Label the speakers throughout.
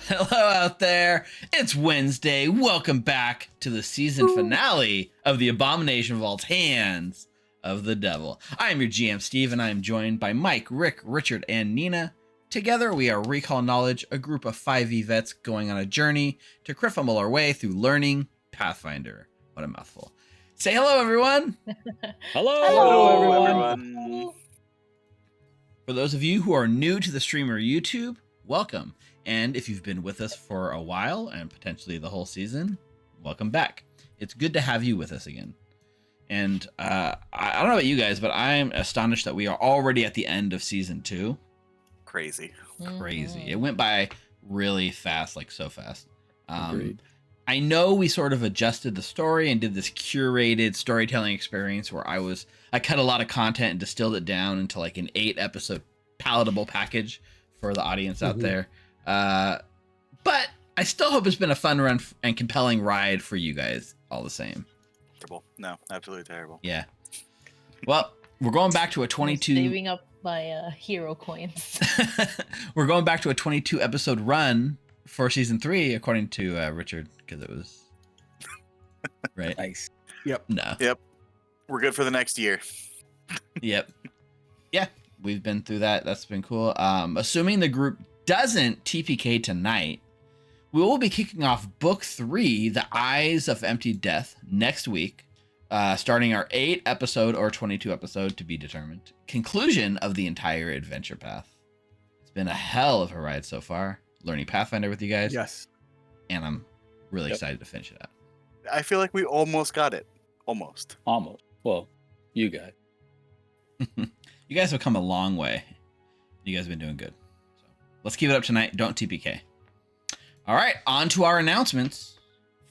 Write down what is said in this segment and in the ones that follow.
Speaker 1: Hello out there. It's Wednesday. Welcome back to the season finale of the Abomination Vaults, Hands of the Devil. I am your GM, Steve, and I am joined by Mike, Rick, Richard, and Nina. Together, we are Recall Knowledge, a group of 5e vets going on a journey to criffle our way through learning Pathfinder. What a mouthful. Say hello, everyone.
Speaker 2: Hello, everyone.
Speaker 1: For those of you who are new to the stream or YouTube, welcome. And if you've been with us for a while and potentially the whole season, welcome back. It's good to have you with us again. And I don't know about you guys, but I'm astonished that we are already at the end of season 2.
Speaker 2: Crazy.
Speaker 1: It went by really fast, like so fast.
Speaker 3: Agreed.
Speaker 1: I know we sort of adjusted the story and did this curated storytelling experience where I cut a lot of content and distilled it down into like an 8-episode palatable package for the audience out there. But I still hope it's been a fun run and compelling ride for you guys all the same.
Speaker 2: Terrible. No, absolutely terrible.
Speaker 1: Yeah. Well, we're going back to a 22.
Speaker 4: Saving up my hero coins.
Speaker 1: We're going back to a 22 episode run for season 3, according to Richard, because it was right.
Speaker 3: Nice.
Speaker 1: No.
Speaker 2: Yep. We're good for the next year.
Speaker 1: Yep. Yeah, we've been through that. That's been cool. Assuming the group doesn't TPK tonight, we will be kicking off book 3, The Eyes of Empty Death, next week, starting our 8-episode or 22-episode to be determined conclusion of the entire adventure path. It's been a hell of a ride so far, learning Pathfinder with you guys.
Speaker 3: Yes.
Speaker 1: And I'm really excited to finish it out.
Speaker 2: I feel like we almost got it. Almost.
Speaker 3: Well, you got it.
Speaker 1: You guys have come a long way. You guys have been doing good. So let's keep it up tonight. Don't TPK. All right, on to our announcements.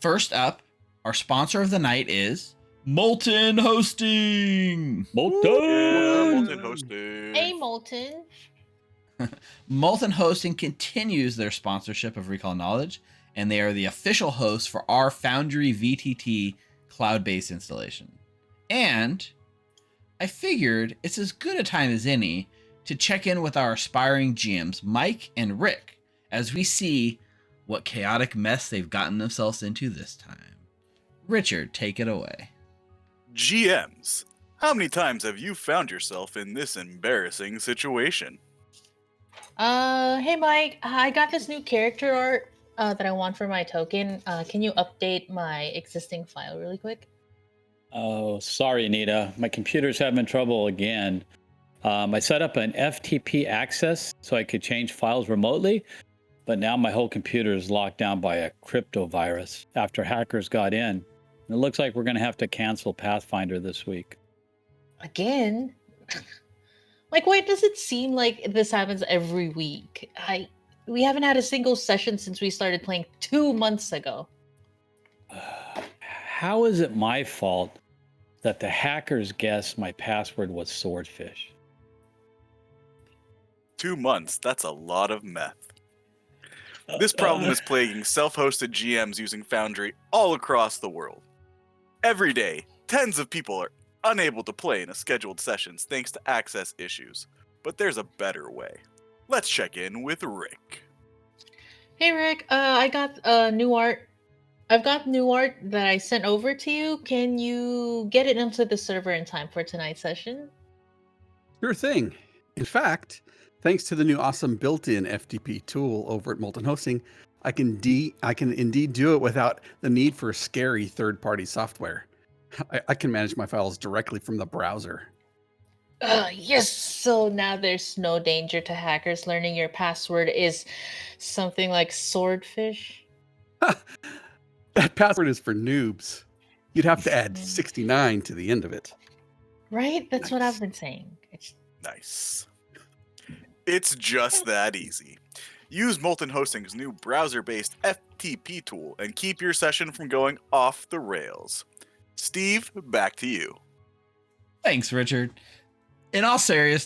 Speaker 1: First up, our sponsor of the night is Molten Hosting.
Speaker 2: Molten hosting.
Speaker 4: Hey, Molten.
Speaker 1: Molten Hosting continues their sponsorship of Recall Knowledge, and they are the official host for our Foundry VTT cloud-based installation. And I figured it's as good a time as any to check in with our aspiring GMs, Mike and Rick, as we see what chaotic mess they've gotten themselves into this time. Richard, take it away.
Speaker 2: GMs, how many times have you found yourself in this embarrassing situation?
Speaker 4: Hey, Mike. I got this new character art that I want for my token. Can you update my existing file really quick?
Speaker 3: Oh, sorry, Anita. My computer's having trouble again. I set up an FTP access so I could change files remotely, but now my whole computer is locked down by a crypto virus after hackers got in. It looks like we're going to have to cancel Pathfinder this week.
Speaker 4: Again? Like, why does it seem like this happens every week? We haven't had a single session since we started playing 2 months ago.
Speaker 3: How is it my fault that the hackers guessed my password was swordfish?
Speaker 2: 2 months. That's a lot of meth. This problem is plaguing self-hosted GMs using Foundry all across the world. Every day, tens of people are unable to play in a scheduled sessions thanks to access issues. But there's a better way. Let's check in with Rick.
Speaker 4: Hey, Rick. I got new art. I've got new art that I sent over to you. Can you get it into the server in time for tonight's session?
Speaker 5: Sure thing. In fact, thanks to the new awesome built-in FTP tool over at Molten Hosting, I can indeed do it without the need for scary third-party software. I can manage my files directly from the browser.
Speaker 4: Yes. So now there's no danger to hackers learning your password is something like swordfish.
Speaker 5: That password is for noobs. You'd have to add 69 to the end of it.
Speaker 4: Right? That's what
Speaker 5: Nice.
Speaker 4: I've been saying.
Speaker 2: Nice. It's just that easy. Use Molten Hosting's new browser-based FTP tool and keep your session from going off the rails. Steve, back to you.
Speaker 1: Thanks, Richard. In all seriousness,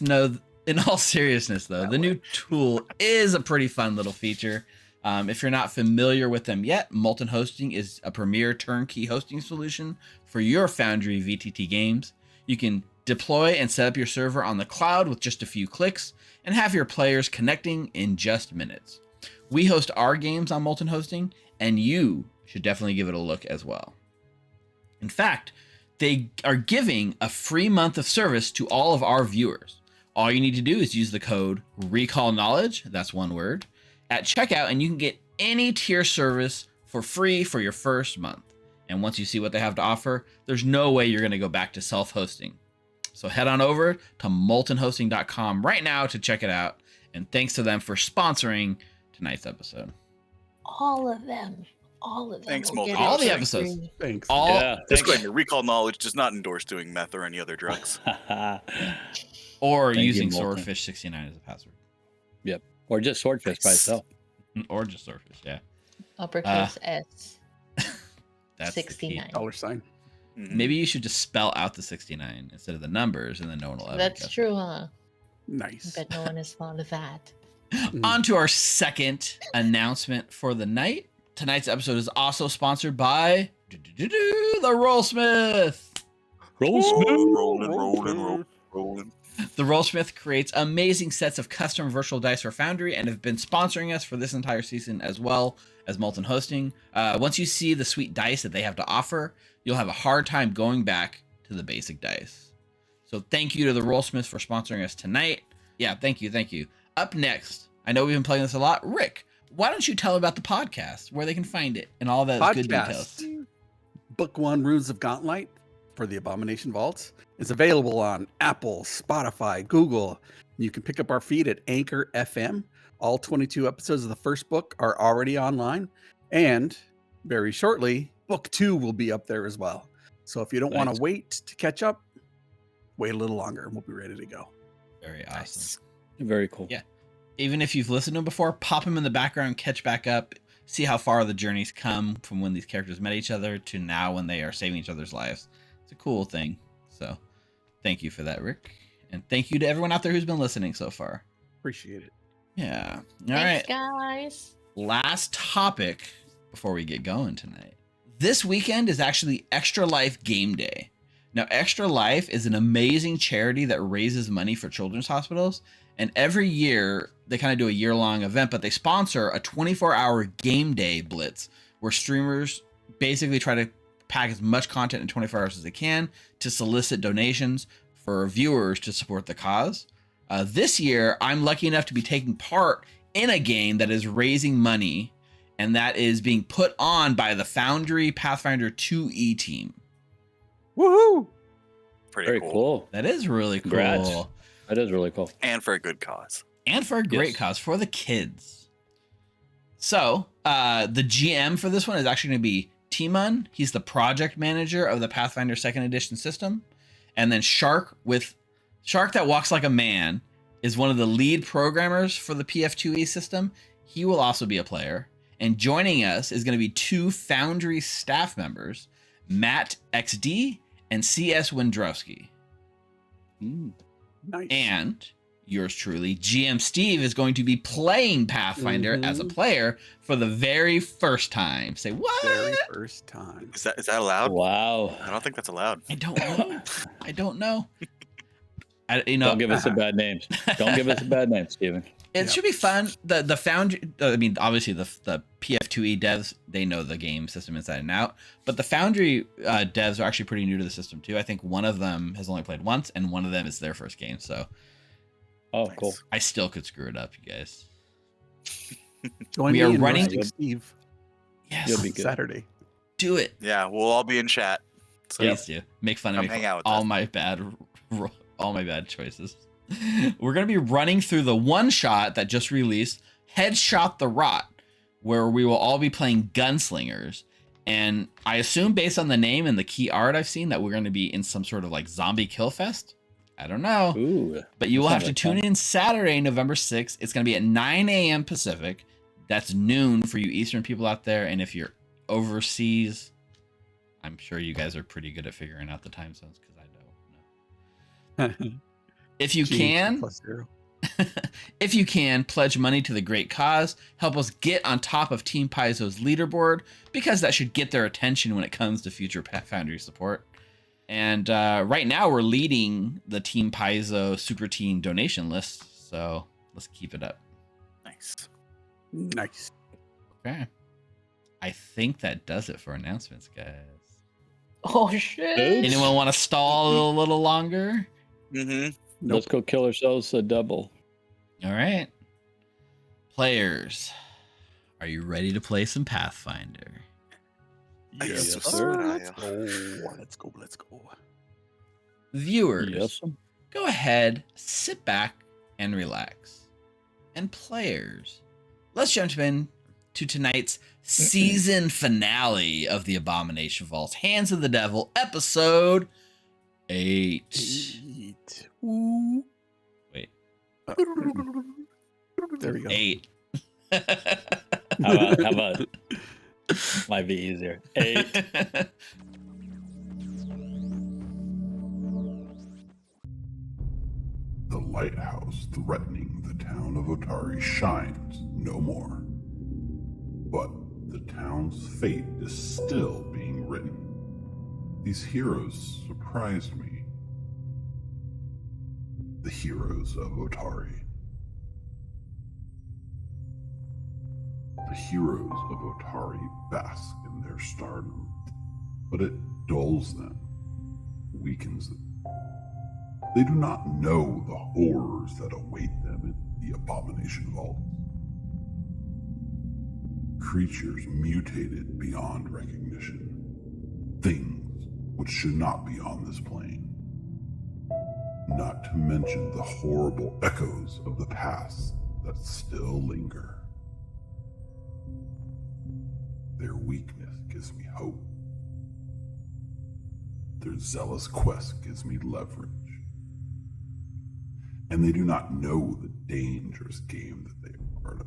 Speaker 1: though, the new tool is a pretty fun little feature. If you're not familiar with them yet, Molten Hosting is a premier turnkey hosting solution for your Foundry VTT games. You can deploy and set up your server on the cloud with just a few clicks and have your players connecting in just minutes. We host our games on Molten Hosting, and you should definitely give it a look as well. In fact, they are giving a free month of service to all of our viewers. All you need to do is use the code RECALLKNOWLEDGE, that's one word, at checkout, and you can get any tier service for free for your first month. And once you see what they have to offer, there's no way you're going to go back to self-hosting. So head on over to moltenhosting.com right now to check it out. And thanks to them for sponsoring tonight's episode.
Speaker 4: All of them.
Speaker 2: Thanks,
Speaker 4: will get
Speaker 2: Molten
Speaker 1: All
Speaker 4: it
Speaker 1: the
Speaker 2: Hosting.
Speaker 4: for
Speaker 1: episodes.
Speaker 4: free.
Speaker 5: Thanks.
Speaker 1: All
Speaker 3: Yeah,
Speaker 2: Disclaimer, Recall Knowledge does not endorse doing meth or any other drugs.
Speaker 1: or
Speaker 3: Thank you,
Speaker 1: using
Speaker 3: Molten.
Speaker 1: Swordfish 69 as a password.
Speaker 3: Or just swordfish by
Speaker 2: Nice.
Speaker 3: itself.
Speaker 1: Or just Swordfish, yeah.
Speaker 4: Uppercase S.
Speaker 1: That's the key.
Speaker 4: 69.
Speaker 5: Dollar sign.
Speaker 2: Mhm.
Speaker 1: Maybe you should just spell out the 69 instead of the numbers, and then no one will ever
Speaker 4: That's
Speaker 1: guess.
Speaker 4: true, huh?
Speaker 5: Nice.
Speaker 4: Bet no one has thought of that.
Speaker 1: On to our second announcement for the night. Tonight's episode is also sponsored by the Rollsmith.
Speaker 2: Rolling.
Speaker 1: The Rollsmith creates amazing sets of custom virtual dice for Foundry and have been sponsoring us for this entire season as well as Molten Hosting. Once you see the sweet dice that they have to offer, you'll have a hard time going back to the basic dice. So thank you to the Rollsmith for sponsoring us tonight. Yeah, thank you. Up next, I know we've been playing this a lot. Rick, why don't you tell about the podcast, where they can find it, and all that good details?
Speaker 5: Book 1 Runes of Gauntlet for the Abomination Vaults is available on Apple, Spotify, Google. You can pick up our feed at Anchor FM. All 22 episodes of the first book are already online. And very shortly, book 2 will be up there as well. So if you don't want
Speaker 3: Nice.
Speaker 5: to wait to catch up, wait a little longer and we'll be ready to go.
Speaker 1: Very awesome.
Speaker 2: Nice.
Speaker 3: Very cool.
Speaker 1: Yeah. Even if you've listened to them before, pop them in the background, catch back up, see how far the journeys come from when these characters met each other to now when they are saving each other's lives. It's a cool thing. So thank you for that, Rick. And thank you to everyone out there who's been listening so far.
Speaker 5: Appreciate it.
Speaker 1: Yeah. All right.
Speaker 4: Thanks, guys.
Speaker 1: Last topic before we get going tonight. This weekend is actually Extra Life Game Day. Now, Extra Life is an amazing charity that raises money for children's hospitals. And every year, they kind of do a year-long event, but they sponsor a 24-hour game day blitz where streamers basically try to pack as much content in 24 hours as they can to solicit donations for viewers to support the cause. This year, I'm lucky enough to be taking part in a game that is raising money, and that is being put on by the Foundry Pathfinder 2E team.
Speaker 5: Woohoo!
Speaker 2: Pretty
Speaker 3: Very
Speaker 2: cool.
Speaker 3: cool.
Speaker 1: That is really cool.
Speaker 3: Congrats. That is really cool.
Speaker 2: And for a good cause.
Speaker 1: And for a great
Speaker 3: Yes.
Speaker 1: cause, for the kids. So, the GM for this one is actually going to be Timun. He's the project manager of the Pathfinder 2nd Edition system. And then Shark That Walks Like a Man is one of the lead programmers for the PF2E system. He will also be a player. And joining us is going to be 2 Foundry staff members, Matt XD and CS Wendrowski.
Speaker 5: Nice.
Speaker 1: And yours truly, GM Steve, is going to be playing Pathfinder as a player for the very first time. Say what?
Speaker 5: Very first time.
Speaker 2: Is that allowed?
Speaker 3: Wow.
Speaker 2: I don't think that's allowed.
Speaker 1: I don't know. I don't know.
Speaker 3: Don't give us a bad name. Don't give us a bad name, Steven.
Speaker 1: It should be fun. The Foundry, I mean, obviously the PF2E devs, they know the game system inside and out. But the Foundry devs are actually pretty new to the system too. I think one of them has only played once, and one of them is their first game. So
Speaker 3: Oh,
Speaker 2: Nice.
Speaker 3: cool.
Speaker 1: I still could screw it up, you guys.
Speaker 5: Join
Speaker 1: We
Speaker 5: me
Speaker 1: are
Speaker 5: in
Speaker 1: running-
Speaker 5: roasting Steve
Speaker 1: Yes,
Speaker 3: You'll be good.
Speaker 5: Saturday.
Speaker 1: do it.
Speaker 2: Yeah, we'll all be in chat. So
Speaker 1: Please do. Make fun of
Speaker 2: Come
Speaker 1: me
Speaker 2: hang
Speaker 1: for
Speaker 2: out with
Speaker 1: all
Speaker 2: us.
Speaker 1: my bad choices. We're gonna be running through the one shot that just released, Headshot the Rot, where we will all be playing gunslingers. And I assume based on the name and the key art I've seen that we're gonna be in some sort of like zombie kill fest. I don't know.
Speaker 3: Ooh.
Speaker 1: But you will
Speaker 3: That
Speaker 1: have to
Speaker 3: sounds
Speaker 1: tune
Speaker 3: like
Speaker 1: in Saturday, November 6th. It's going to be at 9 a.m. Pacific. That's noon for you Eastern people out there. And if you're overseas, I'm sure you guys are pretty good at figuring out the time zones because I don't know. If you can,
Speaker 5: +0.
Speaker 1: if you can, pledge money to the great cause. Help us get on top of Team Paizo's leaderboard because that should get their attention when it comes to future Foundry support. And right now we're leading the Team Paizo Super Team donation list, so let's keep it up.
Speaker 2: nice.
Speaker 5: Nice.
Speaker 1: Okay. I think that does it for announcements, guys.
Speaker 4: Oh shit!
Speaker 1: Anyone want to stall a little longer?
Speaker 2: Mm-hmm.
Speaker 3: Let's go kill ourselves a double.
Speaker 1: All right. Players, are you ready to play some Pathfinder?
Speaker 2: Yes,
Speaker 3: Yes,
Speaker 2: sir.
Speaker 3: sir.
Speaker 5: Let's go.
Speaker 1: Viewers,
Speaker 3: Yes.
Speaker 1: go ahead, sit back and relax. And players, let's jump in to tonight's season finale of the Abomination Vaults, Hands of the Devil, episode 8.
Speaker 5: Ooh.
Speaker 1: Wait,
Speaker 5: There we go.
Speaker 1: 8.
Speaker 3: How about might be easier. 8.
Speaker 6: The lighthouse threatening the town of Otari shines no more. But the town's fate is still being written. These heroes surprised me. The heroes of Otari. The heroes of Otari bask in their stardom, but it dulls them, weakens them. They do not know the horrors that await them in the Abomination Vaults. Creatures mutated beyond recognition. Things which should not be on this plane. Not to mention the horrible echoes of the past that still linger. Their weakness gives me hope. Their zealous quest gives me leverage. And they do not know the dangerous game that they are part of.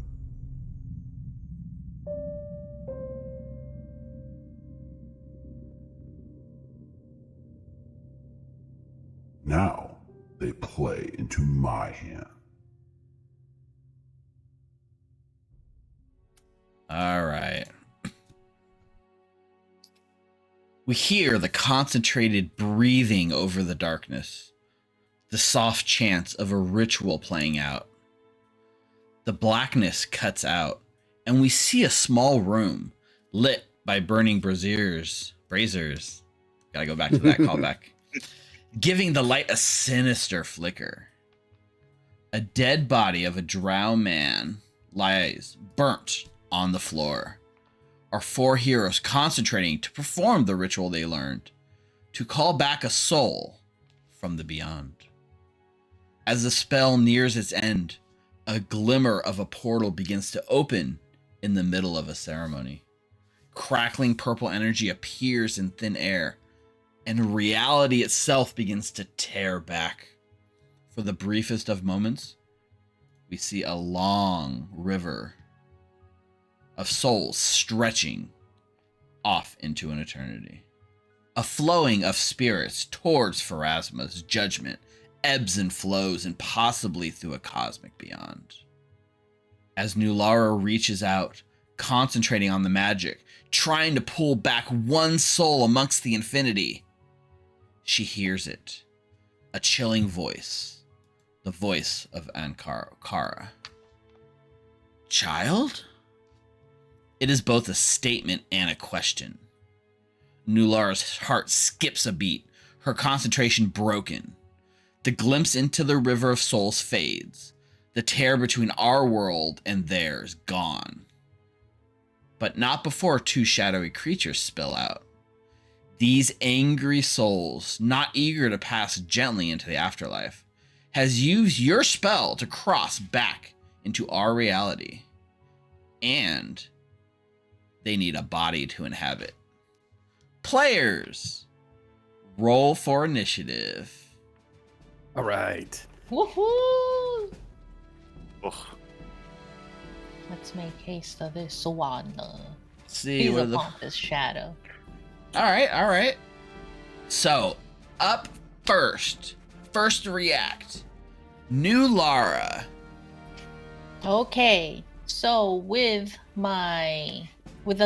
Speaker 6: Now they play into my hand.
Speaker 1: All right. We hear the concentrated breathing over the darkness, the soft chants of a ritual playing out. The blackness cuts out, and we see a small room lit by burning braziers. Gotta go back to that callback. Giving the light a sinister flicker. A dead body of a drow man lies burnt on the floor. Our 4 heroes concentrating to perform the ritual they learned, to call back a soul from the beyond. As the spell nears its end, a glimmer of a portal begins to open in the middle of a ceremony. Crackling purple energy appears in thin air, and reality itself begins to tear back. For the briefest of moments, we see a long river of souls stretching off into an eternity. A flowing of spirits towards Pharasma's judgment ebbs and flows, and possibly through a cosmic beyond. As Nulara reaches out, concentrating on the magic, trying to pull back one soul amongst the infinity, she hears it. A chilling voice. The voice of Ankara. Child? It is both a statement and a question. Nulara's heart skips a beat, her concentration broken. The glimpse into the river of souls fades, the tear between our world and theirs gone. But not before 2 shadowy creatures spill out. These angry souls, not eager to pass gently into the afterlife, has used your spell to cross back into our reality. And they need a body to inhabit. Players, roll for initiative.
Speaker 5: All right.
Speaker 4: Woohoo!
Speaker 2: Ugh.
Speaker 4: Let's make haste of this one.
Speaker 1: See
Speaker 4: He's
Speaker 1: where
Speaker 4: a
Speaker 1: the.
Speaker 4: pompous shadow.
Speaker 1: All right. So, up first to react, Nulara.
Speaker 4: Okay, so with a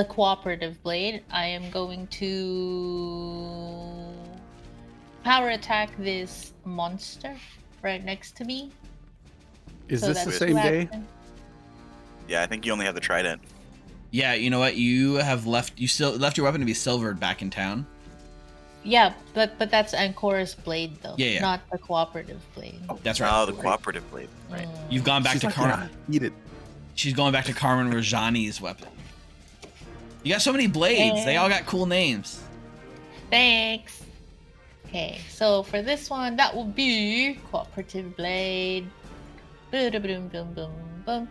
Speaker 4: cooperative blade, I am going to power attack this monster right next to me.
Speaker 5: Is
Speaker 4: So
Speaker 5: this the
Speaker 4: that's
Speaker 5: same
Speaker 4: 2
Speaker 5: day?
Speaker 4: action.
Speaker 2: Yeah, I think you only have the trident.
Speaker 1: Yeah, you know what? You still left your weapon to be silvered back in town.
Speaker 4: Yeah, but that's Ancora's blade though.
Speaker 1: Yeah.
Speaker 4: Not the cooperative blade.
Speaker 1: That's right.
Speaker 2: Oh, the cooperative blade. Right.
Speaker 1: You've gone back
Speaker 5: She's
Speaker 1: to
Speaker 5: like,
Speaker 1: Carmen.
Speaker 5: "Yeah, eat it."
Speaker 1: She's going back to Carmen Rajani's weapon. You got so many blades. They all got cool names.
Speaker 4: Thanks. Okay, so for this one, that will be cooperative blade. Boom, boom, boom, boom,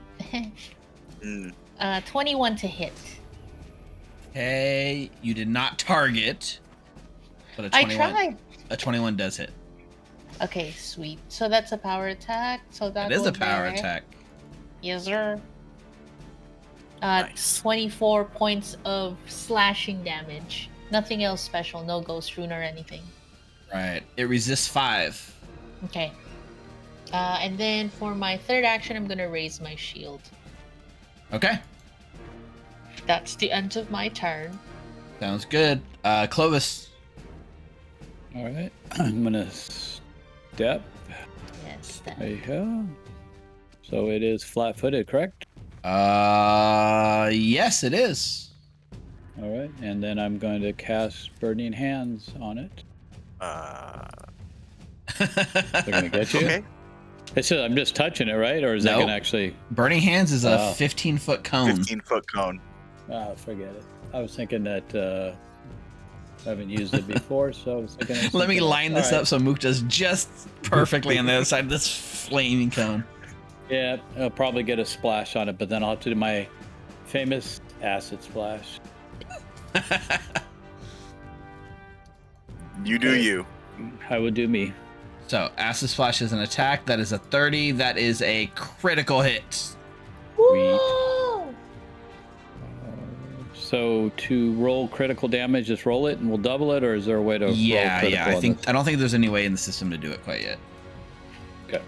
Speaker 4: boom. 21 to hit.
Speaker 1: Hey, you did not target, but
Speaker 4: I tried.
Speaker 1: A 21 does hit.
Speaker 4: Okay, sweet. So that's a power attack. So that
Speaker 1: It is a
Speaker 4: goes
Speaker 1: power
Speaker 4: there.
Speaker 1: attack.
Speaker 4: Yes, sir.
Speaker 2: Nice.
Speaker 4: 24 points of slashing damage. Nothing else special. No ghost rune or anything.
Speaker 1: Right. It resists 5.
Speaker 4: Okay. And then for my third action, I'm gonna raise my shield.
Speaker 1: Okay.
Speaker 4: That's the end of my turn.
Speaker 1: Sounds good. Clovis.
Speaker 3: All right. I'm gonna step.
Speaker 4: Yes. That.
Speaker 3: There you go. So it is flat-footed, correct?
Speaker 1: Yes, it is.
Speaker 3: All right. And then I'm going to cast Burning Hands on it. They're gonna get you.
Speaker 2: Okay.
Speaker 3: It's just, I'm just touching it, right? Or is that
Speaker 1: Nope.
Speaker 3: gonna actually?
Speaker 1: Burning Hands is a
Speaker 3: Oh.
Speaker 1: 15-foot cone.
Speaker 2: 15-foot cone.
Speaker 3: Oh, forget it. I was thinking that I haven't used it before, so I was thinking. of
Speaker 1: Let me
Speaker 3: something
Speaker 1: line
Speaker 3: else.
Speaker 1: this
Speaker 3: All
Speaker 1: up so Mukta's just perfectly on the other side of this flaming cone.
Speaker 3: right. Yeah, I'll probably get a splash on it, but then I'll have to do my famous acid splash.
Speaker 2: You do you.
Speaker 3: I would do me.
Speaker 1: So, Acid Splash is an attack. That is a 30. That is a critical hit.
Speaker 4: Woo!
Speaker 3: So to roll critical damage, just roll it and we'll double it, or is there a way to roll critical
Speaker 1: I
Speaker 3: on
Speaker 1: think
Speaker 3: this?
Speaker 1: I don't think there's any way in the system to do it quite yet.
Speaker 3: Okay.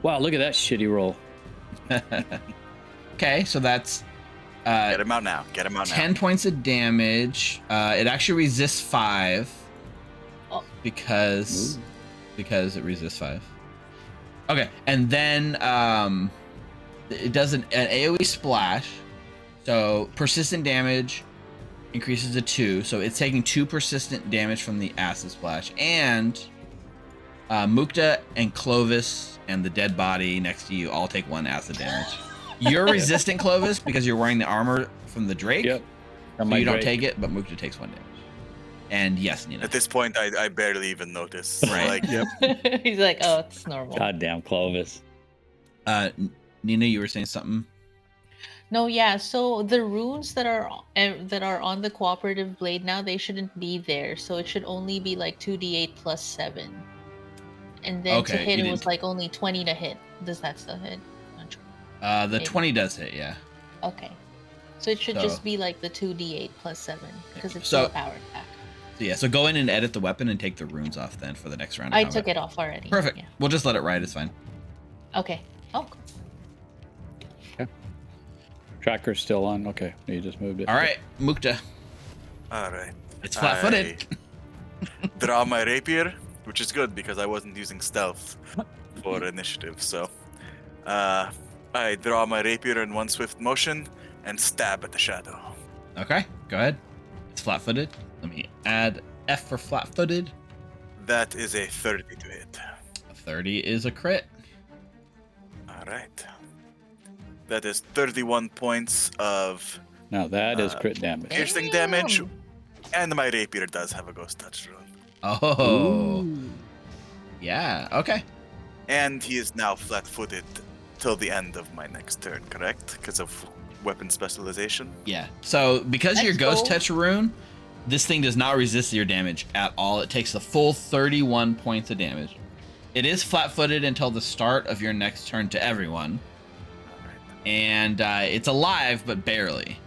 Speaker 3: Wow, look at that shitty roll.
Speaker 1: Okay, so that's
Speaker 2: Get him out now. Get him out
Speaker 1: 10 points of damage. It actually resists 5
Speaker 4: Oh.
Speaker 1: because it resists 5. Okay, and then it does an AoE splash. So persistent damage increases to 2. So it's taking 2 persistent damage from the acid splash. And Mukta and Clovis and the dead body next to you all take 1 acid damage. You're resistant, Clovis, because you're wearing the armor from the Drake.
Speaker 3: Yep.
Speaker 1: So
Speaker 3: On my
Speaker 1: you don't
Speaker 3: Drake.
Speaker 1: take it, but Mukta takes 1 damage. And yes, Ninna.
Speaker 2: At this point, I barely even notice.
Speaker 1: Right.
Speaker 2: Like,
Speaker 5: Yep.
Speaker 4: He's like, oh, it's normal.
Speaker 3: Goddamn Clovis.
Speaker 1: Ninna, you were saying something?
Speaker 4: No, yeah. So the runes that are on the cooperative blade now, they shouldn't be there. So it should only be like 2d8 plus 7. And then to
Speaker 1: Okay,
Speaker 4: hit,
Speaker 1: you
Speaker 4: it was
Speaker 1: didn't-
Speaker 4: like only 20 to hit. Does that still hit? Not sure.
Speaker 1: The
Speaker 4: Maybe.
Speaker 1: 20 does hit, yeah.
Speaker 4: Okay. So it should
Speaker 1: So-
Speaker 4: just be like the 2d8 plus 7 because it's
Speaker 1: So-
Speaker 4: still a power attack.
Speaker 1: So yeah, so go in and edit the weapon and take the runes off then for the next round. Of
Speaker 4: I
Speaker 1: combat.
Speaker 4: took it off already.
Speaker 1: Perfect.
Speaker 4: Yeah.
Speaker 1: We'll just let it ride. It's fine.
Speaker 4: Okay. Oh, cool.
Speaker 3: Tracker's still on. Okay, you just moved it.
Speaker 1: All right, Mukta.
Speaker 2: all right.
Speaker 1: It's flat-footed.
Speaker 2: I draw my rapier, which is good because I wasn't using stealth for initiative. So, I draw my rapier in 1 swift motion and stab at the shadow.
Speaker 1: Okay, go ahead. It's flat-footed. Let me add F for flat-footed.
Speaker 2: That is a 30 to hit.
Speaker 1: A 30 is a crit.
Speaker 2: All right. That is 31 points of
Speaker 3: Now that is crit damage.
Speaker 2: piercing damage, and my rapier does have a ghost touch rune.
Speaker 1: Oh. Yeah. Okay.
Speaker 2: And he is now flat-footed till the end of my next turn, correct? Because of weapon specialization.
Speaker 1: Yeah. So because your
Speaker 4: Let's
Speaker 1: ghost
Speaker 4: go.
Speaker 1: touch rune, this thing does not resist your damage at all. It takes the full 31 points of damage. It is flat-footed until the start of your next turn to everyone. And it's alive, but barely.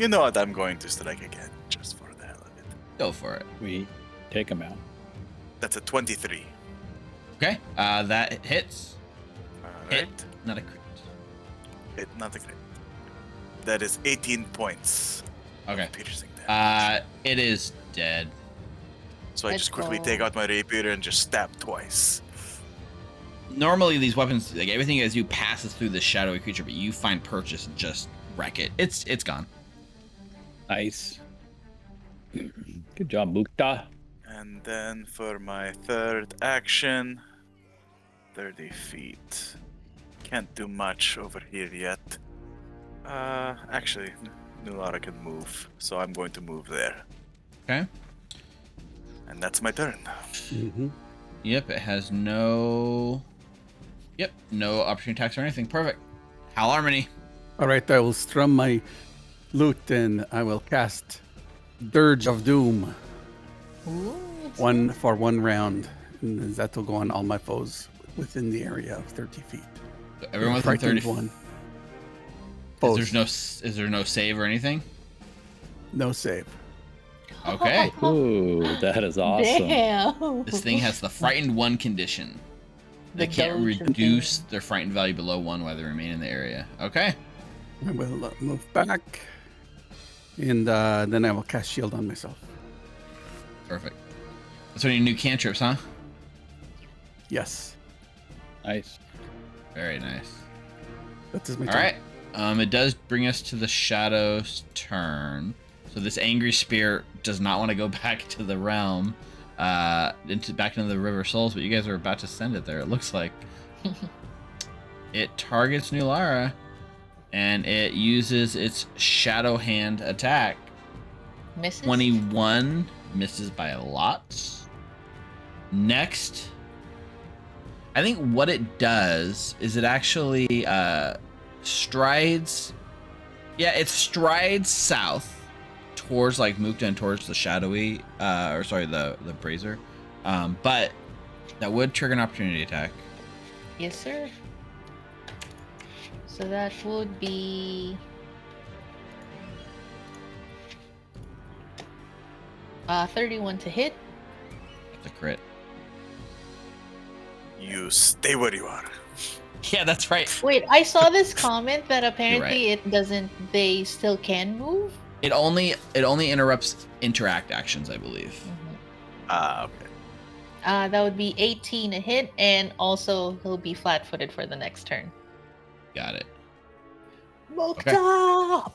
Speaker 2: You know what? I'm going to strike again, just for the hell of it.
Speaker 1: Go for it.
Speaker 3: We take him out.
Speaker 2: That's a 23.
Speaker 1: Okay. That hits.
Speaker 2: All
Speaker 1: Hit.
Speaker 2: right.
Speaker 1: Not a crit.
Speaker 2: Hit, not a crit. That is 18 points.
Speaker 1: Okay.
Speaker 2: Of piercing damage.
Speaker 1: It is dead.
Speaker 2: So I
Speaker 4: Let's
Speaker 2: just quickly
Speaker 4: go.
Speaker 2: take out my rapier and just stab twice.
Speaker 1: normally these weapons, like everything as you passes through this shadowy creature, but you find purchase and just wreck it. It's gone.
Speaker 3: Nice. Good job, Mukta.
Speaker 2: And then for my third action, 30 feet. Can't do much over here yet. Actually, Nulara can move, so I'm going to move there.
Speaker 1: Okay.
Speaker 2: And that's my turn.
Speaker 5: Mm-hmm.
Speaker 1: Yep, it has no opportunity attacks or anything. Perfect. Hal Harmony.
Speaker 5: All right, I will strum my lute and I will cast Dirge of Doom.
Speaker 4: Ooh,
Speaker 5: One round, and that will go on all my foes within the area of 30 feet.
Speaker 1: So everyone within 30
Speaker 5: frightened one.
Speaker 1: Is there no save or anything?
Speaker 5: No save.
Speaker 1: Okay.
Speaker 3: Ooh, that is awesome.
Speaker 4: Damn.
Speaker 1: This thing has the frightened one condition. They
Speaker 4: The
Speaker 1: can't
Speaker 4: Doge of
Speaker 1: reduce
Speaker 4: Doom.
Speaker 1: their frightened value below 1 while they remain in the area. Okay.
Speaker 5: I will move back, and then I will cast Shield on myself.
Speaker 1: Perfect. That's one of your new cantrips, huh?
Speaker 5: Yes,
Speaker 3: Nice.
Speaker 1: Very nice.
Speaker 5: that is my
Speaker 1: All
Speaker 5: turn.
Speaker 1: right. It does bring us to the Shadow's turn. So this angry spirit does not want to go back to the realm, back into the River Souls, but you guys are about to send it there. It looks like it targets Nulara, and it uses its Shadow Hand attack.
Speaker 4: Misses?
Speaker 1: 21 misses by a lot. Next, I think what it does is it actually strides. Yeah, it strides south towards like Mukta and towards the shadowy, the brazier. But that would trigger an opportunity attack.
Speaker 4: Yes, sir. So that would be 31 to hit.
Speaker 1: That's a crit.
Speaker 2: You stay where you are.
Speaker 1: Yeah, that's right.
Speaker 4: Wait, I saw this comment that apparently it doesn't. They still can move.
Speaker 1: It only interrupts interact actions, I believe.
Speaker 2: Okay.
Speaker 4: That would be 18 a hit, and also he'll be flat-footed for the next turn.
Speaker 1: Got it.
Speaker 4: Mokta!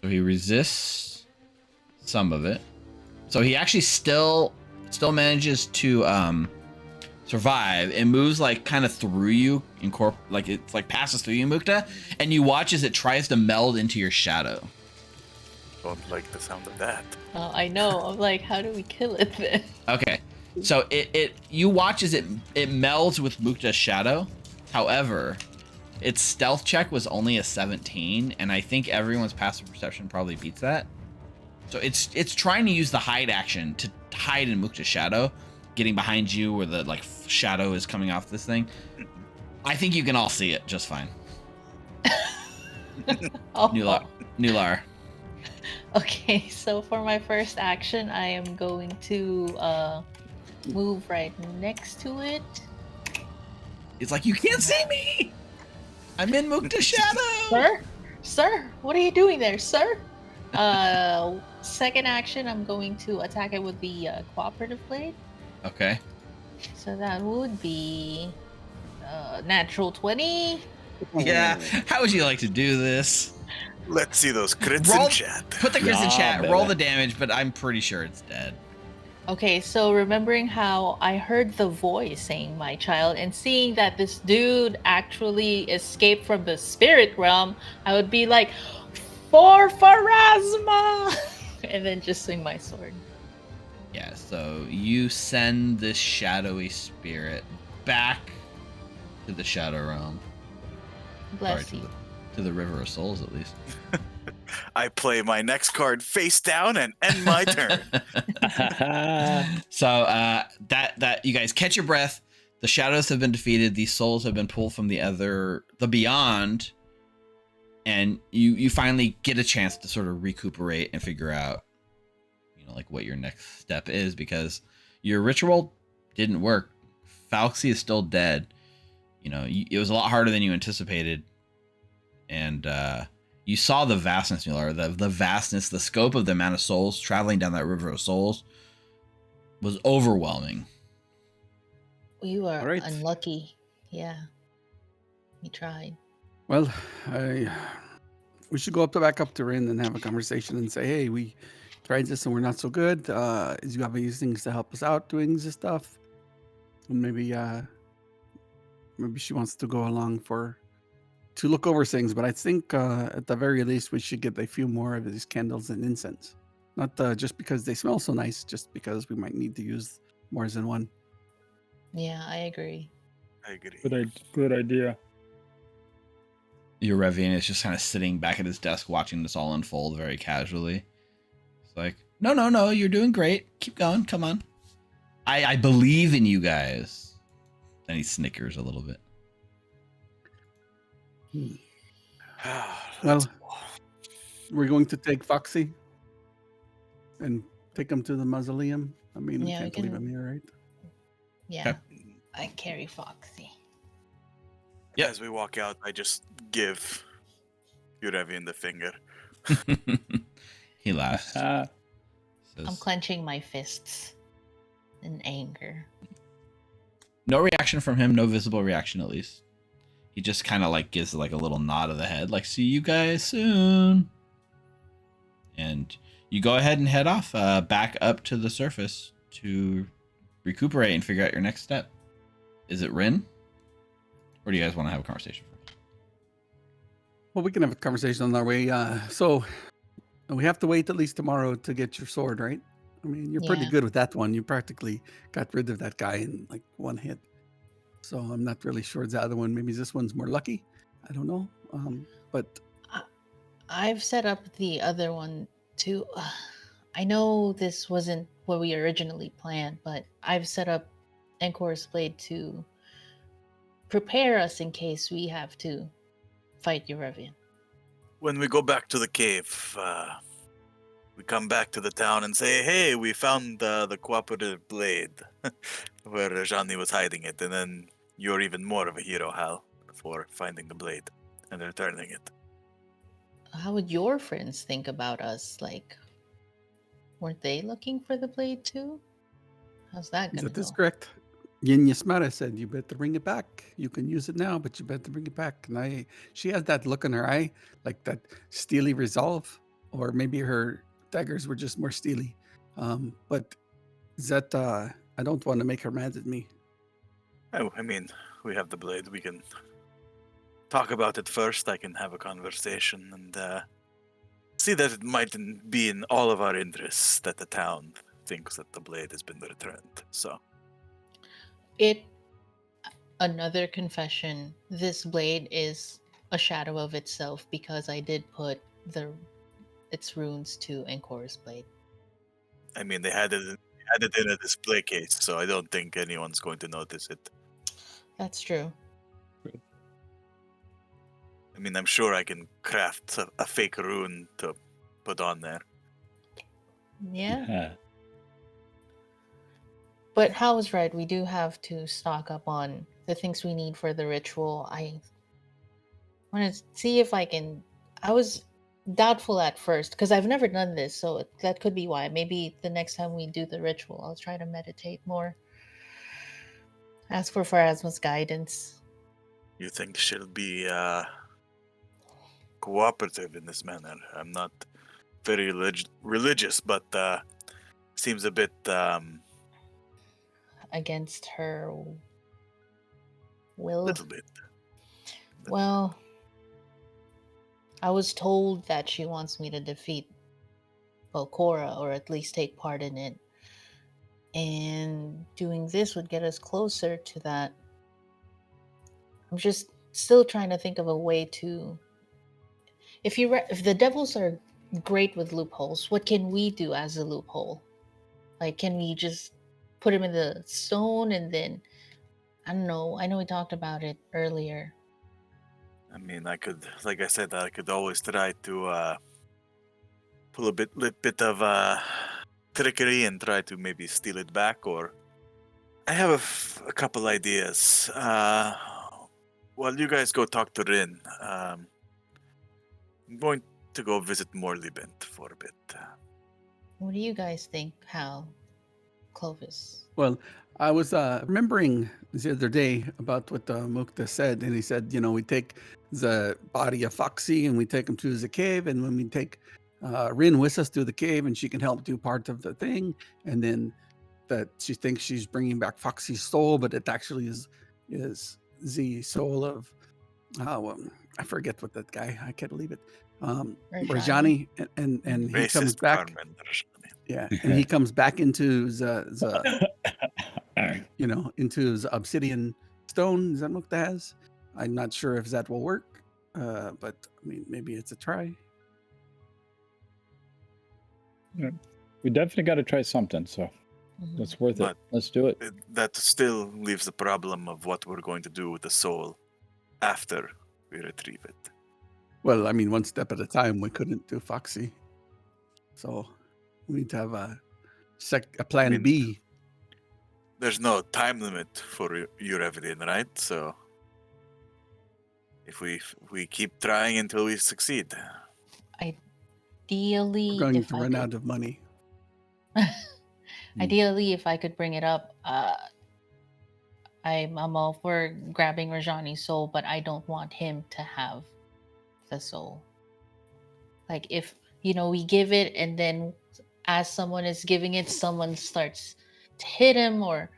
Speaker 1: So he resists some of it. So he actually still manages to survive. It moves like kind of through you, like it's like passes through you, Mukta, and you watch as it tries to meld into your shadow.
Speaker 2: Don't like the sound of that.
Speaker 4: Oh, I know. I'm like, how do we kill it then?
Speaker 1: Okay. So you watch as it melds with Mukta's shadow. However, its stealth check was only a 17, and I think everyone's passive perception probably beats that. So it's trying to use the hide action to hide in Mukta's shadow, getting behind you where the like shadow is coming off this thing. I think you can all see it just fine.
Speaker 4: Oh.
Speaker 1: Nular.
Speaker 4: Okay, so for my first action, I am going to move right next to it.
Speaker 1: It's like, you can't see me! I'm in Mukta's shadow!
Speaker 4: Sir, what are you doing there, sir? Second action, I'm going to attack it with the cooperative blade.
Speaker 1: Okay.
Speaker 4: So that would be natural 20.
Speaker 1: Yeah, how would you like to do this?
Speaker 2: Let's see those crits in chat.
Speaker 1: Put the crits in
Speaker 3: Yeah,
Speaker 1: chat,
Speaker 3: baby.
Speaker 1: roll the damage, but I'm pretty sure it's dead.
Speaker 4: Okay, so remembering how I heard the voice saying my child and seeing that this dude actually escaped from the spirit realm, I would be like, for Pharasma! And then just swing my sword.
Speaker 1: Yeah, so you send this shadowy spirit back to the Shadow Realm.
Speaker 4: Bless
Speaker 1: Sorry,
Speaker 4: you.
Speaker 1: to the River of Souls, at least.
Speaker 2: I play my next card face down and end my turn.
Speaker 1: So that you guys catch your breath. The shadows have been defeated. These souls have been pulled from the beyond, and you finally get a chance to sort of recuperate and figure out, like what your next step is, because your ritual didn't work. Falxie is still dead. It was a lot harder than you anticipated, and you saw the vastness, Nular, the vastness, the scope of the amount of souls traveling down that River of Souls. was overwhelming.
Speaker 4: You are
Speaker 5: All right.
Speaker 4: unlucky. Yeah. We tried.
Speaker 5: Well, we should go back up to Rin and have a conversation and say, hey, we tried this and we're not so good. Do you have these things to help us out doing this stuff? And maybe she wants to go along to look over things. But I think at the very least, we should get a few more of these candles and incense. Not just because they smell so nice, just because we might need to use more than one.
Speaker 4: Yeah, I agree.
Speaker 2: I agree.
Speaker 3: Good idea.
Speaker 1: Eurevian is just kind of sitting back at his desk watching this all unfold very casually. It's like, no, you're doing great. Keep going. Come on. I believe in you guys. Then he snickers a little bit.
Speaker 5: Well, we're going to take Foxy and take him to the mausoleum. I mean, we
Speaker 4: Yeah, we
Speaker 5: can't leave
Speaker 4: can-
Speaker 5: him here, right?
Speaker 4: Yeah.
Speaker 1: Okay.
Speaker 4: I carry Foxy.
Speaker 1: Yep.
Speaker 2: As we walk out, I just give Eurevian the finger.
Speaker 1: He laughs.
Speaker 3: Ah,
Speaker 1: Says,
Speaker 4: I'm clenching my fists in anger.
Speaker 1: no reaction from him. No visible reaction, at least. He just kind of like gives like a little nod of the head, like, see you guys soon. And you go ahead and head off back up to the surface to recuperate and figure out your next step. Is it Rin? Or do you guys want to have a conversation first?
Speaker 5: Well, we can have a conversation on our way. So we have to wait at least tomorrow to get your sword, right? I mean, you're pretty
Speaker 4: Yeah.
Speaker 5: good with that one. You practically got rid of that guy in like one hit. So I'm not really sure the other one. Maybe this one's more lucky. I don't know. But
Speaker 4: I've set up the other one too. I know this wasn't what we originally planned, but I've set up Encore's Blade to prepare us in case we have to fight Eurevian.
Speaker 2: When we go back to the cave, we come back to the town and say, hey, we found the cooperative blade where Johnny was hiding it. And then you're even more of a hero, Hal, for finding the blade and returning it.
Speaker 4: How would your friends think about us? Like, weren't they looking for the blade too? How's that gonna
Speaker 5: that is
Speaker 4: go?
Speaker 5: correct. Yin Yasmara said, you better bring it back. You can use it now, but you better bring it back. And she has that look in her eye, like that steely resolve, or maybe her daggers were just more steely. But that, I don't want to make her mad at me.
Speaker 2: Oh, I mean, we have the blade. We can talk about it first. I can have a conversation and see that it mightn't be in all of our interests that the town thinks that the blade has been returned. So,
Speaker 4: Another confession, this blade is a shadow of itself because I did put its runes to Encore's Blade.
Speaker 2: I mean, they had it in a display case, so I don't think anyone's going to notice it.
Speaker 4: That's true.
Speaker 2: I mean, I'm sure I can craft a fake rune to put on there.
Speaker 4: Yeah.
Speaker 3: yeah.
Speaker 4: But Hal was right. We do have to stock up on the things we need for the ritual. I want to see if I can. I was doubtful at first because I've never done this, so that could be why. Maybe the next time we do the ritual, I'll try to meditate more. Ask for Pharasma's guidance.
Speaker 2: You think she'll be cooperative in this manner? I'm not very religious, but seems a bit
Speaker 4: Against her will.
Speaker 2: little bit.
Speaker 4: Well, I was told that she wants me to defeat Belcora, or at least take part in it. And doing this would get us closer to that. I'm just still trying to think of a way to... If the devils are great with loopholes, what can we do as a loophole? Like, can we just put him in the stone and then... I don't know. I know we talked about it earlier.
Speaker 2: I mean, I could, like I said, I could always try to pull a bit of trickery and try to maybe steal it back. Or I have a couple ideas. While you guys go talk to Rin, I'm going to go visit Morley Bent for a bit.
Speaker 4: What do you guys think, Hal? Clovis?
Speaker 5: Well, I was remembering the other day about what Mukta said, and he said, we take the body of Foxy and we take him to the cave, and when we take Rin with us to the cave, and she can help do part of the thing, and then that she thinks she's bringing back Foxy's soul, but it actually is the soul of I forget what that guy. I can't believe it. Rajani, and he comes
Speaker 2: Racist
Speaker 5: back.
Speaker 2: Carmen Rajani.
Speaker 5: Yeah, and he comes back into the into the obsidian stone that Mukta has. I'm not sure if that will work, but I mean, maybe it's a try.
Speaker 3: We definitely got to try something, so it's worth it.
Speaker 2: But
Speaker 3: Let's do it.
Speaker 2: That still leaves the problem of what we're going to do with the soul after we retrieve it.
Speaker 5: Well, I mean, one step at a time. We couldn't do Foxy, so we need to have a plan B.
Speaker 2: There's no time limit for your evidence, right? So if we keep trying until we succeed.
Speaker 4: Ideally,
Speaker 5: We're going
Speaker 4: if
Speaker 5: to
Speaker 4: I
Speaker 5: run
Speaker 4: could,
Speaker 5: out of money.
Speaker 4: ideally, if I could bring it up, I'm all for grabbing Rajani's soul, but I don't want him to have the soul. Like if we give it, and then as someone is giving it, someone starts to hit him or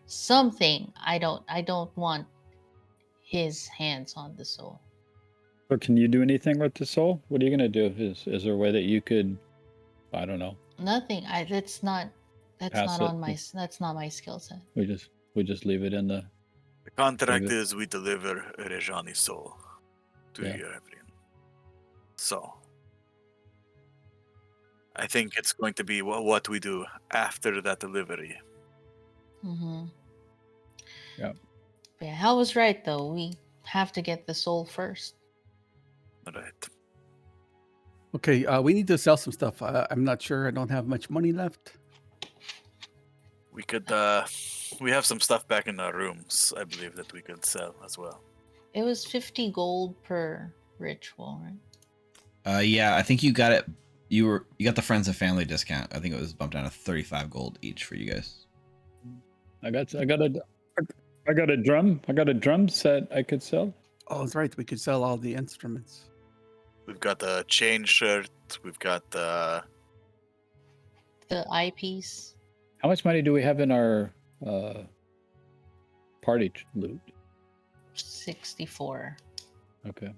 Speaker 4: something. I don't want his hands on the soul.
Speaker 3: But can you do anything with the soul? What are you gonna do? Is there a way that you could? I don't know.
Speaker 4: Nothing. That's not
Speaker 3: Pass
Speaker 4: on
Speaker 3: it.
Speaker 4: my. That's not my skill set.
Speaker 3: We just leave it in the.
Speaker 2: The contract is we deliver Rajani's soul to your evidence. So I think it's going to be what we do after that delivery.
Speaker 4: Mm-hmm.
Speaker 3: Yeah.
Speaker 4: But yeah, Hal was right though. We have to get the soul first.
Speaker 2: Right.
Speaker 5: Okay, we need to sell some stuff. I'm not sure. I don't have much money left.
Speaker 2: We could we have some stuff back in our rooms, I believe, that we could sell as well.
Speaker 4: It was 50 gold per ritual, right?
Speaker 1: Yeah, I think you got it. You got the friends and family discount. I think it was bumped down to 35 gold each for you guys.
Speaker 3: I got a drum set I could sell.
Speaker 5: Oh, that's right. We could sell all the instruments.
Speaker 2: We've got the chain shirt. We've got
Speaker 4: the eyepiece.
Speaker 3: How much money do we have in our party loot?
Speaker 4: 64.
Speaker 3: Okay.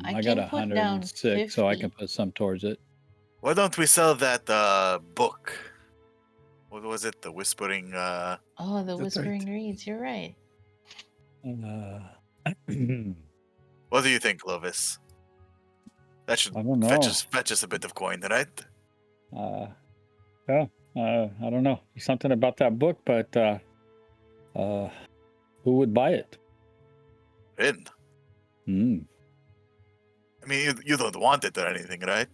Speaker 4: I
Speaker 3: got
Speaker 4: can put down
Speaker 3: 106, so I
Speaker 4: 50.
Speaker 3: can put some towards it.
Speaker 2: Why don't we sell that book? What was it? The Whispering...
Speaker 4: Oh, the
Speaker 5: That's
Speaker 4: Whispering
Speaker 5: right.
Speaker 4: Reeds. You're right.
Speaker 2: What do you think, Clovis? That should
Speaker 3: I don't know.
Speaker 2: fetch us a bit of coin, right?
Speaker 3: I don't know. Something about that book, but who would buy it?
Speaker 2: Rin.
Speaker 3: Hmm.
Speaker 2: I mean, you don't want it or anything, right?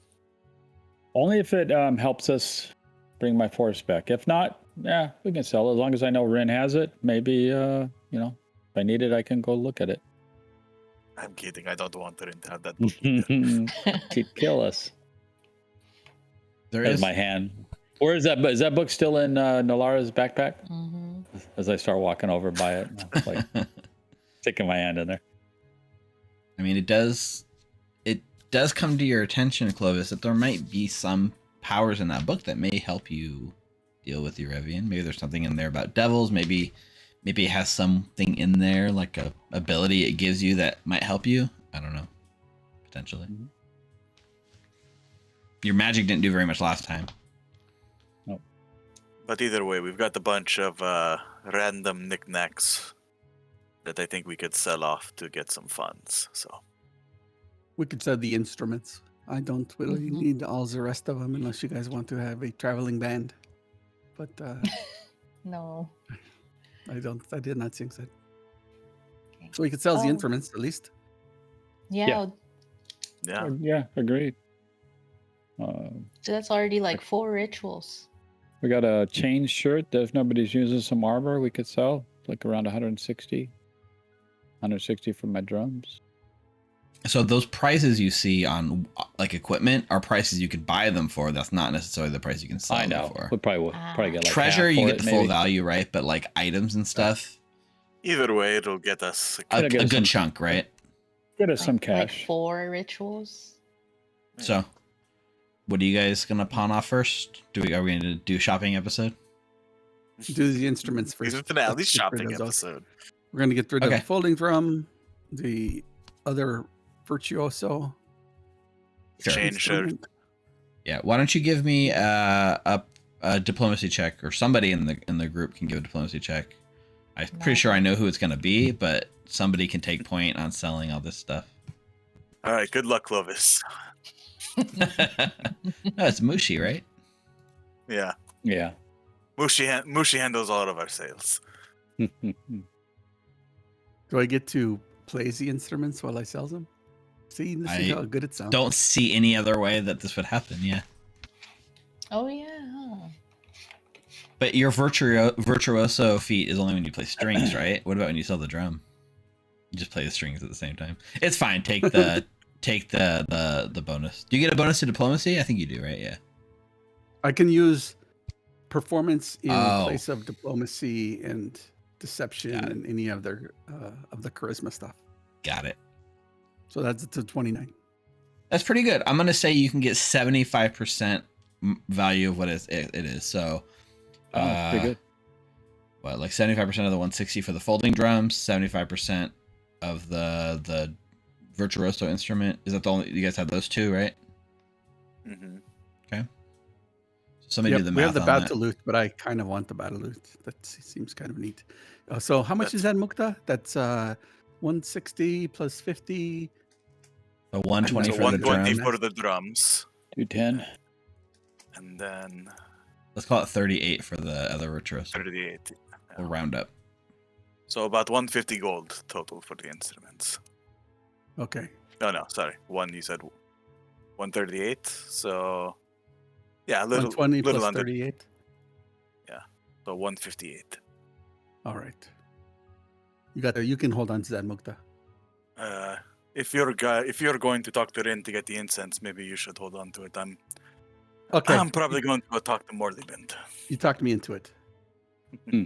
Speaker 3: Only if it helps us bring my force back. If not, yeah, we can sell it. As long as I know Rin has it, maybe, if I need it, I can go look at it.
Speaker 2: I'm kidding. I don't want Rin to have that book either.
Speaker 3: She'd kill us.
Speaker 1: There
Speaker 3: That's
Speaker 1: is
Speaker 3: my hand. Where is that? Is that book still in Nalara's backpack?
Speaker 4: Mm-hmm.
Speaker 3: As I start walking over by it, like sticking my hand in there.
Speaker 1: I mean, it does come to your attention, Clovis, that there might be some powers in that book that may help you deal with your Evian. Maybe there's something in there about devils. Maybe it has something in there, like a ability it gives you that might help you. I don't know. Potentially.
Speaker 3: Mhm.
Speaker 1: Your magic didn't do very much last time.
Speaker 3: Nope.
Speaker 2: But either way, we've got a bunch of random knickknacks that I think we could sell off to get some funds. So
Speaker 5: We could sell the instruments. I don't really
Speaker 4: Mhm.
Speaker 5: need all the rest of them unless you guys want to have a traveling band. But
Speaker 4: No.
Speaker 5: I did not think that.
Speaker 4: Okay.
Speaker 5: So we could sell the
Speaker 4: Oh.
Speaker 5: instruments at least.
Speaker 4: Yeah.
Speaker 2: yeah,
Speaker 3: Yeah, agreed.
Speaker 4: So that's already like 4 rituals.
Speaker 3: We got a chain shirt that if nobody's using some armor, we could sell like around 160. 160 for my drums.
Speaker 1: So those prices you see on like equipment are prices you could buy them for. That's not necessarily the price you can sell
Speaker 3: I know.
Speaker 1: them for.
Speaker 3: We probably get like
Speaker 1: Treasure,
Speaker 3: half
Speaker 1: you
Speaker 3: for
Speaker 1: get
Speaker 3: it,
Speaker 1: the full
Speaker 3: maybe.
Speaker 1: value, right? But like items and stuff,
Speaker 2: Either way, it'll get us.
Speaker 1: a
Speaker 3: get us
Speaker 1: good
Speaker 3: some-
Speaker 1: chunk, right?
Speaker 3: Get us some
Speaker 4: Like
Speaker 3: cash.
Speaker 4: 4 rituals.
Speaker 1: So, what are you guys gonna pawn off first? Are we going to do a shopping episode?
Speaker 5: Do the instruments first.
Speaker 2: Season finale
Speaker 5: Let's get rid
Speaker 2: shopping
Speaker 5: of those.
Speaker 2: episode.
Speaker 5: We're going to get rid of
Speaker 1: Okay.
Speaker 5: the folding drum, the other virtuoso.
Speaker 1: Sure.
Speaker 2: Chain shirt.
Speaker 5: instrument.
Speaker 1: Yeah. Why don't you give me a diplomacy check, or somebody in the group can give a diplomacy check. I'm pretty sure I know who it's gonna be, but somebody can take point on selling all this stuff.
Speaker 2: All right, good luck, Clovis.
Speaker 1: No, it's Mushi, right?
Speaker 2: Yeah,
Speaker 3: Yeah.
Speaker 2: Mushi handles all of our sales.
Speaker 5: Do I get to play the instruments while I sell them? See how good it sounds.
Speaker 1: Don't see any other way that this would happen. Yeah.
Speaker 4: Oh yeah.
Speaker 1: But your virtuoso feat is only when you play strings, right? What about when you sell the drum? You just play the strings at the same time. It's fine. Take the the bonus. Do you get a bonus to diplomacy? I think you do, right? Yeah.
Speaker 5: I can use performance in
Speaker 1: Oh.
Speaker 5: place of diplomacy and deception
Speaker 1: Got it.
Speaker 5: and any other of the charisma stuff.
Speaker 1: Got it.
Speaker 5: So that's to 29.
Speaker 1: That's pretty good. I'm gonna say you can get 75% value of what it is. So,
Speaker 3: Pretty good.
Speaker 1: what, like 75% of the 160 for the folding drums, 75% of the virtuoso instrument. Is that the only, you guys have those two, right?
Speaker 2: Mm-hmm.
Speaker 1: Somebody do the
Speaker 5: we
Speaker 1: math
Speaker 5: have the
Speaker 1: on that.
Speaker 5: battle loot, but I kind of want the battle loot. That seems kind of neat. So how much is that, Mukta? That's 160 plus 50.
Speaker 1: The 120
Speaker 2: So
Speaker 1: for the
Speaker 2: 120
Speaker 1: drum.
Speaker 2: for the drums,
Speaker 3: 210.
Speaker 2: and then
Speaker 1: Let's call it 38 for the other virtuoso.
Speaker 2: 38.
Speaker 1: We'll round up.
Speaker 2: So about 150 gold total for the instruments.
Speaker 5: Okay.
Speaker 2: No, sorry. You said 138. So yeah, a little
Speaker 5: 120
Speaker 2: little
Speaker 5: plus
Speaker 2: under.
Speaker 5: 38.
Speaker 2: So 158.
Speaker 5: All right. You can hold on to that, Mukta.
Speaker 2: If you're going to talk to Rin to get the incense, maybe you should hold on to it.
Speaker 5: Okay.
Speaker 2: I'm probably going to go talk to Morleybind.
Speaker 5: You talked me into it.
Speaker 3: Hmm.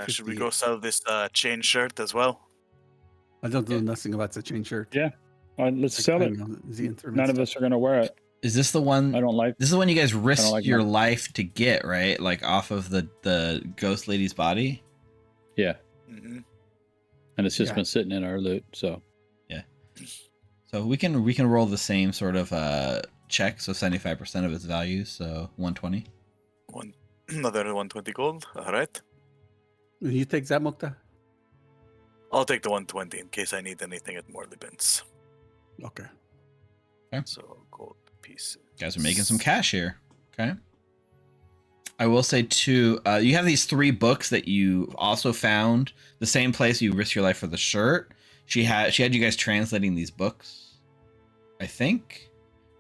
Speaker 2: Should we go sell this chain shirt as well?
Speaker 5: I don't know nothing about the chain shirt.
Speaker 3: Yeah. All right, let's
Speaker 5: I
Speaker 3: sell it.
Speaker 5: know the instrument
Speaker 3: None of
Speaker 5: stuff.
Speaker 3: us are going to wear it.
Speaker 1: Is this the one?
Speaker 3: I don't like
Speaker 1: This is the one you guys risked
Speaker 3: like
Speaker 1: your
Speaker 3: mine.
Speaker 1: life to get, right? Like off of the ghost lady's body.
Speaker 3: Yeah.
Speaker 2: Mm-hmm.
Speaker 3: And it's just
Speaker 5: Yeah.
Speaker 3: been sitting in our loot. So
Speaker 1: So we can roll the same sort of check. So 75% of its value. So 120.
Speaker 2: Another 120 gold. All right.
Speaker 5: Will you take that, Mukta?
Speaker 2: I'll take the 120 in case I need anything at Morleybands.
Speaker 5: Okay.
Speaker 2: So gold pieces.
Speaker 1: Guys are making some cash here. Okay. I will say too, you have these 3 books that you also found the same place you risk your life for the shirt. She had you guys translating these books, I think.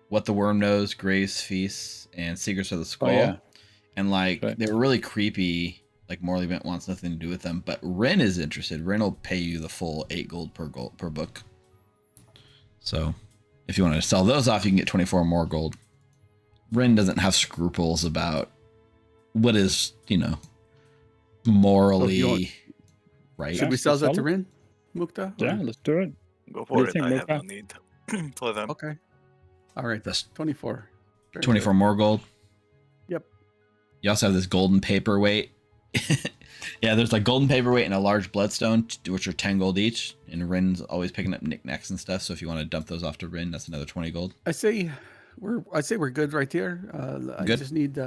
Speaker 1: What the Worm Knows, Gray's Feast, and Secrets of the Skull.
Speaker 3: yeah.
Speaker 1: And like
Speaker 3: Right.
Speaker 1: they were really creepy. Like Morley Bent wants nothing to do with them, but Rin is interested. Rin will pay you the full 8 gold per book. So if you want to sell those off, you can get 24 more gold. Rin doesn't have scruples about what is, morally right.
Speaker 5: Should we
Speaker 3: Yeah,
Speaker 5: sell that
Speaker 3: sell
Speaker 5: to
Speaker 3: it.
Speaker 5: Rin, Mukta?
Speaker 3: Yeah, let's do it.
Speaker 2: Go
Speaker 3: What
Speaker 2: for
Speaker 3: do
Speaker 2: it.
Speaker 3: you think,
Speaker 2: I have no
Speaker 3: Luca?
Speaker 2: need for them.
Speaker 5: Okay. All right.
Speaker 1: That's
Speaker 5: 24. Very
Speaker 1: 24 more gold.
Speaker 5: Yep.
Speaker 1: You also have this golden paperweight. Yeah, there's like golden paperweight and a large bloodstone, which are 10 gold each. And Rin's always picking up knickknacks and stuff. So if you want to dump those off to Rin, that's another 20 gold.
Speaker 5: I say we're good right here. I
Speaker 1: Good.
Speaker 5: just need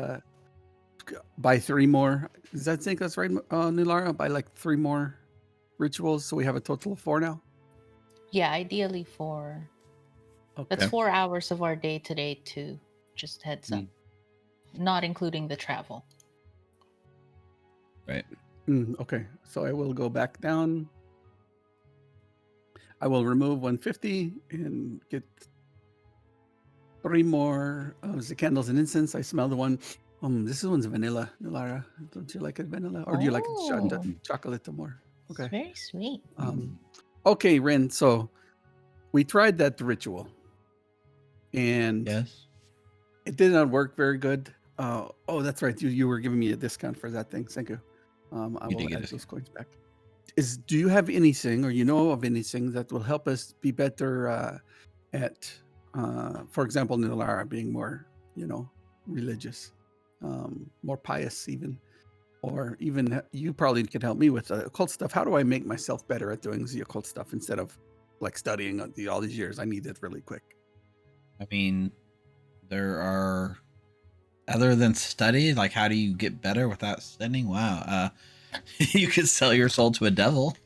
Speaker 5: buy 3 more. Does that think that's right, Nilara? Buy like 3 more rituals, so we have a total of 4 now.
Speaker 4: Yeah, ideally 4.
Speaker 5: Okay.
Speaker 4: That's 4 hours of our day today too. Just heads up. Not including the travel.
Speaker 1: Right.
Speaker 5: Okay. So I will go back down. I will remove 150 and get 3 more of the candles and incense. I smell the one. This one's vanilla, Nilara. Don't you like it vanilla, or do you like it
Speaker 4: Oh.
Speaker 5: chocolate more? Okay.
Speaker 4: It's very sweet.
Speaker 5: Okay, Rin. So we tried that ritual, and
Speaker 1: Yes.
Speaker 5: it did not work very good. Oh, that's right. You were giving me a discount for that thing. Thank you. I
Speaker 1: You did
Speaker 5: will
Speaker 1: get
Speaker 5: add
Speaker 1: a
Speaker 5: those coins back. Do you have anything, or you know of anything that will help us be better at, for example, Nilara being more, religious, more pious even, or even you probably could help me with occult stuff. How do I make myself better at doing the occult stuff instead of like studying all these years? I need it really quick.
Speaker 1: I mean, there are, other than study, like how do you get better without studying? Wow. You could sell your soul to a devil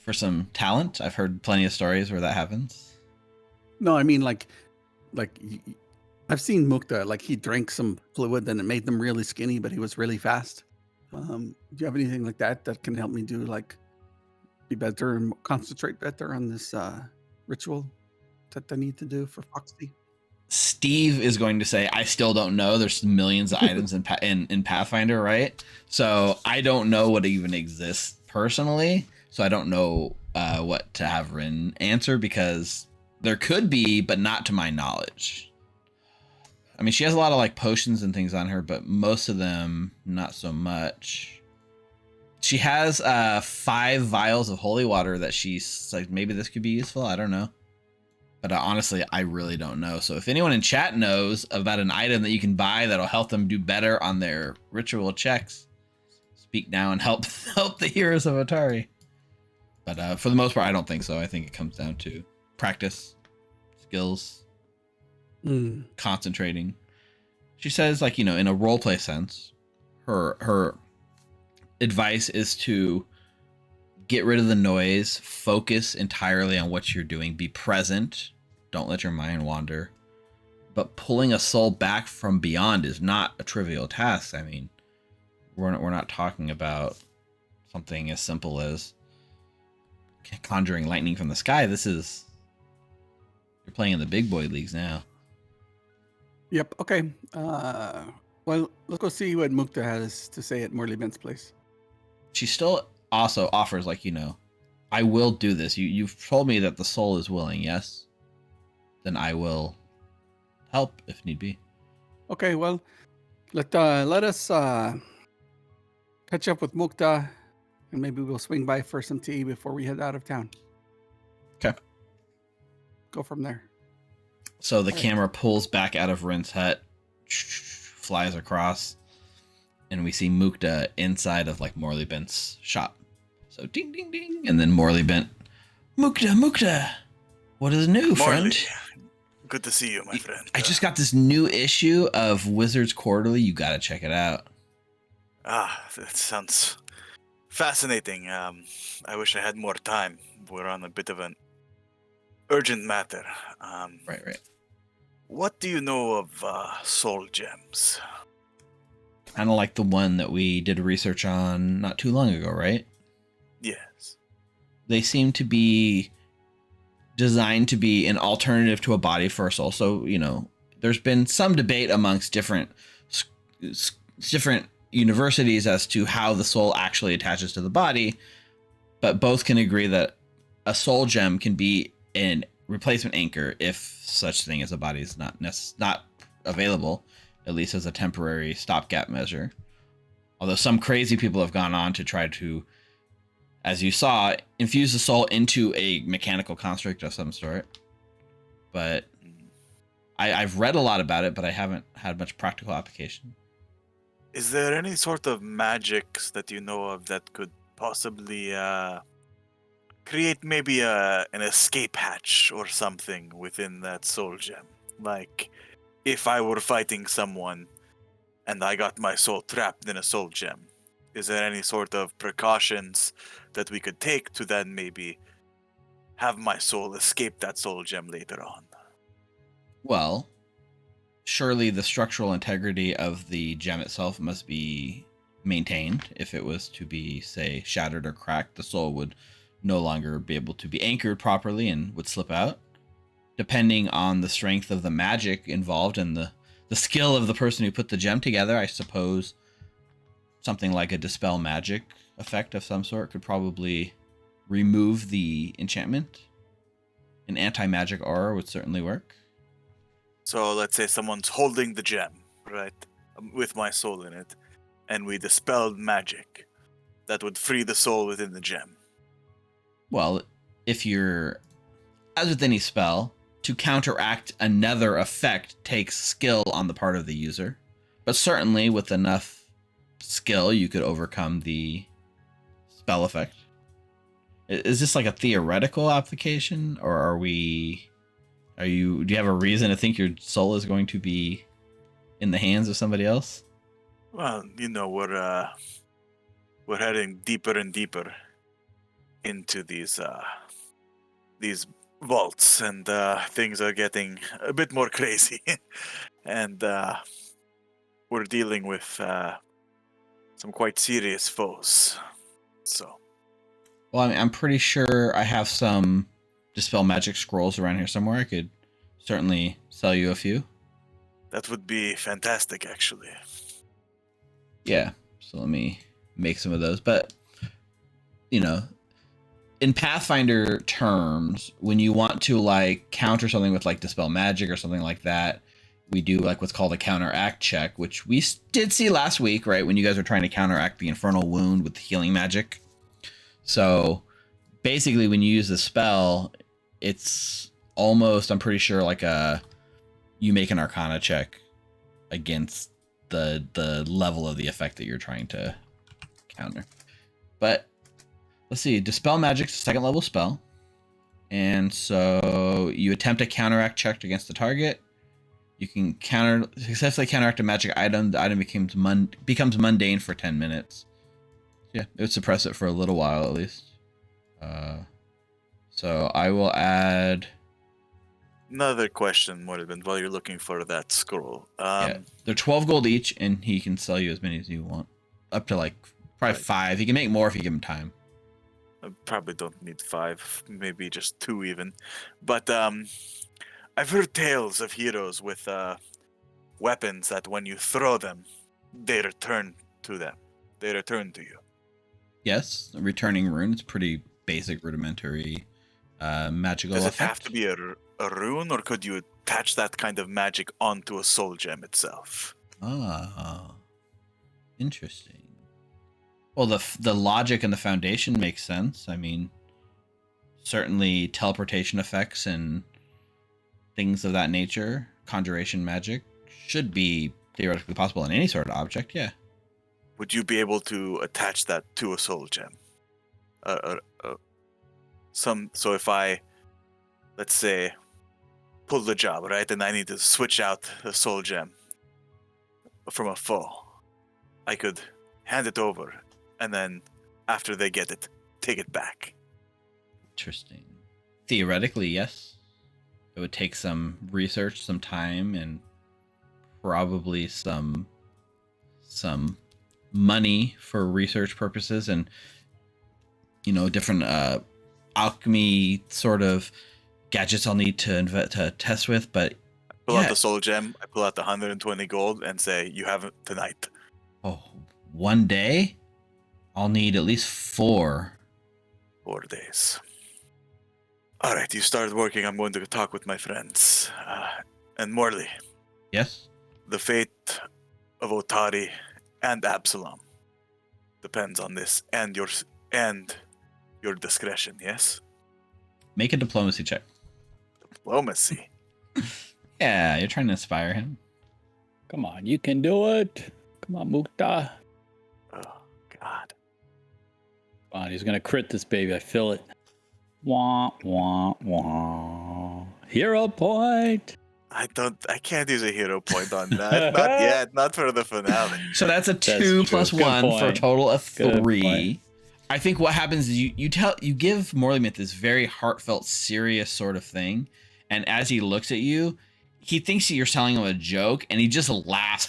Speaker 1: for some talent. I've heard plenty of stories where that happens.
Speaker 5: No, I mean like I've seen Mukta, like he drank some fluid and it made them really skinny, but he was really fast. Do you have anything like that can help me do like be better and concentrate better on this ritual that I need to do for Foxy?
Speaker 1: Steve is going to say, I still don't know. There's millions of items in Pathfinder, right? So I don't know what even exists personally. So I don't know what to have Rin answer, because there could be, but not to my knowledge. I mean, she has a lot of like potions and things on her, but most of them not so much. She has 5 vials of holy water that she's like, maybe this could be useful. I don't know. But honestly, I really don't know. So if anyone in chat knows about an item that you can buy that'll help them do better on their ritual checks, speak now and help the heroes of Otari. But for the most part, I don't think so. I think it comes down to practice, skills, concentrating. She says, like, in a roleplay sense, her advice is to get rid of the noise, focus entirely on what you're doing, be present, don't let your mind wander. But pulling a soul back from beyond is not a trivial task. I mean, we're not talking about something as simple as conjuring lightning from the sky. You're playing in the big boy leagues now.
Speaker 5: Yep. Okay. Well, let's go see what Mukta has to say at Morley Bent's place.
Speaker 1: She still also offers, like, I will do this. You've told me that the soul is willing, yes? Then I will help if need be.
Speaker 5: Okay, well, let us catch up with Mukta, and maybe we'll swing by for some tea before we head out of town.
Speaker 1: Okay.
Speaker 5: Go from there.
Speaker 1: So the camera pulls back out of Rin's hut, flies across, and we see Mukta inside of like Morley Bent's shop. So ding, ding, ding. And then Morley Bent, Mukta, what is new, friend?
Speaker 2: Good to see you, my friend.
Speaker 1: I just got this new issue of Wizards Quarterly. You got to check it out.
Speaker 2: That sounds fascinating. I wish I had more time. We're on a bit of an urgent matter.
Speaker 1: Right.
Speaker 2: What do you know of soul gems?
Speaker 1: Kind of like the one that we did research on not too long ago, right?
Speaker 2: Yes.
Speaker 1: They seem to be designed to be an alternative to a body for a soul. So, there's been some debate amongst different universities as to how the soul actually attaches to the body, but both can agree that a soul gem can be an replacement anchor if such thing as a body is not available, at least as a temporary stopgap measure. Although some crazy people have gone on to try to, as you saw, infuse the soul into a mechanical construct of some sort. But I've read a lot about it, but I haven't had much practical application.
Speaker 2: Is there any sort of magics that you know of that could possibly create maybe an escape hatch or something within that soul gem? Like, if I were fighting someone and I got my soul trapped in a soul gem, is there any sort of precautions that we could take to then maybe have my soul escape that soul gem later on?
Speaker 1: Well, surely the structural integrity of the gem itself must be maintained. If it was to be, say, shattered or cracked, the soul would no longer be able to be anchored properly and would slip out. Depending on the strength of the magic involved and the skill of the person who put the gem together, I suppose something like a Dispel magic effect of some sort could probably remove the enchantment an anti-magic aura would certainly work.
Speaker 2: So let's say someone's holding the gem, right, with my soul in it, and we dispelled magic. That would free the soul within the gem.
Speaker 1: Well, if you're, as with any spell, to counteract another effect takes skill on the part of the user. But certainly with enough skill, you could overcome the spell effect. Is this like a theoretical application, or do you have a reason to think your soul is going to be in the hands of somebody else?
Speaker 2: Well, we're heading deeper and deeper into these vaults, and things are getting a bit more crazy, and we're dealing with some quite serious foes. So,
Speaker 1: Well, I mean, I'm pretty sure I have some Dispel magic scrolls around here somewhere. I could certainly sell you a few.
Speaker 2: that would be fantastic, actually.
Speaker 1: Yeah, so let me make some of those. But, in Pathfinder terms, when you want to like counter something with like Dispel magic or something like that, we do like what's called a Counteract Check, which we did see last week, right? When you guys were trying to counteract the Infernal Wound with the healing magic. So basically when you use the spell, it's almost, I'm pretty sure, like you make an Arcana check against the level of the effect that you're trying to counter. But let's see, Dispel Magic's a second level spell. And so you attempt a Counteract check against the target. You can successfully counteract a magic item. The item becomes mundane for 10 minutes. Yeah, it would suppress it for a little while at least. So I will add...
Speaker 2: Another question, Moribund, while you're looking for that scroll.
Speaker 1: yeah, they're 12 gold each, and he can sell you as many as you want. Up to like probably 5. He can make more if you give him time.
Speaker 2: I probably don't need 5, maybe just 2 even. But I've heard tales of heroes with weapons that when you throw them, they return to them. They return to you.
Speaker 1: Yes, a returning rune. It's pretty basic, rudimentary magical
Speaker 2: Does it
Speaker 1: effect.
Speaker 2: have to be a rune, or could you attach that kind of magic onto a soul gem itself?
Speaker 1: Ah, interesting. Well, the logic and the foundation makes sense. I mean, certainly teleportation effects and things of that nature, conjuration magic, should be theoretically possible in any sort of object, yeah.
Speaker 2: Would you be able to attach that to a soul gem? So if I, let's say, pull the job, right, and I need to switch out the soul gem from a foe, I could hand it over, and then after they get it, take it back.
Speaker 1: Interesting. Theoretically, yes. It would take some research, some time, and probably some money for research purposes, and different alchemy sort of gadgets I'll need to test with. But
Speaker 2: Pull out the soul gem, I pull out the 120 gold and say, you have it tonight.
Speaker 1: Oh, one day? I'll need at least 4.
Speaker 2: 4 days. All right, you started working. I'm going to talk with my friends. And Morley,
Speaker 1: Yes?
Speaker 2: the fate of Otari and Absalom depends on this and your discretion, yes?
Speaker 1: Make a diplomacy check.
Speaker 2: Diplomacy.
Speaker 1: Yeah, you're trying to inspire him.
Speaker 3: Come on, you can do it. Come on, Mukta.
Speaker 2: Oh, God.
Speaker 3: Come on, he's gonna crit this baby. I feel it. Wah, wah, wah. Hero point.
Speaker 2: I can't use a hero point on that. Not yet. Not for the finale.
Speaker 1: So that's a 2
Speaker 3: true.
Speaker 1: plus
Speaker 3: Good
Speaker 1: 1 for a
Speaker 3: point.
Speaker 1: total of
Speaker 3: Good
Speaker 1: 3.
Speaker 3: point.
Speaker 1: I think what happens is you give Morley Myth this very heartfelt, serious sort of thing, and as he looks at you, he thinks that you're telling him a joke, and he just laughs.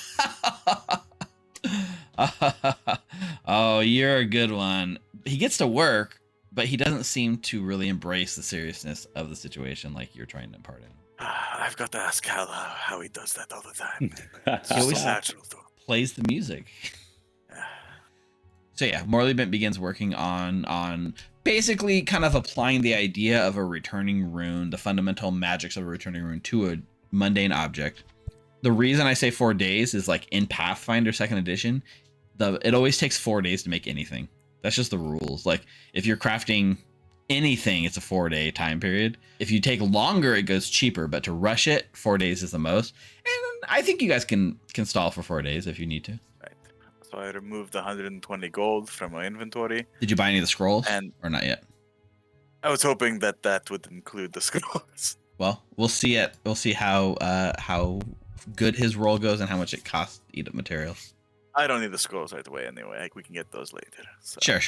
Speaker 1: Oh, you're a good one. He gets to work, but he doesn't seem to really embrace the seriousness of the situation like you're trying to impart him.
Speaker 2: I've got to ask Hal how he does that all the time. It's
Speaker 1: He
Speaker 2: just
Speaker 1: always
Speaker 2: so natural to him.
Speaker 1: plays the music. So yeah, Morley Bent begins working on basically kind of applying the idea of a returning rune, the fundamental magics of a returning rune, to a mundane object. The reason I say 4 days is like in Pathfinder 2nd edition, it always takes 4 days to make anything. That's just the rules. Like if you're crafting anything, it's a 4-day time period. If you take longer, it goes cheaper, but to rush it, 4 days is the most. And I think you guys can stall for 4 days if you need to.
Speaker 2: Right. So I removed 120 gold from my inventory.
Speaker 1: Did you buy any of the scrolls or not yet?
Speaker 2: I was hoping that would include the scrolls.
Speaker 1: Well, we'll see it. We'll see how good his roll goes and how much it costs to eat up materials.
Speaker 2: I don't need the scrolls right away anyway. Like, we can get those later. So.
Speaker 1: Sure.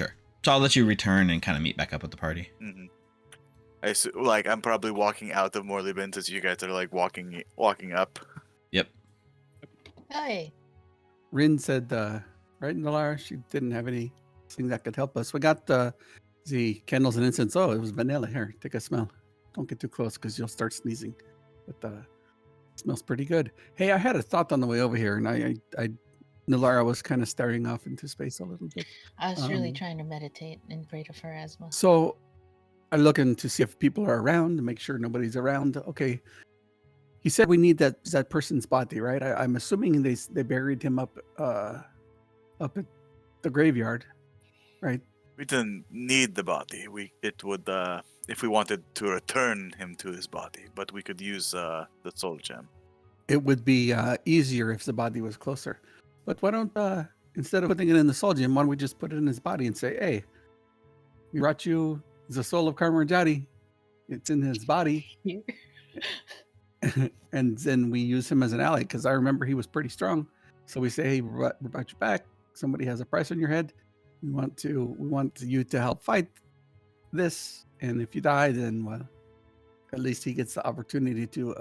Speaker 1: So I'll let you return and kind of meet back up with the party.
Speaker 2: Mm-hmm. I'm probably walking out of Morley-Bent as you guys are like walking up.
Speaker 1: Yep.
Speaker 4: Hey.
Speaker 5: Rin said, right, Nalara, she didn't have anything that could help us. We got the candles and incense. Oh, it was vanilla. Here, take a smell. Don't get too close because you'll start sneezing. But it smells pretty good. Hey, I had a thought on the way over here, and I Nalara was kind of staring off into space a little bit.
Speaker 4: I was really trying to meditate and pray to Pharasma.
Speaker 5: So I'm looking to see if people are around, to make sure nobody's around. Okay. He said we need that person's body, right? I'm assuming they buried him up at the graveyard, right?
Speaker 2: We didn't need the body. It would if we wanted to return him to his body, but we could use the soul gem.
Speaker 5: It would be easier if the body was closer. But why don't instead of putting it in the soul gem, why don't we just put it in his body and say, hey, we brought you the soul of Karma Jadi. It's in his body. And then we use him as an ally because I remember he was pretty strong. So we say, hey, we brought you back. Somebody has a price on your head. We want you to help fight this. And if you die, then well, at least he gets the opportunity to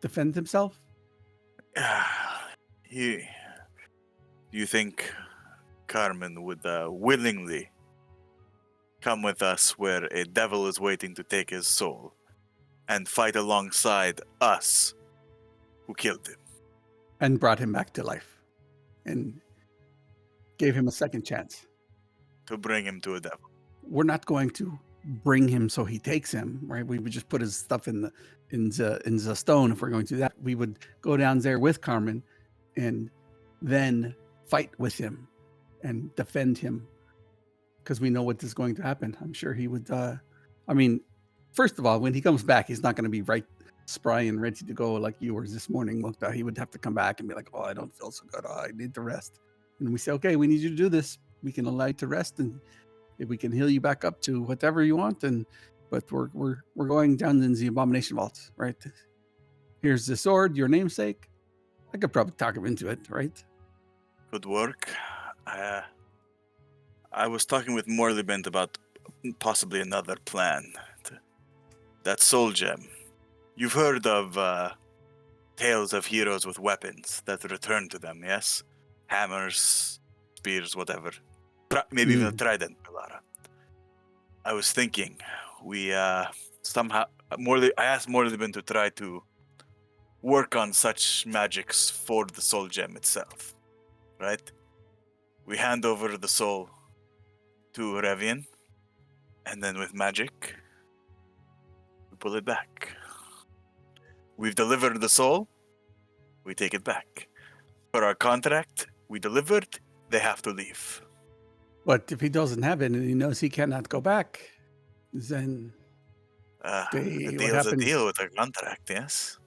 Speaker 5: defend himself.
Speaker 2: You think Carmen would willingly come with us where a devil is waiting to take his soul and fight alongside us who killed him?
Speaker 5: And brought him back to life and gave him a second chance.
Speaker 2: To bring him to a devil.
Speaker 5: We're not going to bring him so he takes him, right? We would just put his stuff in the stone if we're going to do that. We would go down there with Carmen and then fight with him and defend him because we know what is going to happen. I'm sure he would. First of all, when he comes back, he's not going to be right spry and ready to go like you were this morning. He would have to come back and be like, oh, I don't feel so good. Oh, I need to rest. And we say, okay, we need you to do this. We can allow you to rest, and if we can heal you back up to whatever you want. But we're going down in the Abomination Vaults, right? Here's the sword, your namesake. I could probably talk him into it, right?
Speaker 2: Good work. I was talking with Morley-Bent about possibly another plan. That soul gem. You've heard of tales of heroes with weapons that return to them, yes? Hammers, spears, whatever. Maybe even a trident, Lara. I was thinking, we somehow... I asked Morley-Bent to try to work on such magics for the soul gem itself, right? We hand over the soul to Revian, and then with magic, we pull it back. We've delivered the soul, we take it back. For our contract, we delivered, they have to leave.
Speaker 5: But if he doesn't have it and he knows he cannot go back, then...
Speaker 2: the deal's a deal with our contract, yes?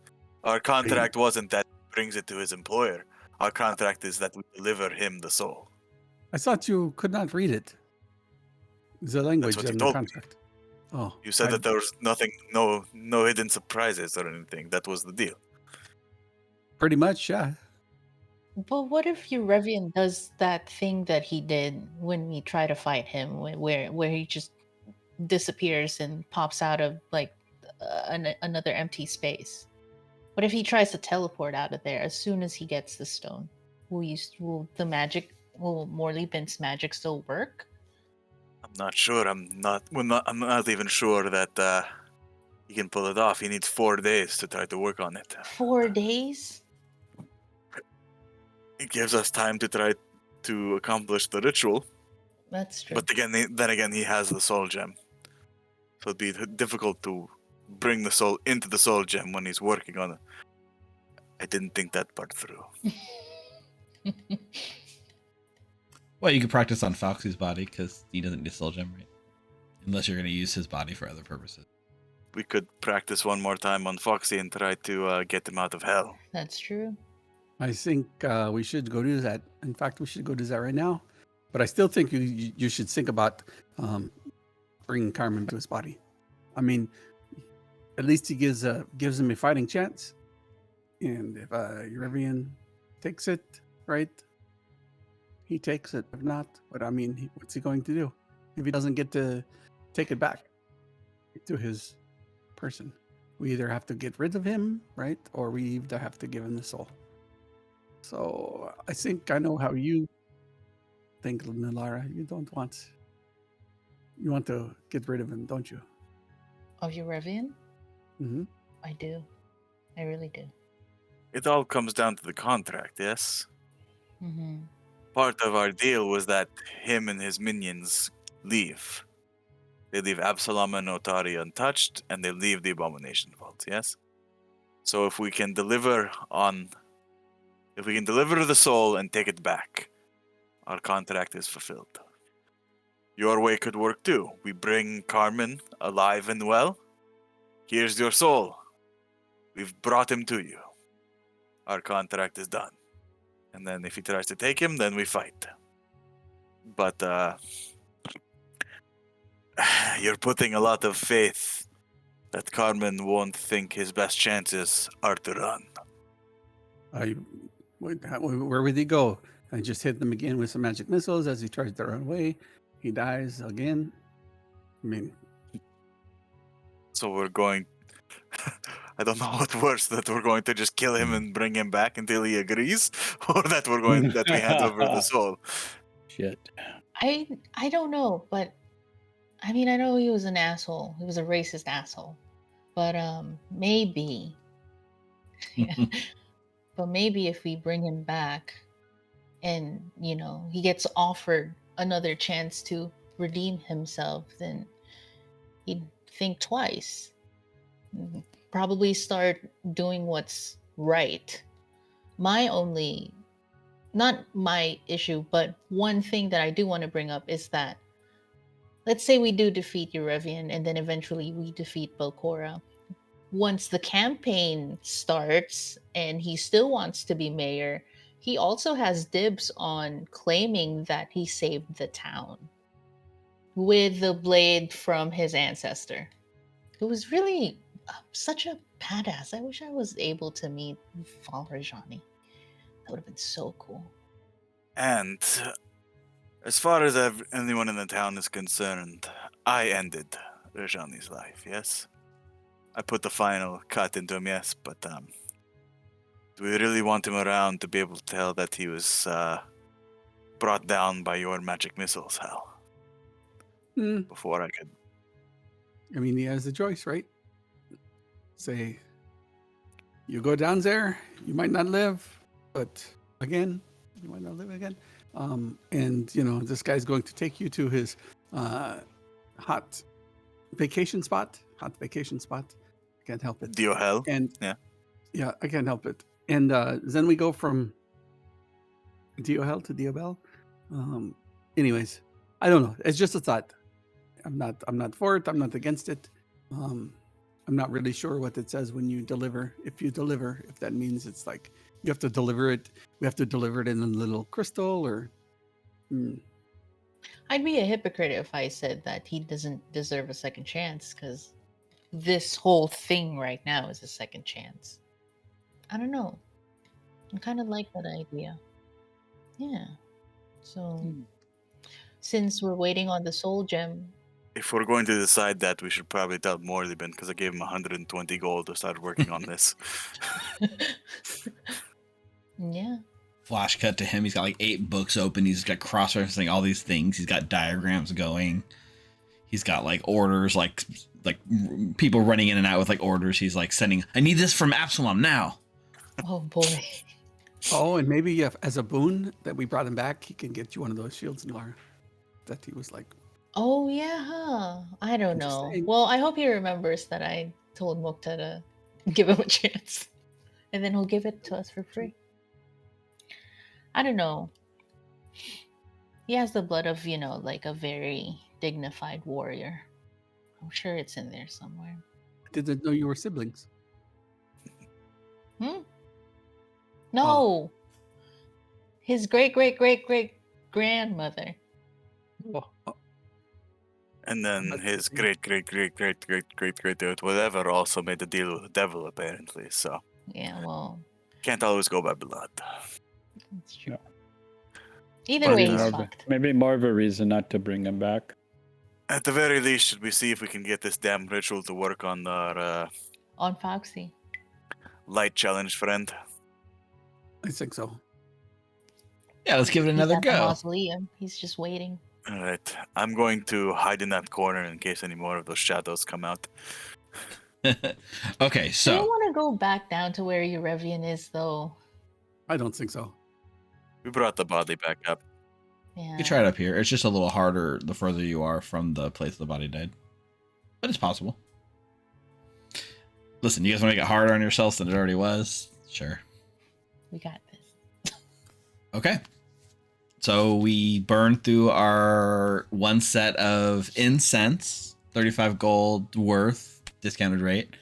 Speaker 2: Our contract wasn't that he brings it to his employer. Our contract is that we deliver him the soul.
Speaker 5: I thought you could not read it. The language
Speaker 2: That's what
Speaker 5: in
Speaker 2: you
Speaker 5: the
Speaker 2: told
Speaker 5: contract.
Speaker 2: Me.
Speaker 5: Oh,
Speaker 2: you said that there was nothing, no hidden surprises or anything. That was the deal.
Speaker 5: Pretty much, yeah.
Speaker 4: But what if Revian does that thing that he did when we try to fight him, where he just disappears and pops out of like another empty space? What if he tries to teleport out of there as soon as he gets the stone? Will Morley-Bent's magic still work?
Speaker 2: I'm not sure. I'm not even sure that he can pull it off. He needs 4 days to try to work on it.
Speaker 4: 4 days?
Speaker 2: It gives us time to try to accomplish the ritual.
Speaker 4: That's true.
Speaker 2: But then again, he has the soul gem, so it'd be difficult to bring the soul into the soul gem when he's working on it. I didn't think that part through.
Speaker 1: Well, you could practice on Foxy's body because he doesn't need a soul gem, right? Unless you're going to use his body for other purposes.
Speaker 2: We could practice one more time on Foxy and try to get him out of hell.
Speaker 4: That's true.
Speaker 5: I think we should go do that. In fact, we should go do that right now. But I still think you should think about bringing Carmen to his body. I mean, at least he gives him a fighting chance. And if Eurevian takes it, right? He takes it. If not, but I mean, what's he going to do if he doesn't get to take it back to his person? We either have to get rid of him, right? Or we either have to give him the soul. So I think I know how you think, Nilara. You want to get rid of him, don't you?
Speaker 4: Of Eurevian?
Speaker 5: Mm-hmm.
Speaker 4: I do. I really do.
Speaker 2: It all comes down to the contract, yes?
Speaker 4: Mm-hmm.
Speaker 2: Part of our deal was that him and his minions leave. They leave Absalom and Otari untouched, and they leave the Abomination Vaults, yes? So if we can deliver the soul and take it back, our contract is fulfilled. Your way could work too. We bring Carmen alive and well. Here's your soul. We've brought him to you. Our contract is done. And then if he tries to take him, then we fight. But you're putting a lot of faith that Carmen won't think his best chances are to run.
Speaker 5: Where would he go? I just hit them again with some magic missiles as he tries to run away. He dies again. I mean,
Speaker 2: so we're going. I don't know what worse, that we're going to just kill him and bring him back until he agrees, or that we hand over the soul.
Speaker 3: Shit.
Speaker 4: I don't know, but I mean, I know he was an asshole. He was a racist asshole, but maybe. But maybe if we bring him back, and he gets offered another chance to redeem himself, then he'd think twice. Probably start doing what's right. Not my issue, but one thing that I do want to bring up is that, let's say we do defeat Eurevian and then eventually we defeat Belcora. Once the campaign starts and he still wants to be mayor, he also has dibs on claiming that he saved the town with the blade from his ancestor, who was really such a badass. I wish I was able to meet Valrajani. That would have been so cool.
Speaker 2: And as far as anyone in the town is concerned, I ended Rajani's life, yes? I put the final cut into him, yes, but do we really want him around to be able to tell that he was brought down by your magic missiles, Hal? Before I could...
Speaker 5: I mean, he has a choice, right? Say, you go down there, you might not live, but again, you might not live again. And, this guy's going to take you to his hot vacation spot. I can't help it.
Speaker 2: Dio Hell?
Speaker 5: And yeah, I can't help it. And then we go from Dio Hell to Dio Bell. Anyways, I don't know. It's just a thought. I'm not for it. I'm not against it. I'm not really sure what it says when you deliver. If you deliver, if that means it's like you have to deliver it. We have to deliver it in a little crystal, or.
Speaker 4: I'd be a hypocrite if I said that he doesn't deserve a second chance, because this whole thing right now is a second chance. I don't know. I kind of like that idea. Yeah. So, since we're waiting on the soul gem.
Speaker 2: If we're going to decide that, we should probably tell Morlibin, because I gave him 120 gold to start working on this.
Speaker 4: Yeah.
Speaker 1: Flash cut to him. He's got like 8 books open. He's got cross-referencing all these things. He's got diagrams going. He's got like orders, like people running in and out with like orders. He's like sending, I need this from Absalom now.
Speaker 4: Oh boy.
Speaker 5: Oh, and maybe as a boon that we brought him back, he can get you one of those shields, Nilara. that he was like,
Speaker 4: Oh yeah, huh? I don't
Speaker 5: I'm just
Speaker 4: know.
Speaker 5: saying.
Speaker 4: Well, I hope he remembers that I told Mukta to give him a chance, and then he'll give it to us for free. I don't know. He has the blood of, like a very dignified warrior. I'm sure it's in there somewhere.
Speaker 5: I didn't know you were siblings.
Speaker 4: No, his great great great great grandmother.
Speaker 5: Oh,
Speaker 2: And then
Speaker 5: That's
Speaker 2: his
Speaker 5: the
Speaker 2: great whatever also made a deal with the devil, apparently. So
Speaker 4: Yeah, well,
Speaker 2: can't always go by blood.
Speaker 4: that's true.
Speaker 3: Yeah.
Speaker 4: Either
Speaker 2: But,
Speaker 4: way,
Speaker 3: Maybe
Speaker 4: he's
Speaker 3: more, of a,
Speaker 4: fucked.
Speaker 3: maybe more of a reason not to bring him back.
Speaker 2: At the very least, should we see if we can get this damn ritual to work on our
Speaker 4: On Foxy.
Speaker 2: light challenge friend?
Speaker 5: I think so.
Speaker 1: Yeah, let's give it
Speaker 4: He's
Speaker 1: another
Speaker 4: at the
Speaker 1: go.
Speaker 4: mausoleum. He's just waiting.
Speaker 2: All right, I'm going to hide in that corner in case any more of those shadows come out.
Speaker 1: Okay,
Speaker 4: I don't
Speaker 1: so
Speaker 4: want to go back down to where Eurevian is, though.
Speaker 5: I don't think so.
Speaker 2: We brought the body back up.
Speaker 4: Yeah.
Speaker 1: you can try it up here. It's just a little harder the further you are from the place the body died, but it's possible. Listen, you guys want to make it harder on yourselves than it already was? Sure.
Speaker 4: We got this.
Speaker 1: Okay. So we burned through our one set of incense, 35 gold worth, discounted rate.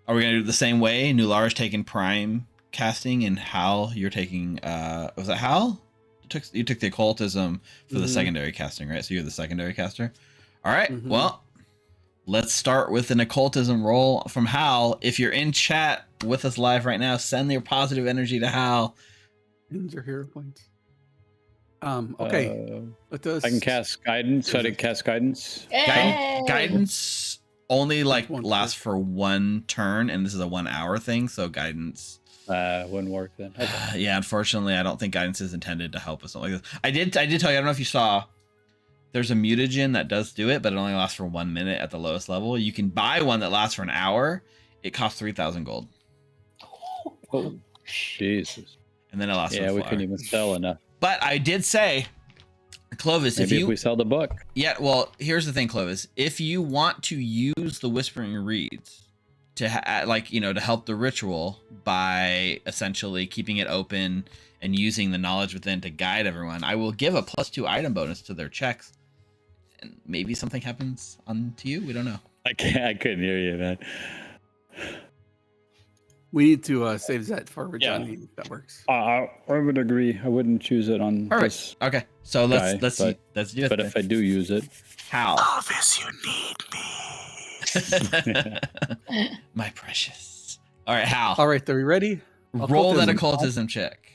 Speaker 1: Are we going to do it the same way? Nular's taking prime casting, and Hal, you're taking, was it Hal? You took the occultism for the secondary casting, right? So you're the secondary caster. All right. Well, let's start with an occultism roll from Hal. If you're in chat with us live right now, send your positive energy to Hal.
Speaker 5: Ends your hero points. Okay. Let us.
Speaker 3: I can cast guidance. So I did cast guidance.
Speaker 4: Hey!
Speaker 1: Guidance only
Speaker 5: one
Speaker 1: lasts
Speaker 5: turn.
Speaker 1: for 1 turn, and this is a 1 hour thing. So guidance,
Speaker 3: Wouldn't work then. Okay.
Speaker 1: yeah, unfortunately, I don't think guidance is intended to help with something like this. I did tell you. I don't know if you saw. There's a mutagen that does do it, but it only lasts for 1 minute at the lowest level. You can buy one that lasts for an hour. It costs 3,000 gold,
Speaker 3: Oh, Jesus.
Speaker 1: and then it lasts.
Speaker 3: Yeah,
Speaker 1: for a
Speaker 3: we
Speaker 1: flyer.
Speaker 3: couldn't even sell enough.
Speaker 1: But I did say, Clovis,
Speaker 3: Maybe
Speaker 1: if you
Speaker 3: we sell the book.
Speaker 1: Yeah, well, here's the thing, Clovis. If you want to use the Whispering Reeds to to help the ritual by essentially keeping it open and using the knowledge within to guide everyone, I will give a +2 item bonus to their checks, and maybe something happens to you. We don't know.
Speaker 3: I couldn't hear you, man.
Speaker 5: We need to save that for
Speaker 3: Yeah.
Speaker 5: Rajani. If that works.
Speaker 3: I would agree. I wouldn't choose it on
Speaker 1: All right.
Speaker 3: this.
Speaker 1: Okay. So let's
Speaker 3: Guy,
Speaker 1: let's do it.
Speaker 3: But if I do use it,
Speaker 1: Hal,
Speaker 2: Elvis, you need me.
Speaker 1: my precious. All right, Hal.
Speaker 5: All right, are we ready?
Speaker 1: Roll that
Speaker 5: Occultism.
Speaker 1: occultism check.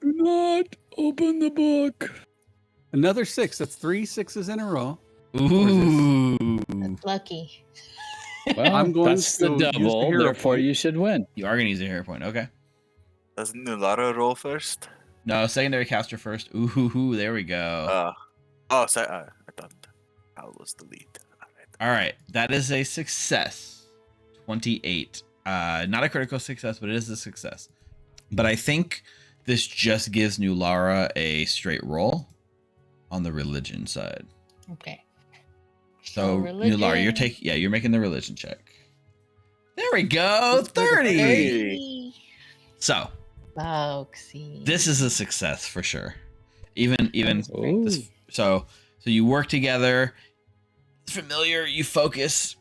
Speaker 3: do not open the book.
Speaker 5: Another 6. That's 3 6s in a row.
Speaker 1: Ooh.
Speaker 4: That's lucky.
Speaker 3: Well,
Speaker 5: I'm going
Speaker 3: that's
Speaker 5: to
Speaker 3: the
Speaker 5: use the
Speaker 3: double.
Speaker 5: hero
Speaker 3: Therefore,
Speaker 5: point.
Speaker 3: you should win.
Speaker 1: You are gonna use a hero point. Okay.
Speaker 2: Doesn't Nulara roll first?
Speaker 1: No, secondary caster first. Ooh, there we go.
Speaker 2: I thought Hal was the lead. All right.
Speaker 1: All right, that is a success. 28. Not a critical success, but it is a success. But I think this just gives Nulara a straight roll on the religion side.
Speaker 4: Okay.
Speaker 1: So
Speaker 4: religion.
Speaker 1: Nulara, you're making the religion check. There we go, 30.
Speaker 4: Hey,
Speaker 1: So
Speaker 4: Foxy.
Speaker 1: this is a success for sure. Even
Speaker 3: Ooh.
Speaker 1: this, so you work together. It's familiar. You focus.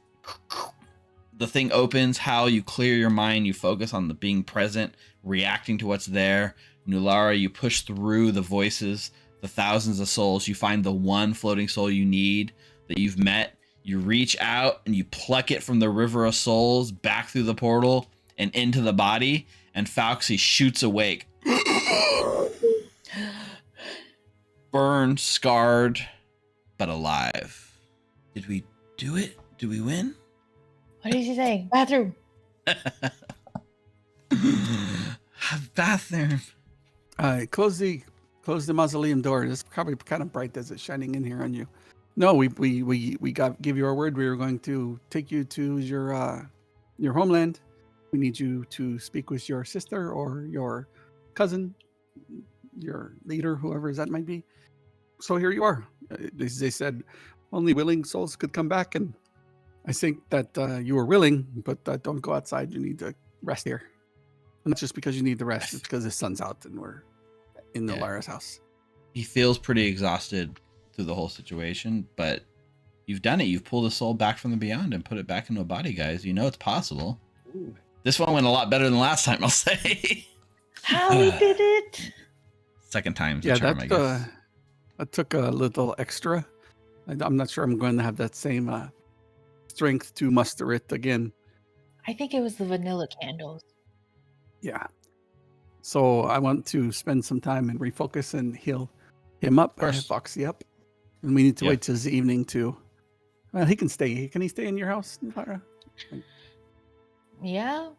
Speaker 1: The thing opens. How you clear your mind. You focus on the being present, reacting to what's there. Nulara, you push through the voices, the thousands of souls. You find the one floating soul you need that you've met. You reach out and you pluck it from the river of souls back through the portal and into the body. And Foxy shoots awake. Burned, scarred, but alive. Did we do it? Did we win?
Speaker 4: What did he say? Bathroom.
Speaker 1: Bathroom.
Speaker 5: Close the mausoleum door. It's probably kind of bright as it's shining in here on you. No, we give you our word. We were going to take you to your homeland. We need you to speak with your sister or your cousin, your leader, whoever that might be. So here you are. They said only willing souls could come back, and I think that you were willing, but don't go outside. You need to rest here. And not just because you need the rest, it's because the sun's out and we're in Nulara's house.
Speaker 1: He feels pretty exhausted through the whole situation, but you've done it. You've pulled a soul back from the beyond and put it back into a body, guys. You know it's possible.
Speaker 3: Ooh.
Speaker 1: This one went a lot better than last time, I'll say.
Speaker 4: How we did it?
Speaker 1: Second time's a charm, I guess.
Speaker 5: That took a little extra. I'm not sure I'm going to have that same strength to muster it again.
Speaker 4: I think it was the vanilla candles.
Speaker 5: Yeah. So I want to spend some time and refocus and heal him up, Foxy up. And we need to wait till the evening to... Well, he can stay. Can he stay in your house, Lara?
Speaker 4: Yeah.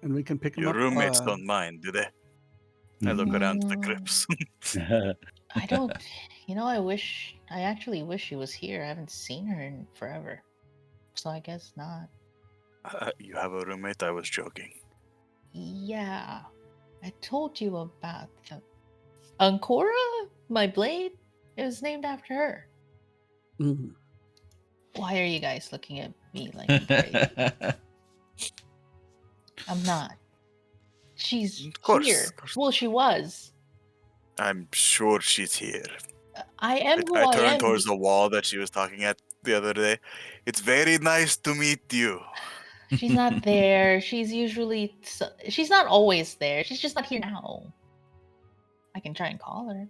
Speaker 5: And we can pick him
Speaker 2: Your
Speaker 5: up.
Speaker 2: roommates don't mind, do they? I look around the crypts.
Speaker 4: I don't... I actually wish she was here. I haven't seen her in forever. So I guess not.
Speaker 2: You have a roommate? I was joking.
Speaker 4: Yeah. I told you about the... Ancora? My blade? It was named after her.
Speaker 5: Mm.
Speaker 4: Why are you guys looking at me like I'm crazy? I'm not. She's here. Well, she was.
Speaker 2: I'm sure she's here.
Speaker 4: I am who
Speaker 2: I
Speaker 4: I
Speaker 2: turned
Speaker 4: am.
Speaker 2: towards the wall that she was talking at the other day. It's very nice to meet you.
Speaker 4: She's not there. She's usually... She's not always there. She's just not here now. I can try and call her.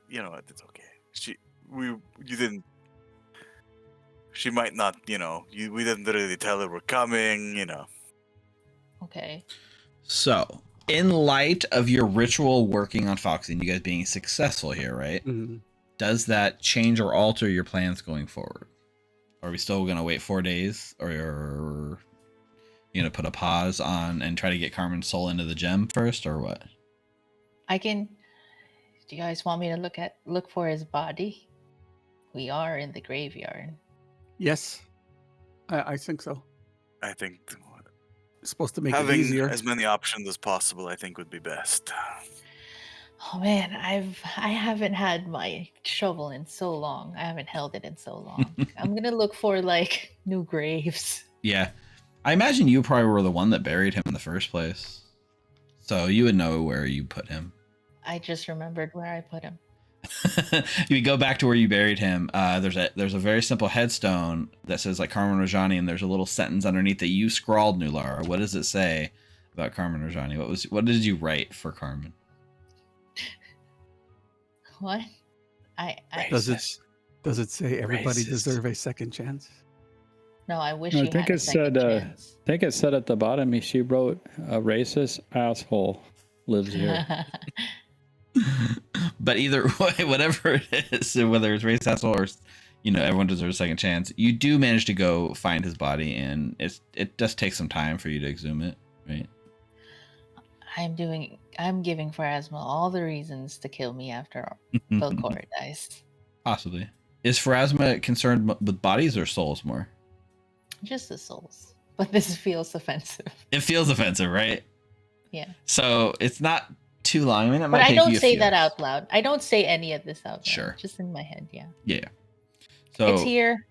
Speaker 2: You know what? It's okay. You didn't... She might not, we didn't really tell her we're coming,
Speaker 4: Okay.
Speaker 1: So, in light of your ritual working on Foxy and you guys being successful here, right?
Speaker 5: Mm-hmm.
Speaker 1: Does that change or alter your plans going forward? Are we still going to wait 4 days? Or are you going to put a pause on and try to get Carmen's soul into the gem first, or what?
Speaker 4: I can... Do you guys want me to look for his body? We are in the graveyard.
Speaker 5: Yes. I think so.
Speaker 2: I think
Speaker 5: It's supposed to make it
Speaker 2: having
Speaker 5: easier.
Speaker 2: as many options as possible, I think, would be best.
Speaker 4: Oh man, I haven't had my shovel in so long. I haven't held it in so long. I'm gonna look for new graves.
Speaker 1: Yeah. I imagine you probably were the one that buried him in the first place. So you would know where you put him.
Speaker 4: I just remembered where I put him.
Speaker 1: You go back to where you buried him. There's a very simple headstone that says Carmen Rajani, and there's a little sentence underneath that you scrawled, Nulara. What does it say about Carmen Rajani? What did you write for Carmen?
Speaker 4: What?
Speaker 5: Does it say everybody deserve a second chance?
Speaker 4: No, I wish
Speaker 3: No,
Speaker 4: you
Speaker 3: I think
Speaker 4: had a
Speaker 3: it
Speaker 4: second
Speaker 3: said.
Speaker 4: chance.
Speaker 3: I think it said at the bottom. She wrote, "A racist asshole lives here."
Speaker 1: But either way, whatever it is, whether it's race asshole or everyone deserves a second chance, you do manage to go find his body, and it does take some time for you to exhume it, right?
Speaker 4: I'm giving Pharasma all the reasons to kill me after Belcora dies.
Speaker 1: Possibly. Is Pharasma concerned with bodies or souls more?
Speaker 4: Just the souls. But this feels offensive.
Speaker 1: It feels offensive, right?
Speaker 4: Yeah.
Speaker 1: So it's not too long. I mean, it might
Speaker 4: but I
Speaker 1: take
Speaker 4: don't
Speaker 1: you a
Speaker 4: say
Speaker 1: few
Speaker 4: that
Speaker 1: hours.
Speaker 4: out loud. I don't say any of this out loud.
Speaker 1: Sure.
Speaker 4: Just in my head, yeah.
Speaker 1: Yeah. So
Speaker 4: It's here.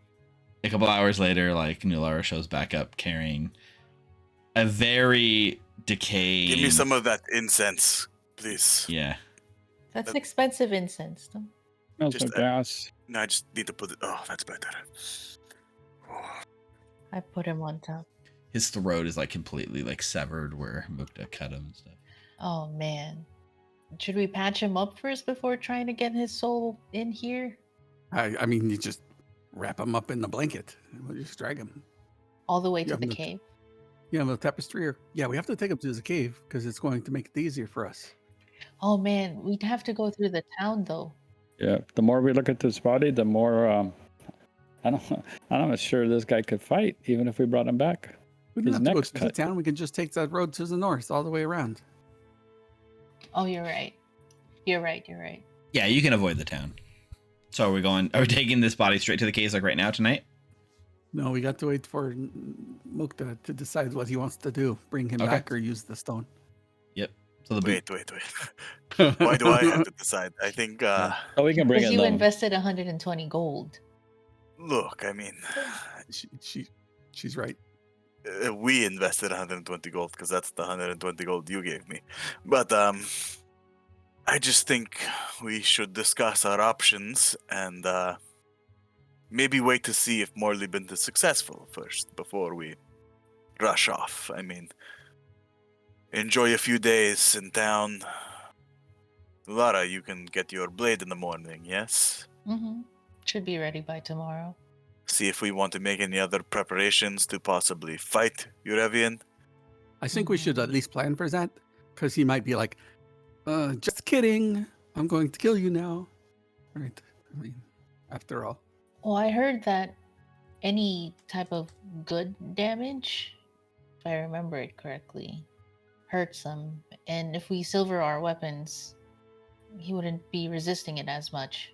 Speaker 1: A couple hours later, Nulara shows back up carrying a very decayed...
Speaker 2: Give me some of that incense, please.
Speaker 1: Yeah.
Speaker 4: That's expensive incense, though.
Speaker 3: Smells
Speaker 2: Just
Speaker 3: like gas.
Speaker 2: No, I just need to put it... Oh, that's better.
Speaker 4: I put him on top.
Speaker 1: His throat is completely severed where Mukta cut him and stuff.
Speaker 4: Oh, man. Should we patch him up first before trying to get his soul in here?
Speaker 5: I mean, you just wrap him up in the blanket. We'll just drag him.
Speaker 4: All the way to
Speaker 5: Yeah,
Speaker 4: the
Speaker 5: but-
Speaker 4: cave?
Speaker 5: Yeah, the tapestry. We have to take him to the cave because it's going to make it easier for us.
Speaker 4: Oh, man. We'd have to go through the town, though.
Speaker 3: Yeah. The more we look at this body, the more I'm not sure this guy could fight, even if we brought him back.
Speaker 5: We don't
Speaker 3: His
Speaker 5: have to go
Speaker 3: neck's
Speaker 5: to the
Speaker 3: cut.
Speaker 5: town. We can just take that road to the north all the way around.
Speaker 4: Oh, you're right. You're right.
Speaker 1: Yeah, you can avoid the town. So are we taking this body straight to the cave right now tonight?
Speaker 5: No, we got to wait for Mukta to decide what he wants to do. Bring him
Speaker 1: Okay.
Speaker 5: back or use the stone.
Speaker 1: Yep. So the
Speaker 2: Wait. Why do I have to decide? I think,
Speaker 3: Oh, we can bring
Speaker 4: Because
Speaker 3: in
Speaker 4: you
Speaker 3: them.
Speaker 4: invested 120 gold.
Speaker 2: look, I mean,
Speaker 5: she's right.
Speaker 2: we invested 120 gold because that's the 120 gold you gave me. But I just think we should discuss our options and maybe wait to see if Morleyben is successful first before we rush off. I mean, enjoy a few days in town. Lara, you can get your blade in the morning, yes?
Speaker 4: Mm-hmm. Should be ready by tomorrow.
Speaker 2: See if we want to make any other preparations to possibly fight Eurevian.
Speaker 5: I think we should at least plan for that, because he might be like, just kidding. I'm going to kill you now. Right. I mean, after all.
Speaker 4: Well, I heard that any type of good damage, if I remember it correctly, hurts him. And if we silver our weapons, he wouldn't be resisting it as much.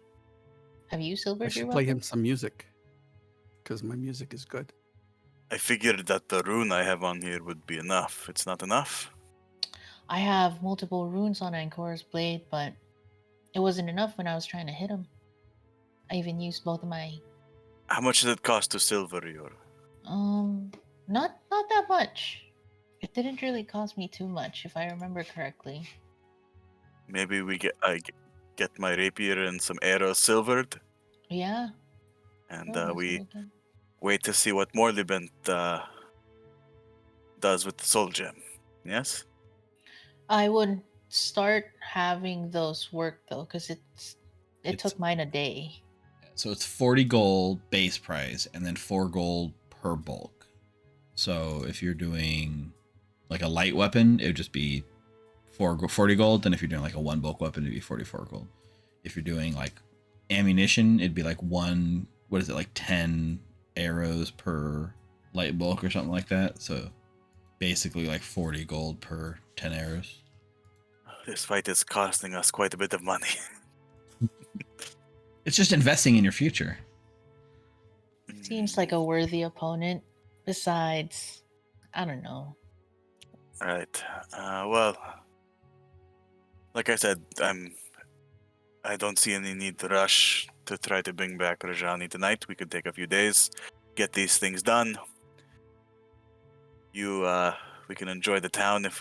Speaker 4: Have you
Speaker 5: I
Speaker 4: silvered your
Speaker 5: should play him
Speaker 4: weapons?
Speaker 5: some music, because my music is good.
Speaker 2: I figured that the rune I have on here would be enough. It's not enough?
Speaker 4: I have multiple runes on Ankor's blade, but it wasn't enough when I was trying to hit him. I even used both of my
Speaker 2: How much does it cost to silver your?
Speaker 4: not that much. It didn't really cost me too much, if I remember correctly.
Speaker 2: Maybe I get my rapier and some arrows silvered,
Speaker 4: Yeah.
Speaker 2: and
Speaker 4: sure,
Speaker 2: we
Speaker 4: that's what
Speaker 2: wait to see what Morleyben does with the soul gem. Yes?
Speaker 4: I would start having those work though, because it
Speaker 1: It's-
Speaker 4: took mine a day.
Speaker 1: So it's 40 gold base price and then 4 gold per bulk. So if you're doing like a light weapon, it would just be 40 gold. Then if you're doing like a 1 bulk weapon, it'd be 44 gold. If you're doing like ammunition, it'd be like 10 arrows per light bulk or something like that. So basically like 40 gold per 10 arrows.
Speaker 2: This fight is costing us quite a bit of money.
Speaker 1: It's just investing in your future.
Speaker 4: Seems like a worthy opponent. Besides, I don't know.
Speaker 2: Right. Well, like I said, I don't see any need to rush to try to bring back Rajani tonight. We could take a few days, get these things done. We can enjoy the town. If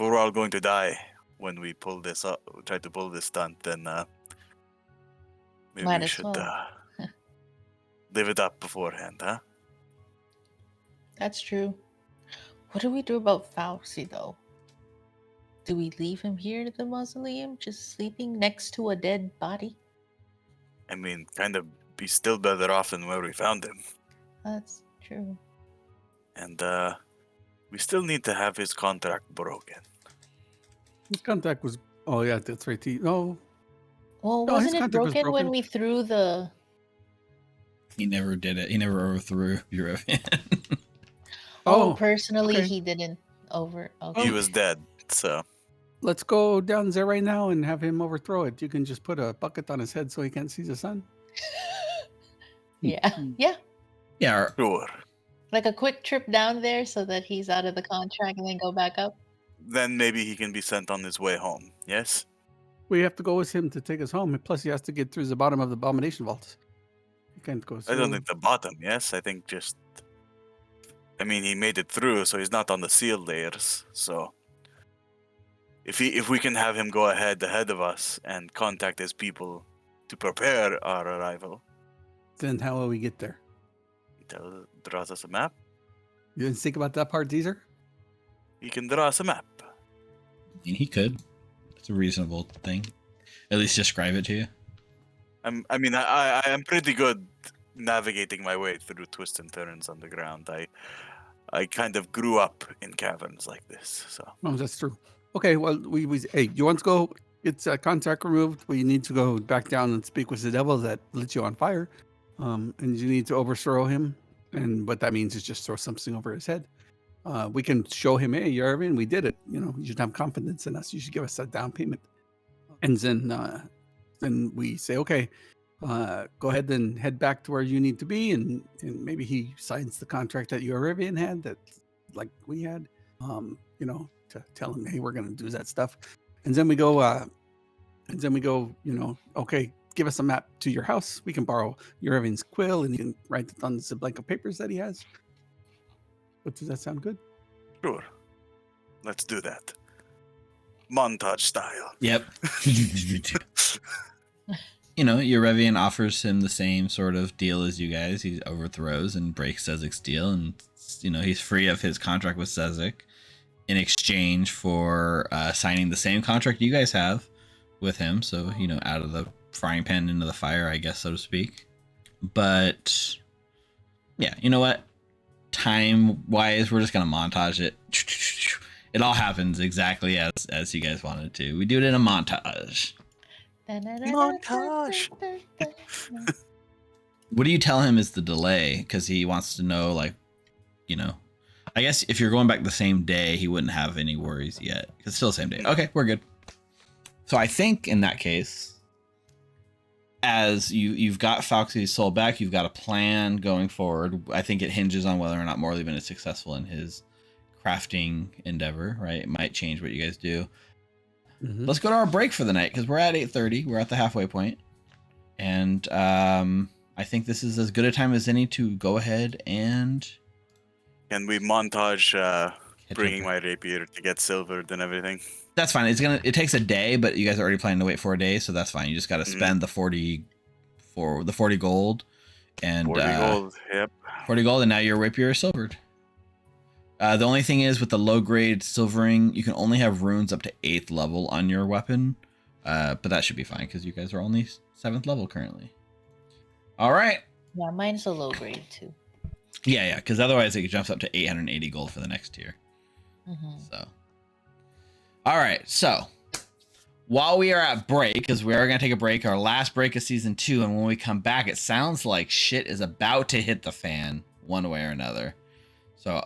Speaker 2: we're all going to die when we pull this up, try to pull this stunt, then maybe
Speaker 4: Might
Speaker 2: we
Speaker 4: as
Speaker 2: should
Speaker 4: well.
Speaker 2: live it up beforehand, huh?
Speaker 4: That's true. What do we do about Fauci though? Do we leave him here at the mausoleum, just sleeping next to a dead body?
Speaker 2: I mean, kind of be still better off than where we found him.
Speaker 4: That's true.
Speaker 2: And we still need to have his contract broken.
Speaker 5: His contact was. Oh yeah, that's right.
Speaker 4: Well,
Speaker 5: No, his
Speaker 4: wasn't it
Speaker 5: contract was
Speaker 4: broken when
Speaker 5: broken.
Speaker 4: we threw the?
Speaker 1: He never did it. He never overthrew Eurevian.
Speaker 4: Oh,
Speaker 5: Oh,
Speaker 4: personally,
Speaker 5: okay.
Speaker 4: he didn't over. Okay.
Speaker 2: He was dead, so
Speaker 5: Let's go down there right now and have him overthrow it. You can just put a bucket on his head so he can't see the sun.
Speaker 4: Yeah, yeah.
Speaker 1: Yeah,
Speaker 2: sure.
Speaker 4: Like a quick trip down there so that he's out of the contract and then go back up.
Speaker 2: Then maybe he can be sent on his way home. Yes.
Speaker 5: We have to go with him to take us home. Plus, he has to get through the bottom of the Abomination Vaults. He can't go through.
Speaker 2: I don't think the bottom. Yes, I think just. I mean, he made it through, so he's not on the sealed layers. So, if we can have him go ahead of us and contact his people to prepare our arrival,
Speaker 5: Then how will we get there?
Speaker 2: he draws us a map.
Speaker 5: You didn't think about that part, Deezer?
Speaker 2: He can draw us a map.
Speaker 1: I mean, he could. It's a reasonable thing. At least describe it to you.
Speaker 2: I am pretty good navigating my way through twists and turns on the ground. I kind of grew up in caverns like this, so.
Speaker 5: Oh, that's true. Okay, well, hey, you want to go get contract removed? We need to go back down and speak with the devil that lit you on fire. And you need to overthrow him. And what that means is just throw something over his head. We can show him, hey, Yarvin, we did it. You should have confidence in us. You should give us a down payment. And then we say, okay, go ahead and head back to where you need to be. And maybe he signs the contract that Yarvin had, that like we had. to tell him, hey, we're going to do that stuff. And then we go, okay, give us a map to your house. We can borrow your Evan's quill and you can write it on the blank of papers that he has. But does that sound good?
Speaker 2: Sure. Let's do that. Montage style.
Speaker 1: Yep. Eurevian offers him the same sort of deal as you guys. He overthrows and breaks Sezik's deal, and he's free of his contract with Sezik in exchange for signing the same contract you guys have with him. So, out of the frying pan into the fire, I guess, so to speak. But yeah, you know what? Time-wise, we're just gonna montage it. It all happens exactly as you guys wanted to. We do it in a montage.
Speaker 2: Montage.
Speaker 1: What do you tell him is the delay? Because he wants to know, I guess if you're going back the same day, he wouldn't have any worries yet. It's still the same day. Okay, we're good. So I think in that case, as you've got Falxi's soul back, you've got a plan going forward. I think it hinges on whether or not Morleyben is successful in his crafting endeavor, right? It might change what you guys do. Mm-hmm. Let's go to our break for the night because we're at 8:30. We're at the halfway point. And I think this is as good a time as any to go ahead and...
Speaker 2: Can we montage bringing my rapier to get silvered and everything?
Speaker 1: That's fine. It takes a day, but you guys are already planning to wait 4 days, so that's fine. You just got to spend the 40 gold, and
Speaker 2: 40 gold. Yep.
Speaker 1: 40 gold, and now your rapier is silvered. The only thing is with the low grade silvering, you can only have runes up to 8th level on your weapon, but that should be fine because you guys are only 7th level currently. All right.
Speaker 4: Yeah, mine's a low grade too.
Speaker 1: Yeah, because otherwise it jumps up to 880 gold for the next tier.
Speaker 4: Mm-hmm.
Speaker 1: So. All right, so while we are at break, because we are going to take a break, our last break of season 2, and when we come back, it sounds like shit is about to hit the fan one way or another. So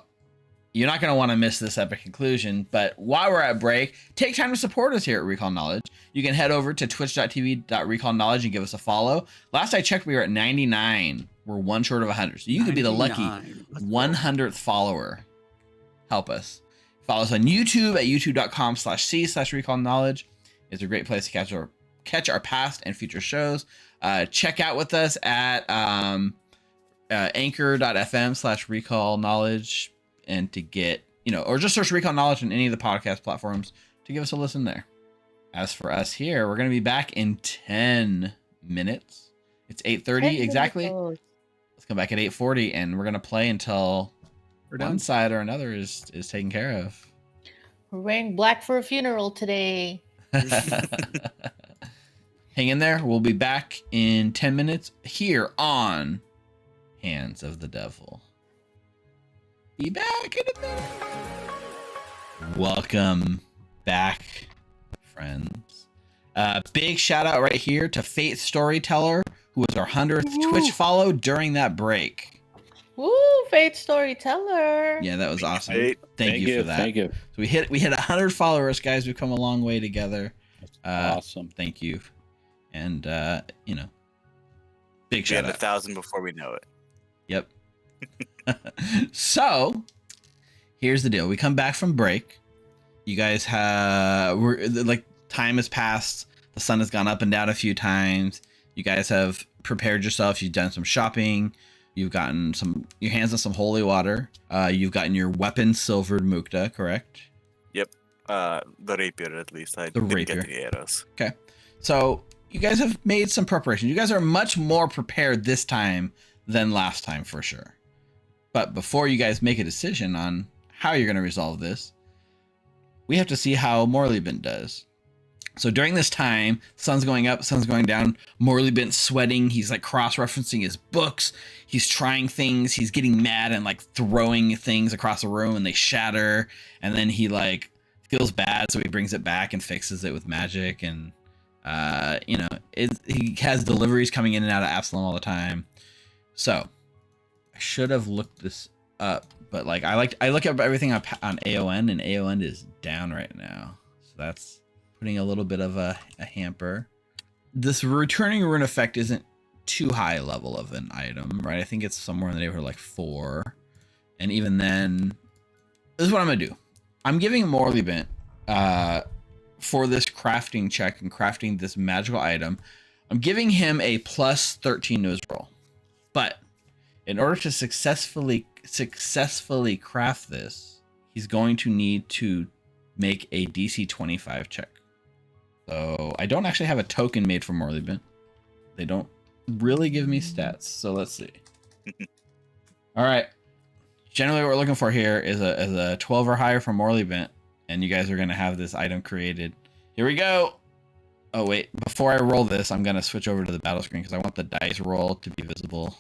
Speaker 1: you're not going to want to miss this epic conclusion, but while we're at break, take time to support us here at Recall Knowledge. You can head over to twitch.tv/recallknowledge and give us a follow. Last I checked, we were at 99. We're one short of 100. So you could be the lucky 100th follower. Help us. Follow us on YouTube at youtube.com/c/recallknowledge. It's a great place to catch our past and future shows. Check out with us at anchor.fm/recallknowledge and to get, or just search Recall Knowledge on any of the podcast platforms to give us a listen there. As for us here, we're going to be back in 10 minutes. It's 8:30 exactly. Let's come back at 8:40 and we're going to play until one side or another is taken care of.
Speaker 4: We're wearing black for a funeral today.
Speaker 1: Hang in there. We'll be back in 10 minutes here on Hands of the Devil. Be back in a minute. Welcome back, friends. Big shout out right here to Fate Storyteller, who was our 100th Twitch follow during that break.
Speaker 4: Woo, Fate Storyteller.
Speaker 1: Yeah, that was awesome. Thank you for that.
Speaker 3: Thank you.
Speaker 1: So we hit 100 followers, guys. We've come a long way together.
Speaker 3: Awesome.
Speaker 1: Thank you. And big shout out.
Speaker 2: 1,000 before we know it.
Speaker 1: Yep. So here's the deal. We come back from break. You guys time has passed. The sun has gone up and down a few times. You guys have prepared yourself. You've done some shopping. You've gotten your hands on some holy water. You've gotten your weapon silvered, Mukta, correct?
Speaker 2: Yep. The rapier, at least. I didn't get the arrows.
Speaker 1: Okay. So you guys have made some preparation. You guys are much more prepared this time than last time, for sure. But before you guys make a decision on how you're going to resolve this, we have to see how Morleyben does. So during this time, sun's going up, sun's going down. Morleyben's sweating. He's cross-referencing his books. He's trying things. He's getting mad and throwing things across the room and they shatter. And then he feels bad, so he brings it back and fixes it with magic. And he has deliveries coming in and out of Absalom all the time. So I should have looked this up, but I look up everything on AON, and AON is down right now. So that's putting a little bit of a hamper. This returning rune effect isn't too high level of an item, right? I think it's somewhere in the neighborhood 4. And even then, this is what I'm gonna do. I'm giving Morley for this crafting check and crafting this magical item. I'm giving him a plus 13 to his roll. But in order to successfully craft this, he's going to need to make a DC 25 check. So I don't actually have a token made for Morley Bent. They don't really give me stats. So let's see. All right. Generally, what we're looking for here is a 12 or higher for Morley Bent, and you guys are going to have this item created. Here we go. Oh, wait. Before I roll this, I'm going to switch over to the battle screen because I want the dice roll to be visible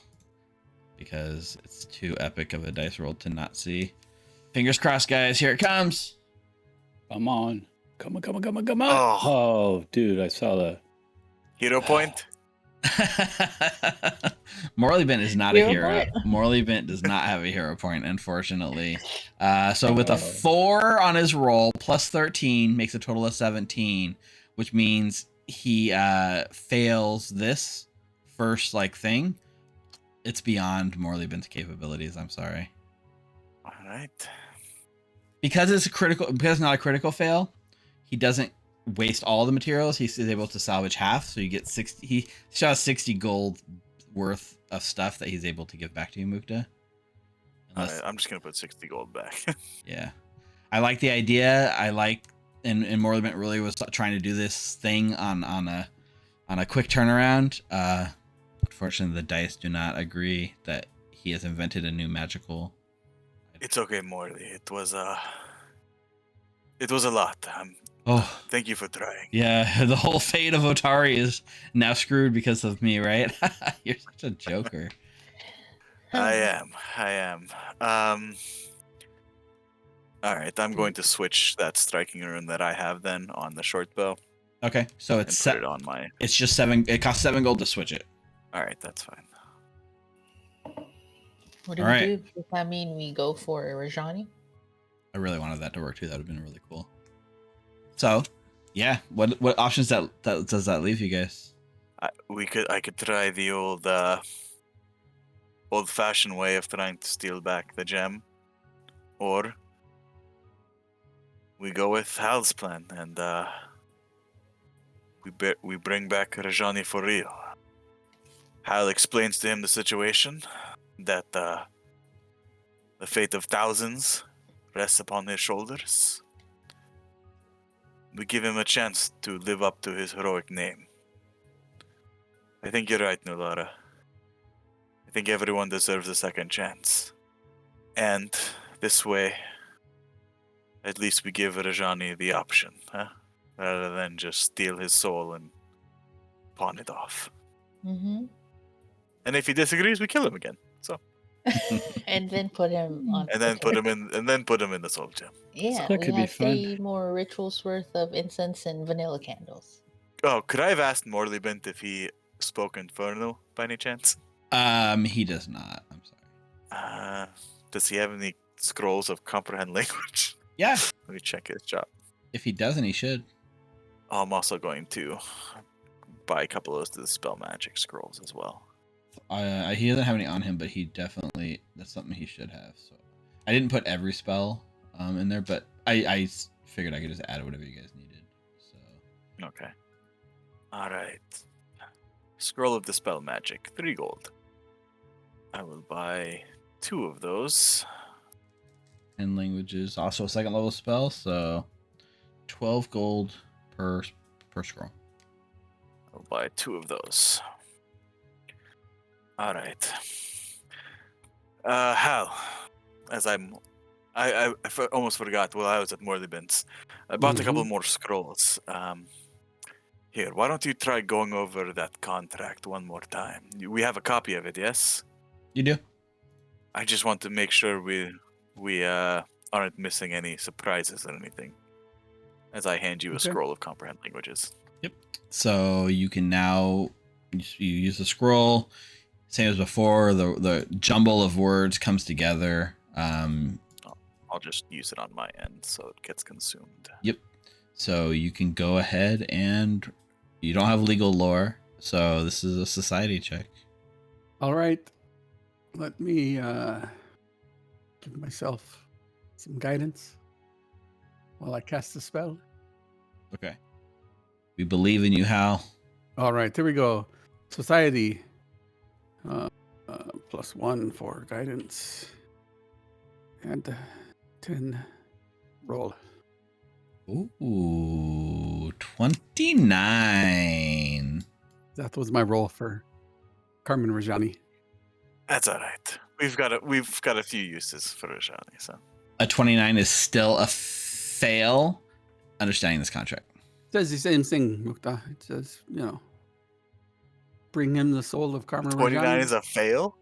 Speaker 1: because it's too epic of a dice roll to not see. Fingers crossed, guys. Here it comes.
Speaker 3: Come on. Come on. Oh, dude, I saw the
Speaker 2: Hero point.
Speaker 1: Morley Bent is not a
Speaker 4: Hero
Speaker 1: hero.
Speaker 4: point?
Speaker 1: Morley Bent does not have a hero point, unfortunately. So with a 4 on his roll, plus 13 makes a total of 17, which means he fails this first thing. It's beyond Morley Bent's capabilities. I'm sorry.
Speaker 2: All right.
Speaker 1: Because it's not a critical fail, he doesn't waste all the materials. He's able to salvage half, so you get 60. He shot 60 gold worth of stuff that he's able to give back to you, Mukta.
Speaker 2: All right, I'm just gonna put 60 gold back.
Speaker 1: Yeah, I like the idea. And Morley Bent really was trying to do this thing on a quick turnaround. Unfortunately, the dice do not agree that he has invented a new magical.
Speaker 2: It's okay, Morley. It was a lot.
Speaker 1: Oh,
Speaker 2: thank you for trying.
Speaker 1: Yeah, the whole fate of Otari is now screwed because of me, right? You're such a joker.
Speaker 2: I am. All right, I'm going to switch that striking rune that I have then on the short bow.
Speaker 1: Okay, so
Speaker 2: and put it on my.
Speaker 1: It's just 7. It costs 7 gold to switch it.
Speaker 2: All right, that's fine.
Speaker 4: What do we do? Does that mean we go for Rajani?
Speaker 1: I really wanted that to work too. That would have been really cool. So, yeah, what options does that leave you guys?
Speaker 2: I could try the old-fashioned way of trying to steal back the gem, or we go with Hal's plan and we bring back Rajani for real. Hal explains to him the situation, that the fate of thousands rests upon his shoulders. We give him a chance to live up to his heroic name. I think you're right, Nulara. I think everyone deserves a second chance. And this way, at least we give Rajani the option, huh? Rather than just steal his soul and pawn it off.
Speaker 4: Mm-hmm.
Speaker 2: And if he disagrees, we kill him again. So.
Speaker 4: And then put him on.
Speaker 2: And then put him in the soul gem.
Speaker 4: Yeah,
Speaker 3: That
Speaker 4: we
Speaker 3: could be
Speaker 4: have
Speaker 3: fun.
Speaker 4: 3 more rituals worth of incense and vanilla candles.
Speaker 2: Oh, could I have asked Morley Bent if he spoke Infernal by any chance?
Speaker 1: He does not. I'm sorry.
Speaker 2: Does he have any scrolls of comprehend language?
Speaker 1: Yeah.
Speaker 2: Let me check his job.
Speaker 1: If he doesn't, he should.
Speaker 2: I'm also going to buy a couple of those Dispel magic scrolls as well.
Speaker 1: He doesn't have any on him, but that's something he should have. So I didn't put every spell in there, but I figured I could just add whatever you guys needed. So
Speaker 2: Okay. All right. Scroll of Dispel magic, 3 gold. I will buy 2 of those.
Speaker 1: 10 languages, also a second level spell, so 12 gold per scroll.
Speaker 2: I'll buy 2 of those. All right. Hal, as I almost forgot while I was at Morley Bent's. I bought a couple more scrolls. Here, why don't you try going over that contract one more time? We have a copy of it, yes?
Speaker 1: You do?
Speaker 2: I just want to make sure we aren't missing any surprises or anything. As I hand you a scroll of comprehend languages.
Speaker 1: Yep. So you can now you use the scroll. Same as before, the jumble of words comes together.
Speaker 2: I'll just use it on my end so it gets consumed.
Speaker 1: Yep. So you can go ahead and you don't have legal lore, so this is a society check.
Speaker 5: All right. Let me give myself some guidance. while I cast the spell.
Speaker 1: Okay. We believe in you, Hal.
Speaker 5: All right, here we go. Society. +1 for guidance. And 10 roll.
Speaker 1: Ooh, 29.
Speaker 5: That was my roll for Carmen Rajani.
Speaker 2: That's all right. We've got a few uses for Rajani, so.
Speaker 1: A 29 is still a fail. Understanding this contract.
Speaker 5: It says the same thing, Mukta. It says, bring him the soul of Carmen
Speaker 2: 29
Speaker 5: Rajani.
Speaker 2: is a fail?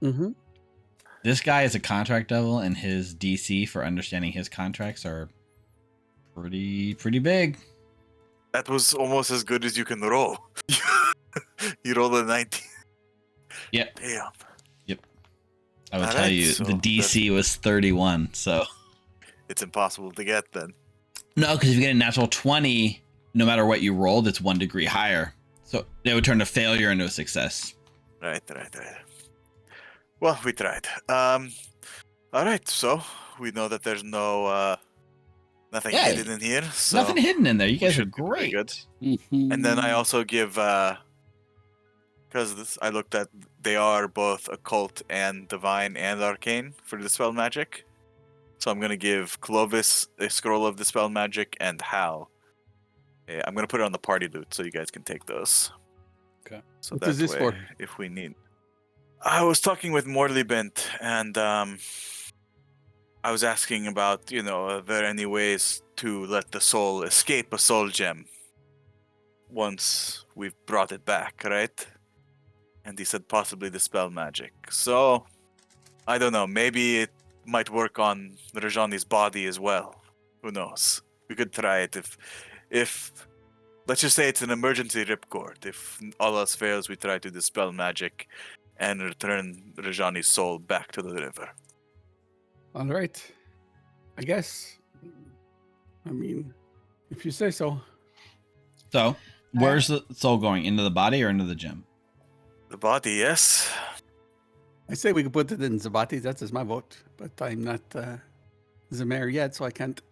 Speaker 5: Mm-hmm.
Speaker 1: This guy is a contract devil, and his DC for understanding his contracts are pretty big.
Speaker 2: That was almost as good as you can roll. You rolled a 19.
Speaker 1: Yep.
Speaker 2: Damn.
Speaker 1: I will
Speaker 2: All
Speaker 1: tell
Speaker 2: right,
Speaker 1: you,
Speaker 2: so
Speaker 1: the DC was 31, so.
Speaker 2: It's impossible to get then.
Speaker 1: No, because if you get a natural 20, no matter what you rolled, it's 1 degree higher. So it would turn a failure into a success.
Speaker 2: Right. Well, we tried. All right, so we know that there's nothing
Speaker 1: Yeah,
Speaker 2: hidden in here. So
Speaker 1: Nothing hidden in there. You
Speaker 2: we
Speaker 1: guys are
Speaker 2: should be pretty
Speaker 1: great.
Speaker 2: good. And then I also give, because I looked at, they are both occult and divine and arcane for Dispel magic. So I'm going to give Clovis a scroll of Dispel magic and Hal. I'm going to put it on the party loot so you guys can take those.
Speaker 3: Okay.
Speaker 2: So
Speaker 5: What is
Speaker 2: that
Speaker 5: this
Speaker 2: way,
Speaker 5: for?
Speaker 2: if we need. I was talking with Morley-Bent, and I was asking about, are there any ways to let the soul escape a soul gem once we've brought it back, right? And he said possibly Dispel magic. So, I don't know, maybe it might work on Rajani's body as well. Who knows? We could try it if let's just say it's an emergency ripcord. If all else fails, we try to Dispel magic and return Rajani's soul back to the river.
Speaker 5: All right. I guess. I mean, if you say so.
Speaker 1: So, where's the soul going? Into the body or into the gem?
Speaker 2: The body, yes.
Speaker 5: I say we could put it in Zabati. That is my vote. But I'm not the mayor yet, so I can't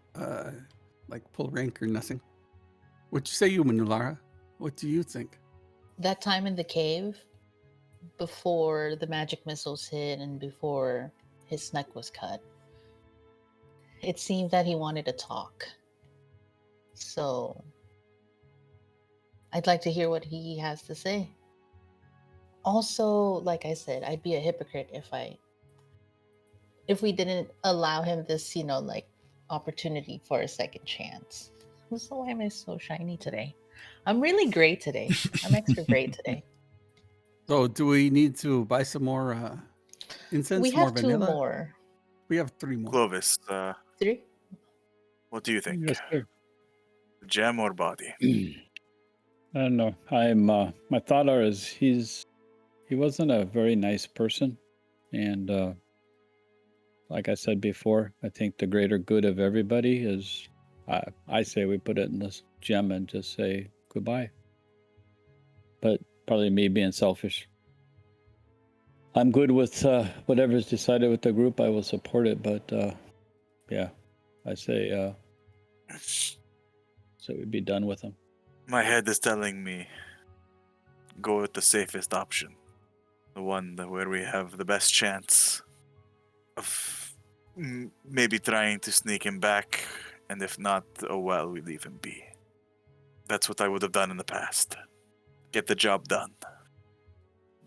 Speaker 5: pull rank or nothing. What you say, you, Manulara? What do you think?
Speaker 4: That time in the cave, before the magic missiles hit and before his neck was cut, it seemed that he wanted to talk. So I'd like to hear what he has to say. Also, like I said, I'd be a hypocrite if we didn't allow him this, opportunity for a second chance. So why am I so shiny today? I'm really great today. I'm extra great today.
Speaker 5: So do we need to buy some more incense?
Speaker 4: We
Speaker 5: more
Speaker 4: have
Speaker 5: vanilla?
Speaker 4: 2 more.
Speaker 5: We have 3 more.
Speaker 2: Clovis,
Speaker 4: 3?
Speaker 2: what do you think?
Speaker 3: Yes, sir.
Speaker 2: Gem or body?
Speaker 3: I don't know. My thought is he wasn't a very nice person, and like I said before, I think the greater good of everybody is. I say we put it in this gem and just say goodbye. But probably me being selfish. I'm good with whatever's decided with the group. I will support it, but yeah, I say so we'd be done with them.
Speaker 2: My head is telling me go with the safest option. The one where we have the best chance of maybe trying to sneak him back, and if not, oh well, we leave him be. That's what I would have done in the past. Get the job done.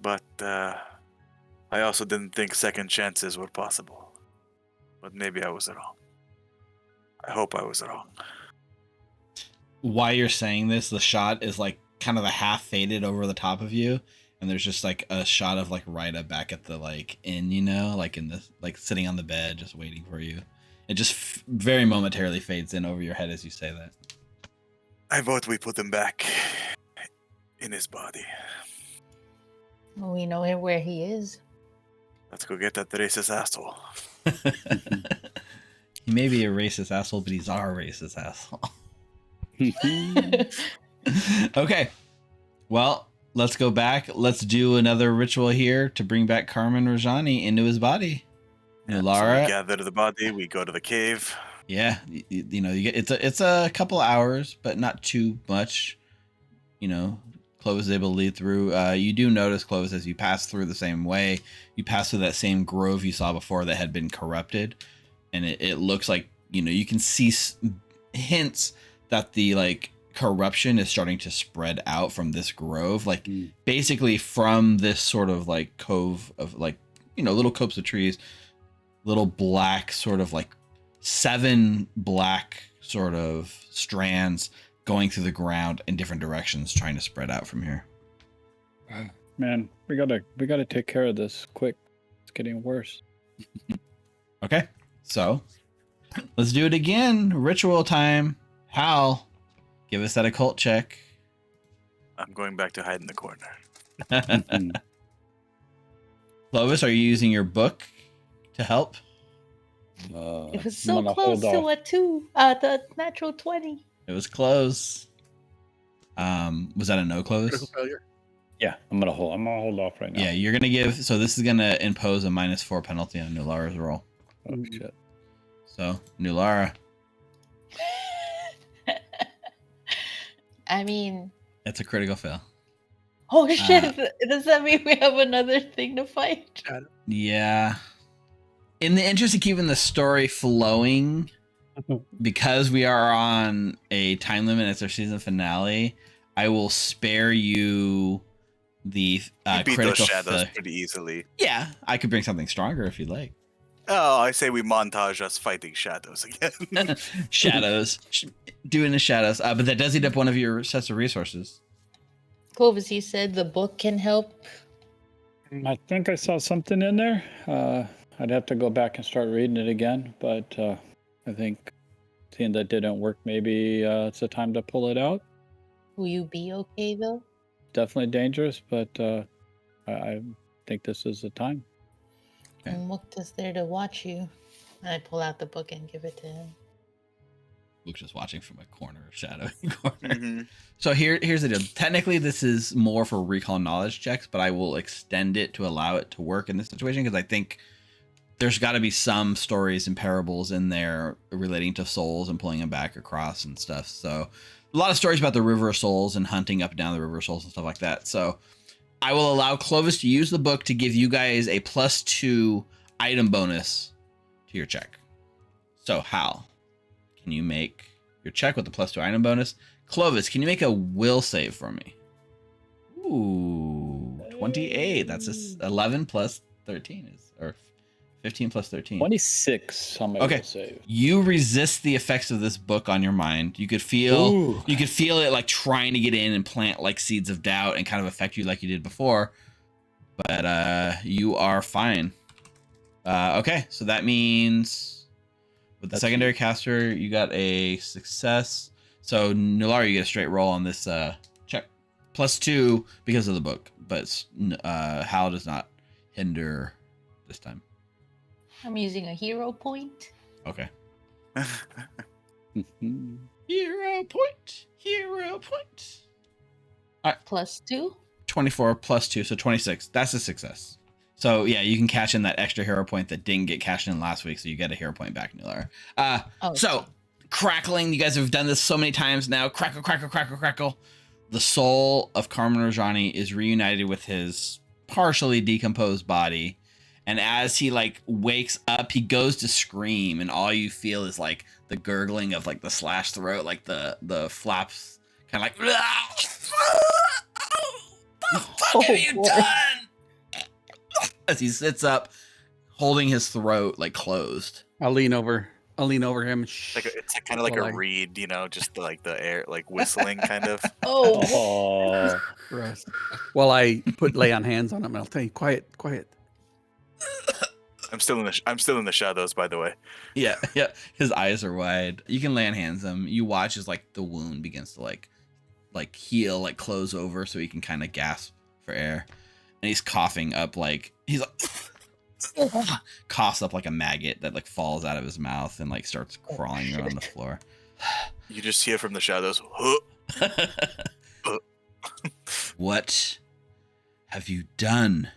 Speaker 2: But I also didn't think second chances were possible. But maybe I was wrong. I hope I was wrong.
Speaker 1: While you're saying this, the shot is kind of a half faded over the top of you, and there's just a shot of Rita back at the inn, in the sitting on the bed just waiting for you. It just very momentarily fades in over your head as you say that.
Speaker 2: I vote we put him back in his body.
Speaker 4: We know where he is.
Speaker 2: Let's go get that racist asshole.
Speaker 1: He may be a racist asshole, but he's our racist asshole. Okay. Well, let's go back. Let's do another ritual here to bring back Carmen Rajani into his body.
Speaker 2: Yeah,
Speaker 1: Lara.
Speaker 2: so we gather the body, we go to the cave.
Speaker 1: Yeah, you know, you get it's a couple hours, but not too much. You know, Clovis is able to lead through. You do notice, Clovis, as you pass through the same way, you pass through that same grove you saw before that had been corrupted, and it looks like, you know, you can see hints that the like corruption is starting to spread out from this grove, like basically from this sort of like cove of like, you know, little copse of trees, little black sort of like 7 black sort of strands going through the ground in different directions, trying to spread out from here.
Speaker 3: Man, we gotta take care of this quick. It's getting worse.
Speaker 1: Okay, so let's do it again. Ritual time. Hal, give us that occult check.
Speaker 2: I'm going back to hide in the corner.
Speaker 1: Clovis, are you using your book to help?
Speaker 4: It was so close to a 2, the natural 20.
Speaker 1: It was close. Was that a no, Clovis?
Speaker 5: Critical failure.
Speaker 3: Yeah, I'm gonna hold off right now.
Speaker 1: Yeah, you're gonna give. So this is gonna impose a -4 penalty on Nulara's roll.
Speaker 3: Oh shit.
Speaker 1: So Nulara,
Speaker 4: I mean,
Speaker 1: it's a critical fail.
Speaker 4: oh shit! Does that mean we have another thing to fight?
Speaker 1: Yeah. In the interest of keeping the story flowing, because we are on a time limit, it's our season finale, I will spare you the
Speaker 2: You beat
Speaker 1: critical
Speaker 2: those shadows
Speaker 1: failure.
Speaker 2: pretty easily.
Speaker 1: Yeah, I could bring something stronger if you'd like.
Speaker 2: Oh, I say we montage us fighting shadows again.
Speaker 1: Shadows. Doing the shadows. But that does eat up one of your sets of resources.
Speaker 4: Clovis, you said the book can help.
Speaker 3: I think I saw something in there. I'd have to go back and start reading it again, but I think seeing that didn't work, maybe it's a time to pull it out.
Speaker 4: Will you be okay though?
Speaker 3: Definitely dangerous, but I think this is the time.
Speaker 1: Okay.
Speaker 4: And Mukta's there to watch you. And I pull out the book and give it to him.
Speaker 1: Luke's just watching from a corner, shadowy corner.
Speaker 2: Mm-hmm.
Speaker 1: So here's the deal. Technically, this is more for recall knowledge checks, but I will extend it to allow it to work in this situation because I think there's got to be some stories and parables in there relating to souls and pulling them back across and stuff. So a lot of stories about the River of Souls and hunting up and down the River of Souls and stuff like that. So I will allow Clovis to use the book to give you guys a +2 item bonus to your check. So Hal, can you make your check with the +2 item bonus? Clovis, can you make a will save for me? Ooh, 28. That's 11 plus 13 or 15 plus 13.
Speaker 3: 26 on my will save.
Speaker 1: You resist the effects of this book on your mind. You could feel it like trying to get in and plant like seeds of doubt and kind of affect you like you did before. But you are fine. Okay, so that means with the secondary caster, you got a success. So Nulara, you get a straight roll on this check. +2 because of the book, but Hal does not hinder this time.
Speaker 4: I'm using a hero point.
Speaker 1: Okay. Hero point. All right.
Speaker 4: +2.
Speaker 1: 24 +2, so 26. That's a success. So yeah, you can cash in that extra hero point that didn't get cashed in last week, so you get a hero point back, Nulara. So crackling, you guys have done this so many times now. Crackle, crackle, crackle, crackle. The soul of Carmen Rajani is reunited with his partially decomposed body. And as he like wakes up, he goes to scream, and all you feel is like the gurgling of like the slashed throat, like the flaps, kind of like, what the fuck have you done? As he sits up, holding his throat like closed.
Speaker 5: I'll lean over him.
Speaker 2: It's kind of like a reed, you know, just like the air, like whistling kind of.
Speaker 3: Oh.
Speaker 5: Gross. Well, I lay on hands on him, and I'll tell you, quiet.
Speaker 2: I'm still in the shadows, by the way.
Speaker 1: Yeah. His eyes are wide. You can lay on hands him. You watch as like the wound begins to like heal, like close over, so he can kind of gasp for air, and he's coughing up like he's like coughs up like a maggot that like falls out of his mouth and like starts crawling around the floor.
Speaker 2: You just hear from the shadows.
Speaker 1: What have you done?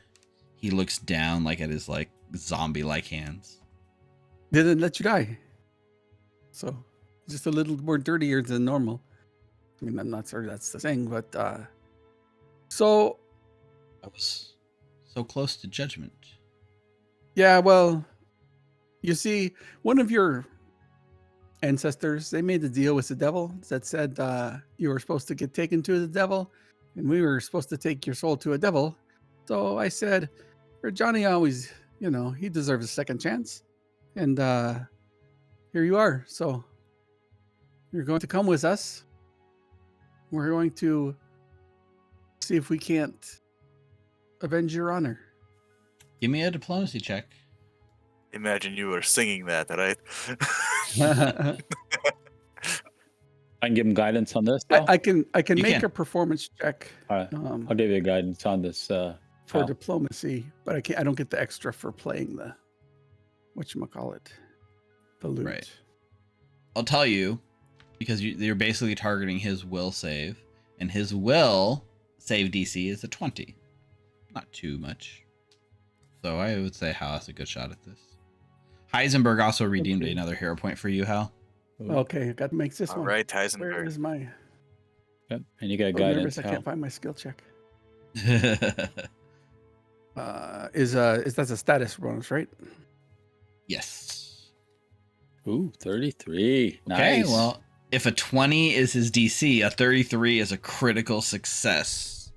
Speaker 1: He looks down like at his like zombie-like hands.
Speaker 5: Didn't let you die. So just a little more dirtier than normal. I mean, I'm not sure that's the thing, but so
Speaker 1: I was so close to judgment.
Speaker 5: yeah, well, you see, one of your ancestors, they made a deal with the devil that said you were supposed to get taken to the devil, and we were supposed to take your soul to a devil. So I said, for Johnny always, he deserves a second chance. And here you are. So you're going to come with us. We're going to see if we can't avenge your honor.
Speaker 1: Give me a diplomacy check.
Speaker 2: Imagine you were singing that, right?
Speaker 3: I can give him guidance on this. Though?
Speaker 5: I can
Speaker 1: You
Speaker 5: make
Speaker 1: can.
Speaker 5: a performance check
Speaker 3: All right. I'll give you guidance on this.
Speaker 5: for
Speaker 3: Al.
Speaker 5: diplomacy, but I don't get the extra for playing the whatchamacallit, the lute.
Speaker 1: Right. I'll tell you, because you're basically targeting his will save, and his will save DC is a 20. Not too much. So I would say Hal has a good shot at this. Heisenberg also redeemed
Speaker 5: Okay.
Speaker 1: another hero point for you, Hal.
Speaker 5: Okay, I got to make this
Speaker 2: All
Speaker 5: one.
Speaker 2: right,
Speaker 5: Where
Speaker 2: Heisenberg.
Speaker 5: is my?
Speaker 3: Yep. And you got
Speaker 5: Oh,
Speaker 3: guidance.
Speaker 5: I
Speaker 3: Hal.
Speaker 5: can't find my skill check. Is that's a status bonus, right?
Speaker 1: Yes.
Speaker 3: Ooh, 33. Nice.
Speaker 1: Okay, well, if a 20 is his DC, a 33 is a critical success.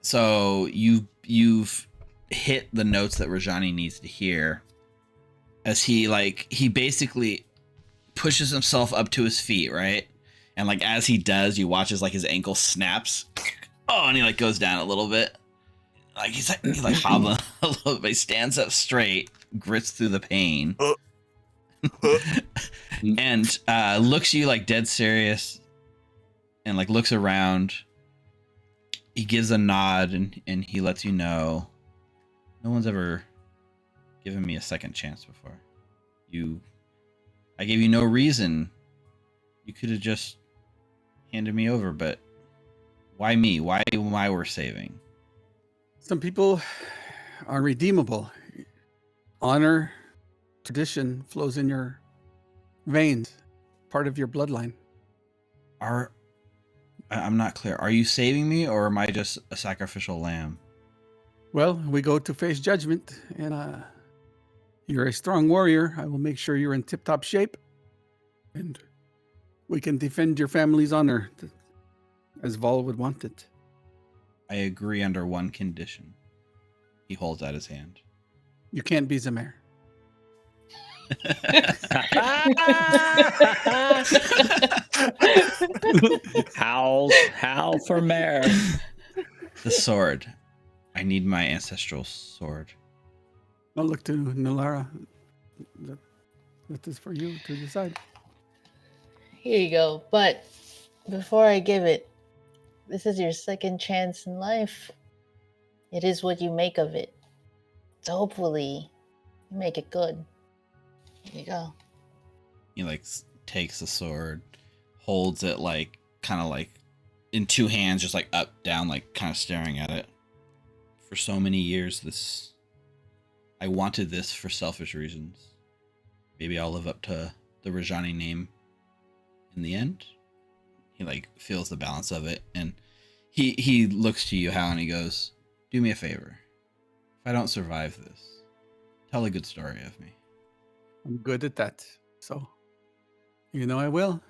Speaker 1: So you've hit the notes that Rajani needs to hear. As he basically pushes himself up to his feet, right? And as he does, you watch as his ankle snaps. Oh, and he goes down a little bit. He's hobbling a little bit. He stands up straight, grits through the pain. And looks at you dead serious, and looks around. He gives a nod, and he lets you know, no one's ever given me a second chance before. I gave you no reason. You could have just handed me over, but why me? Why we're saving?
Speaker 5: Some people are redeemable. Honor, tradition flows in your veins, part of your bloodline.
Speaker 1: I'm not clear. Are you saving me, or am I just a sacrificial lamb?
Speaker 5: Well, we go to face judgment, and you're a strong warrior. I will make sure you're in tip-top shape, and we can defend your family's honor as Vol would want it.
Speaker 1: I agree under one condition. He holds out his hand.
Speaker 5: You can't be the mayor.
Speaker 3: Howl for mayor.
Speaker 1: The sword. I need my ancestral sword.
Speaker 5: I'll look to Nulara. That is for you to decide.
Speaker 4: Here you go. But before I give it, this is your second chance in life. It is what you make of it. So hopefully, you make it good. Here you go.
Speaker 1: He takes the sword, holds it kind of in two hands, just up, down, kind of staring at it. For so many years, I wanted this for selfish reasons. Maybe I'll live up to the Rajani name in the end. He feels the balance of it, and he looks to you, Hal, and he goes, do me a favor. If I don't survive this, tell a good story of me.
Speaker 5: I'm good at that. So, I will.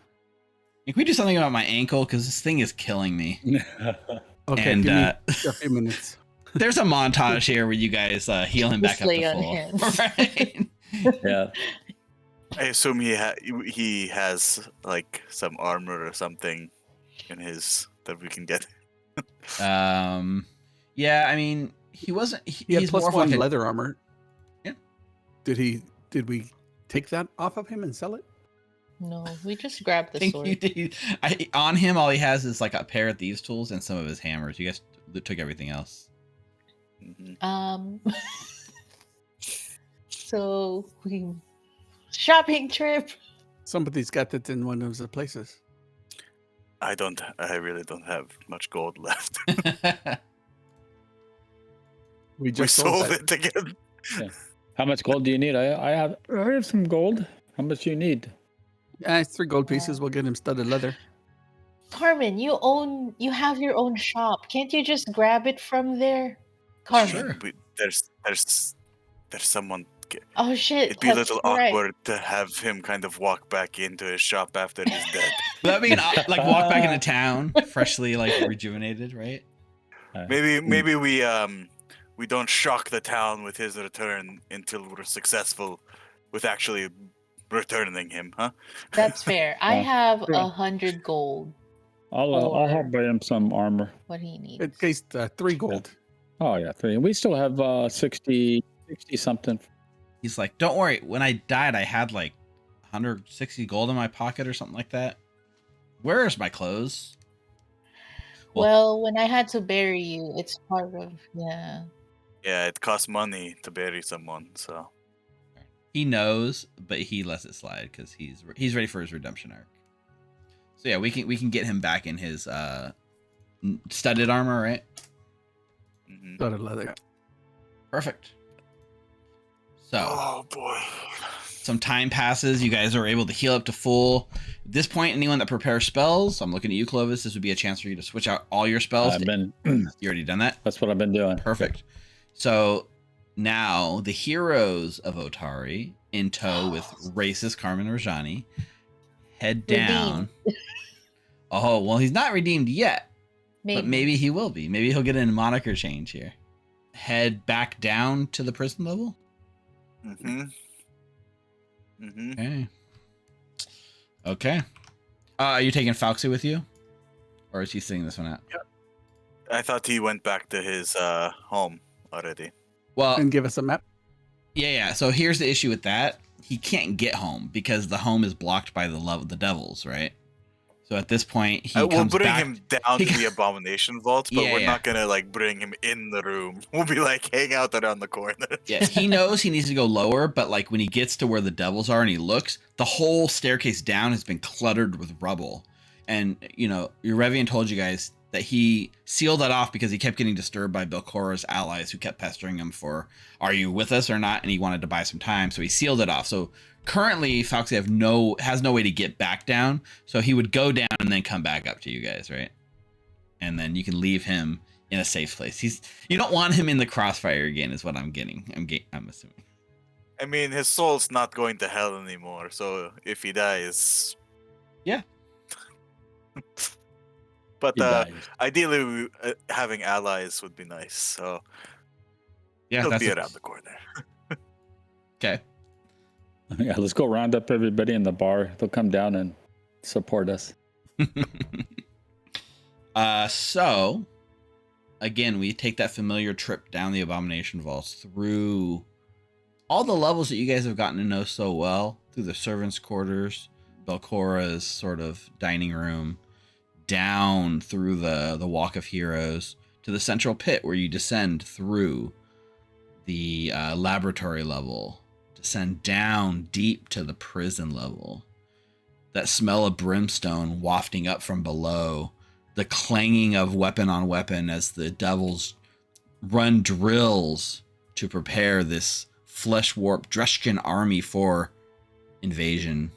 Speaker 1: Can we do something about my ankle? Because this thing is killing me.
Speaker 5: Okay,
Speaker 1: And,
Speaker 5: give me a few minutes.
Speaker 1: There's a montage here where you guys heal him back
Speaker 4: Just
Speaker 1: up
Speaker 4: lay
Speaker 1: to
Speaker 4: on
Speaker 1: full.
Speaker 4: hands.
Speaker 1: Right?
Speaker 3: Yeah.
Speaker 2: I assume he has some armor or something in his that we can get.
Speaker 1: Yeah, I mean, he wasn't.
Speaker 5: He had
Speaker 1: He's
Speaker 5: plus
Speaker 1: more of
Speaker 5: one
Speaker 1: a
Speaker 5: leather armor.
Speaker 1: Yeah.
Speaker 5: Did we take that off of him and sell it?
Speaker 4: No, we just grabbed
Speaker 1: I
Speaker 4: the
Speaker 1: think
Speaker 4: sword.
Speaker 1: you did. On him, all he has is a pair of thieves' tools and some of his hammers. You guys took everything else.
Speaker 2: Mhm.
Speaker 4: So shopping trip.
Speaker 5: Somebody's got it in one of the places.
Speaker 2: I really don't have much gold left.
Speaker 5: We
Speaker 2: We
Speaker 5: just
Speaker 2: sold
Speaker 5: that.
Speaker 2: it again.
Speaker 3: How much gold do you need? I have some gold. How much do you need?
Speaker 5: It's 3 gold pieces. We'll get him studded leather.
Speaker 4: Carmen, you have your own shop. Can't you just grab it from there? Carmen.
Speaker 1: Sure.
Speaker 2: There's someone.
Speaker 4: Oh shit.
Speaker 2: It'd be a little
Speaker 4: right.
Speaker 2: awkward to have him kind of walk back into his shop after he's dead.
Speaker 1: Would that mean like walk back into town, freshly like rejuvenated, right?
Speaker 2: Maybe we don't shock the town with his return until we're successful with actually returning him, huh?
Speaker 4: That's fair. I have
Speaker 3: sure.
Speaker 4: 100 gold.
Speaker 3: I'll have buy him some armor.
Speaker 4: What he needs.
Speaker 5: It pays 3 gold.
Speaker 3: Oh yeah, 3. We still have 60 something.
Speaker 1: He's like, don't worry. When I died, I had like 160 gold in my pocket or something like that. Where's my clothes?
Speaker 4: Well, when I had to bury you, it's part of
Speaker 2: Yeah, it costs money to bury someone, so
Speaker 1: He knows, but he lets it slide because he's ready for his redemption arc. So yeah, we can get him back in his studded armor, right?
Speaker 2: Mhm.
Speaker 5: Studded leather.
Speaker 1: Perfect. So
Speaker 2: Oh boy.
Speaker 1: some time passes. You guys are able to heal up to full. At this point, anyone that prepares spells, I'm looking at you, Clovis. This would be a chance for you to switch out all your spells. You already done that?
Speaker 3: That's what I've been doing.
Speaker 1: Perfect. So now the heroes of Otari, in tow with racist Carmen Rajani, head down. Oh, well, he's not redeemed yet, but maybe he will be. Maybe he'll get a moniker change here. Head back down to the prison level. Okay. Are you taking Fauxy with you, or is he sitting this one out?
Speaker 2: Yep. I thought he went back to his home already.
Speaker 1: Well,
Speaker 5: And give us a map.
Speaker 1: yeah. So here's the issue with that. He can't get home because the home is blocked by the devils, right? So at this point, he
Speaker 2: We'll
Speaker 1: comes
Speaker 2: bring
Speaker 1: back.
Speaker 2: him down to the Abomination Vaults, but we're
Speaker 1: Yeah.
Speaker 2: not gonna like bring him in the room. We'll be like, hang out around the corner.
Speaker 1: Yes, he knows he needs to go lower, but like when he gets to where the devils are and he looks, the whole staircase down has been cluttered with rubble. And Eurevian told you guys that he sealed that off because he kept getting disturbed by Belcora's allies who kept pestering him for, are you with us or not? And he wanted to buy some time, so he sealed it off. So currently, Fauxy has no way to get back down, so he would go down and then come back up to you guys, right? And then you can leave him in a safe place. You don't want him in the crossfire again, is what I'm getting. I'm assuming.
Speaker 2: I mean, his soul's not going to hell anymore, so if he dies,
Speaker 1: yeah.
Speaker 2: But ideally, having allies would be nice. So
Speaker 1: yeah,
Speaker 2: he'll be around the corner.
Speaker 1: Okay.
Speaker 3: Yeah, let's go round up everybody in the bar. They'll come down and support us.
Speaker 1: So again, we take that familiar trip down the Abomination Vaults through all the levels that you guys have gotten to know so well, through the servants' quarters, Belcora's sort of dining room, down through the Walk of Heroes to the central pit where you descend through the laboratory level, descend down deep to the prison level. That smell of brimstone wafting up from below, the clanging of weapon on weapon as the devils run drills to prepare this flesh warp Dreshkin army for invasion.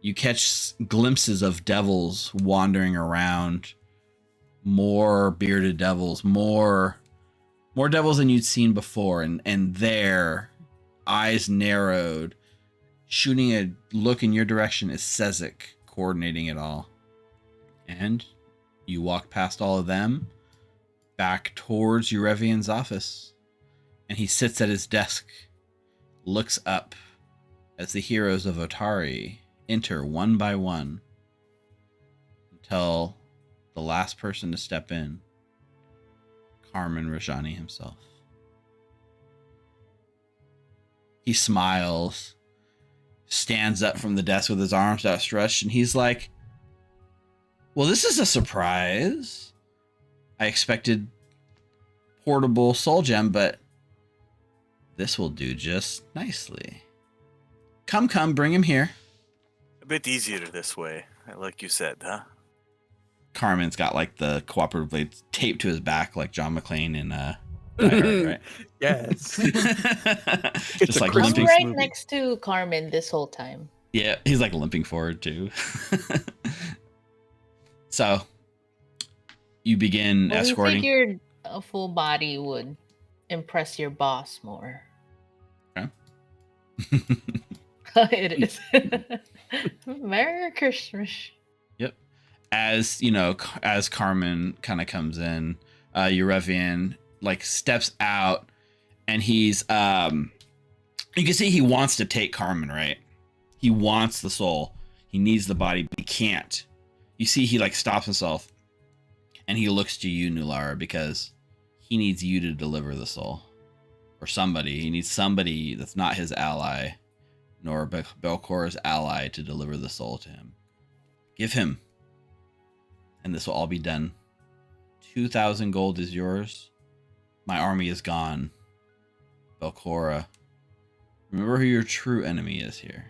Speaker 1: You catch glimpses of devils wandering around, more bearded devils, more devils than you'd seen before, and their eyes narrowed, shooting a look in your direction is Sezek coordinating it all. And you walk past all of them, back towards Eurevian's office, and he sits at his desk, looks up as the heroes of Otari enter one by one until the last person to step in, Carmen Rajani himself. He smiles, stands up from the desk with his arms outstretched, and he's like, well, this is a surprise. I expected portable soul gem, but this will do just nicely. Come, bring him here.
Speaker 2: A bit easier this way, like you said, huh?
Speaker 1: Carmen's got like the cooperative blade taped to his back, like John McClane in Die Hard, right?
Speaker 5: Yes.
Speaker 1: Just like
Speaker 5: Christmas
Speaker 4: I'm right
Speaker 5: movie.
Speaker 4: next to Carmen this whole time.
Speaker 1: Yeah, he's like limping forward too. So you begin
Speaker 4: Well,
Speaker 1: escorting.
Speaker 4: we figured a full body would impress your boss more.
Speaker 1: Okay.
Speaker 4: It is. Merry Christmas.
Speaker 1: Yep. As you know, as Carmen kind of comes in, Eurevian like steps out, and he's you can see he wants to take Carmen, right? He wants the soul. He needs the body, but he can't. You see, he like stops himself, and he looks to you, Nulara, because he needs you to deliver the soul, or somebody. He needs somebody that's not his ally, nor Belcor's ally, to deliver the soul to him. Give him, and this will all be done. 2,000 gold is yours. My army is gone. Belcora, remember who your true enemy is here.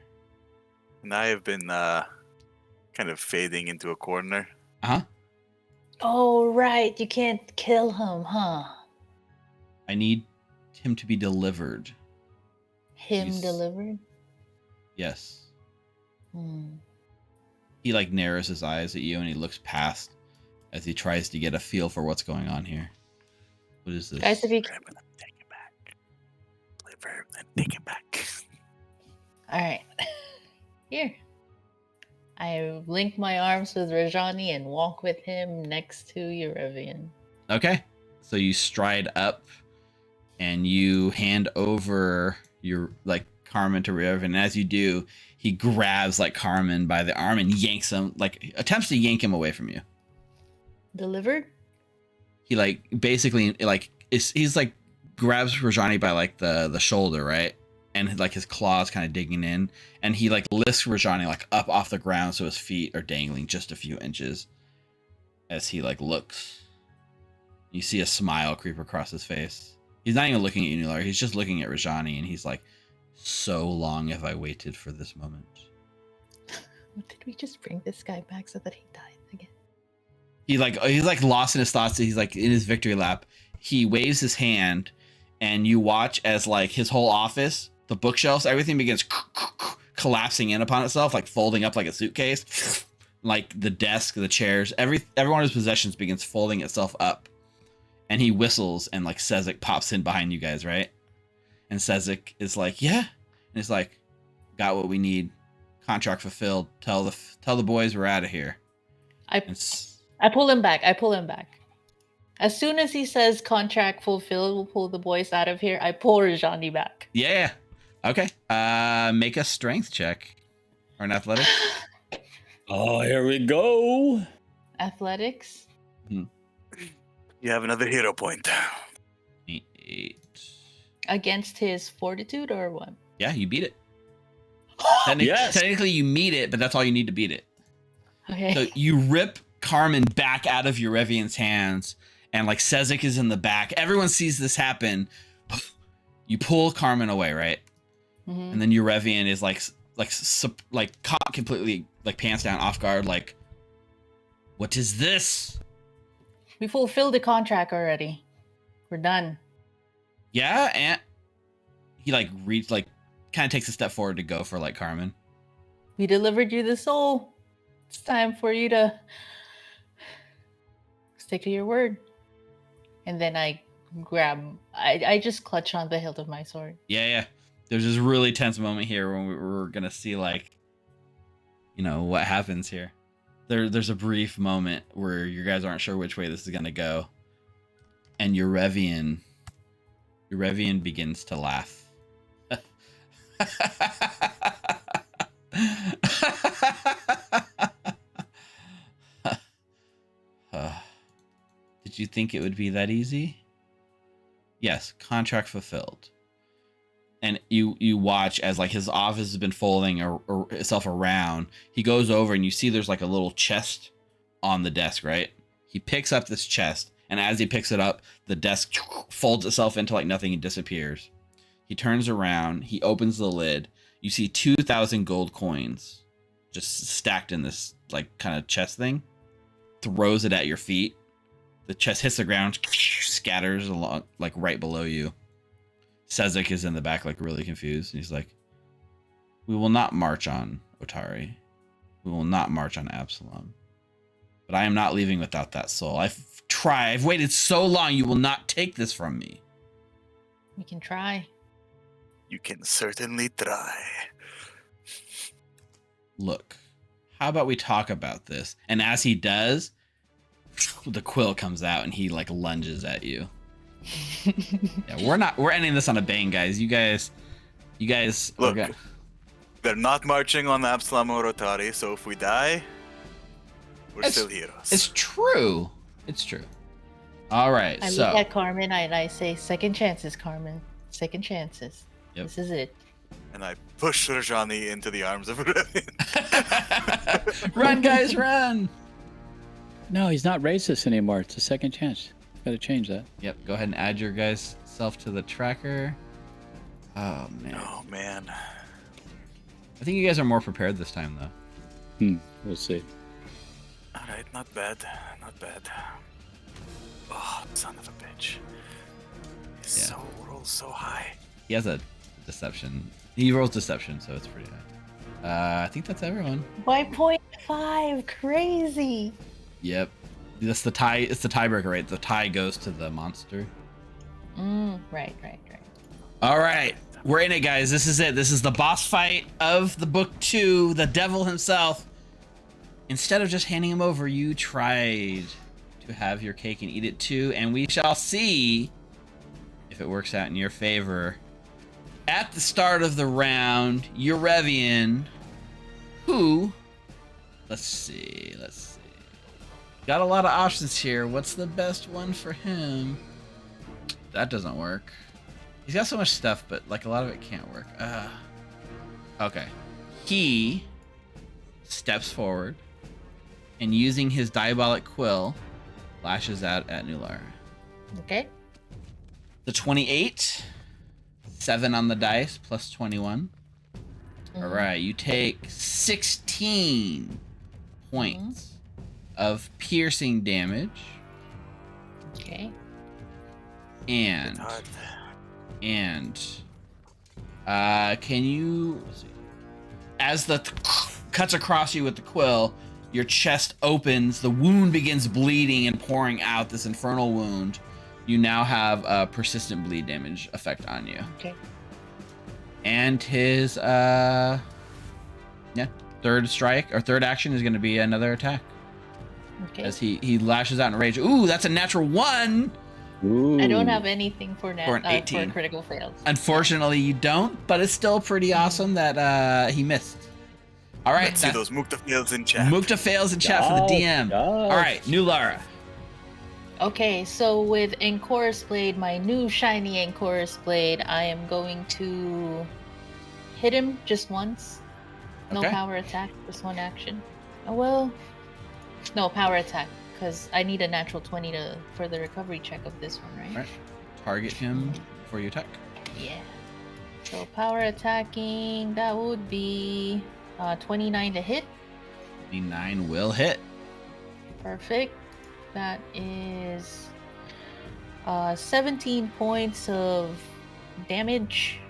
Speaker 2: And I have been kind of fading into a corner.
Speaker 1: Uh-huh.
Speaker 4: Oh, right. You can't kill him, huh?
Speaker 1: I need him to be delivered.
Speaker 4: Him
Speaker 1: He's-
Speaker 4: delivered?
Speaker 1: Yes.
Speaker 4: Hmm.
Speaker 1: He like narrows his eyes at you and he looks past as he tries to get a feel for what's going on here. What is this?
Speaker 4: Guys, if you...
Speaker 2: Grab it and take it back. Deliver and take it back.
Speaker 4: Alright. Here. I link my arms with Rajani and walk with him next to Eurevian.
Speaker 1: Okay. So you stride up and you hand over your like Carmen to Rev, and as you do, he grabs like Carmen by the arm and yanks him, like attempts to yank him away from you.
Speaker 4: Delivered?
Speaker 1: He like basically like he's like grabs Rajani by like the shoulder, right? And like his claws kind of digging in, and he like lifts Rajani like up off the ground so his feet are dangling just a few inches. As he like looks, you see a smile creep across his face. He's not even looking at you, Nular. He's just looking at Rajani, and he's like, "So long have I waited for this moment."
Speaker 4: Did we just bring this guy back so that he died again?
Speaker 1: He's like lost in his thoughts. He's like in his victory lap. He waves his hand, and you watch as like his whole office, the bookshelves, everything begins collapsing in upon itself, like folding up like a suitcase. Like the desk, the chairs, every one of his possessions begins folding itself up. And he whistles, and like Sezek pops in behind you guys, right? And Sezek is like, "Yeah," and he's like, "Got what we need. Contract fulfilled. Tell the boys we're out of here."
Speaker 4: I pull him back. As soon as he says contract fulfilled, we'll pull the boys out of here. I pull Rajani back.
Speaker 1: Yeah. Okay. Make a strength check or an athletics.
Speaker 3: Oh, here we go.
Speaker 4: Athletics.
Speaker 2: You have another hero point.
Speaker 1: 8.
Speaker 4: Against his fortitude or what?
Speaker 1: Yeah, you beat it.
Speaker 3: Yes.
Speaker 1: Technically, you meet it, but that's all you need to beat it.
Speaker 4: Okay.
Speaker 1: So you rip Carmen back out of Eurevian's hands, and like Sezek is in the back. Everyone sees this happen. You pull Carmen away, right?
Speaker 4: Mhm.
Speaker 1: And then Eurevian is like caught completely like pants down, off guard. Like, what is this?
Speaker 4: We fulfilled the contract already. We're done.
Speaker 1: Yeah, and he like kind of takes a step forward to go for like Carmen.
Speaker 4: We delivered you the soul. It's time for you to stick to your word. And then I just clutch on the hilt of my sword.
Speaker 1: Yeah. There's this really tense moment here when we're gonna see like, you know, what happens here. There's a brief moment where you guys aren't sure which way this is gonna go, and Eurevian begins to laugh. Did you think it would be that easy? Yes, contract fulfilled. And you watch as like his office has been folding itself around. He goes over and you see there's like a little chest on the desk, right? He picks up this chest, and as he picks it up, the desk folds itself into like nothing and disappears. He turns around, he opens the lid. You see 2,000 gold coins just stacked in this like kind of chest thing. Throws it at your feet. The chest hits the ground, scatters along like right below you. Sezek is in the back, like really confused. And he's like, "We will not march on Otari. We will not march on Absalom. But I am not leaving without that soul. I've waited so long. You will not take this from me.
Speaker 4: We can try.
Speaker 2: You can certainly try.
Speaker 1: Look, how about we talk about this? And as he does, the quill comes out and he like lunges at you. Yeah, we're ending this on a bang, guys. You guys
Speaker 2: Look, they're not marching on Absalom or Otari, so if we die, we're still heroes.
Speaker 1: It's true. It's true. All right.
Speaker 4: I look at Carmen and I say, second chances, Carmen. Second chances.
Speaker 1: Yep.
Speaker 4: This is it.
Speaker 2: And I push Rajani into the arms of Aurelian.
Speaker 1: Run, guys, run.
Speaker 3: No, he's not racist anymore. It's a second chance. Got to change that.
Speaker 1: Yep. Go ahead and add your guys' self to the tracker. Oh, man.
Speaker 2: Oh, man.
Speaker 1: I think you guys are more prepared this time, though.
Speaker 3: We'll see.
Speaker 2: Alright, not bad. Not bad. Oh, son of a bitch. He rolls so high.
Speaker 1: He has a deception. He rolls deception, so it's pretty high. I think that's everyone.
Speaker 4: By 0.5, crazy.
Speaker 1: Yep. That's the tie. It's the tiebreaker, right? The tie goes to the monster.
Speaker 4: Right.
Speaker 1: All right. We're in it, guys. This is it. This is the boss fight of the book 2, the devil himself. Instead of just handing him over, you tried to have your cake and eat it too, and we shall see if it works out in your favor. At the start of the round, Eurevian, who, let's see. Got a lot of options here. What's the best one for him? That doesn't work. He's got so much stuff, but like a lot of it can't work. Okay. He steps forward and using his diabolic quill, lashes out at Nulara.
Speaker 4: Okay.
Speaker 1: The 28, 7 on the dice, plus 21. All right, you take 16 points of piercing damage.
Speaker 4: Okay.
Speaker 1: And can you, let's see, as the cuts across you with the quill, your chest opens, the wound begins bleeding and pouring out, this infernal wound. You now have a persistent bleed damage effect on you.
Speaker 4: Okay.
Speaker 1: And his third strike or third action is going to be another attack.
Speaker 4: Okay.
Speaker 1: As he lashes out in rage. Ooh, that's a natural 1.
Speaker 3: Ooh.
Speaker 4: I don't have anything for
Speaker 1: an 18.
Speaker 4: for critical fails.
Speaker 1: Unfortunately, you don't, but it's still pretty awesome that he missed. All right.
Speaker 2: Let's see those Mukta fails in chat.
Speaker 1: Mukta fails in chat for the DM. All right, Nulara.
Speaker 4: Okay, so with Anchorus Blade, my new shiny Anchorus Blade, I am going to hit him just once. No
Speaker 1: Okay.
Speaker 4: power attack, just one action. Oh, well, no power attack, because I need a natural 20 for the recovery check of this one, right?
Speaker 1: All right. Target him for your attack.
Speaker 4: Yeah. So power attacking, that would be 29 to hit.
Speaker 1: 29 will hit.
Speaker 4: Perfect. That is 17 points of damage.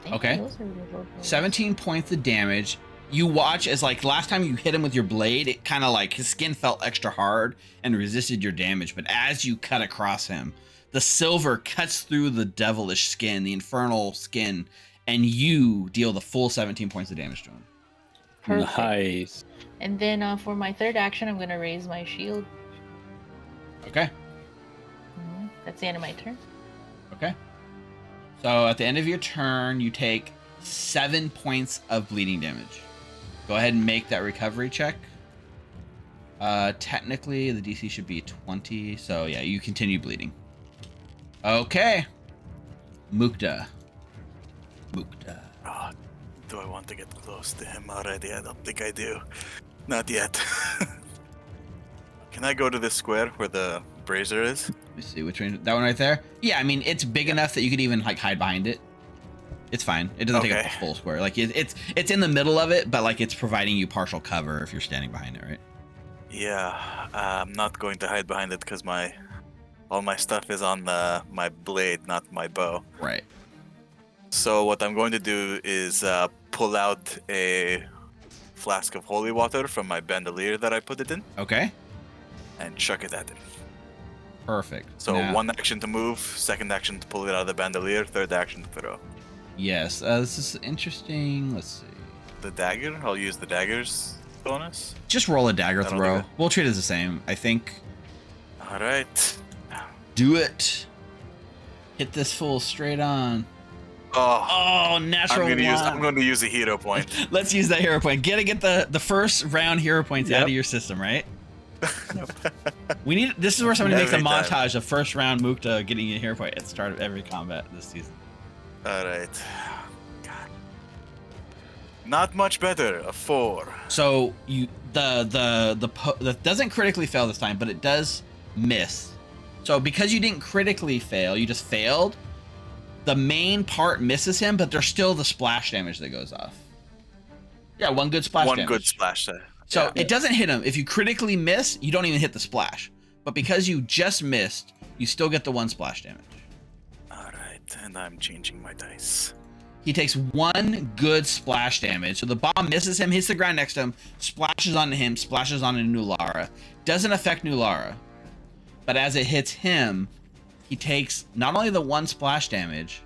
Speaker 4: Damn,
Speaker 1: Okay.
Speaker 4: those are really low.
Speaker 1: 17 points of damage. You watch as, like, last time you hit him with your blade, it kind of like his skin felt extra hard and resisted your damage. But as you cut across him, the silver cuts through the devilish skin, the infernal skin, and you deal the full 17 points of damage to him.
Speaker 4: Perfect.
Speaker 3: Nice.
Speaker 4: And then for my third action, I'm going to raise my shield.
Speaker 1: Okay.
Speaker 4: That's the end of my turn.
Speaker 1: Okay. So at the end of your turn, you take 7 points of bleeding damage. Go ahead and make that recovery check. Technically, the DC should be 20. So yeah, you continue bleeding. Okay. Mukta.
Speaker 2: Oh, do I want to get close to him already? I don't think I do. Not yet. Can I go to this square where the brazier is?
Speaker 1: Let me see which one. That one right there. Yeah, I mean it's big enough that you could even like hide behind it. It's fine. It doesn't take up the full square. Like it's in the middle of it, but like it's providing you partial cover if you're standing behind it, right?
Speaker 2: Yeah, I'm not going to hide behind it because all my stuff is on my blade, not my bow.
Speaker 1: Right.
Speaker 2: So what I'm going to do is pull out a flask of holy water from my bandolier that I put it in
Speaker 1: Okay.
Speaker 2: and chuck it at him.
Speaker 1: Perfect.
Speaker 2: So
Speaker 1: Now-
Speaker 2: one action to move, second action to pull it out of the bandolier, third action to throw.
Speaker 1: Yes. This is interesting. Let's see.
Speaker 2: The dagger, I'll use the dagger's bonus.
Speaker 1: Just roll a dagger
Speaker 2: That'll
Speaker 1: throw.
Speaker 2: do it.
Speaker 1: We'll treat it as the same. I think.
Speaker 2: All right.
Speaker 1: Do it. Hit this fool straight on.
Speaker 2: Oh,
Speaker 1: Oh, natural
Speaker 2: I'm
Speaker 1: one.
Speaker 2: going to use a hero point.
Speaker 1: Let's use that hero point. Get the first round hero points out of your system, right? We need. This is where somebody makes a
Speaker 2: Every time.
Speaker 1: montage of first round Mukta getting a hero point at the start of every combat this season.
Speaker 2: All right. God. Not much better. A 4.
Speaker 1: So you that doesn't critically fail this time, but it does miss. So because you didn't critically fail, you just failed. The main part misses him, but there's still the splash damage that goes off. Yeah, one good splash
Speaker 2: One
Speaker 1: damage.
Speaker 2: good splash.
Speaker 1: So
Speaker 2: Yeah.
Speaker 1: it doesn't hit him. If you critically miss, you don't even hit the splash. But because you just missed, you still get the one splash damage.
Speaker 2: All right, and I'm changing my dice.
Speaker 1: He takes one good splash damage. So the bomb misses him, hits the ground next to him, splashes onto him, splashes onto Nulara. Doesn't affect Nulara. But as it hits him, he takes not only the one splash damage,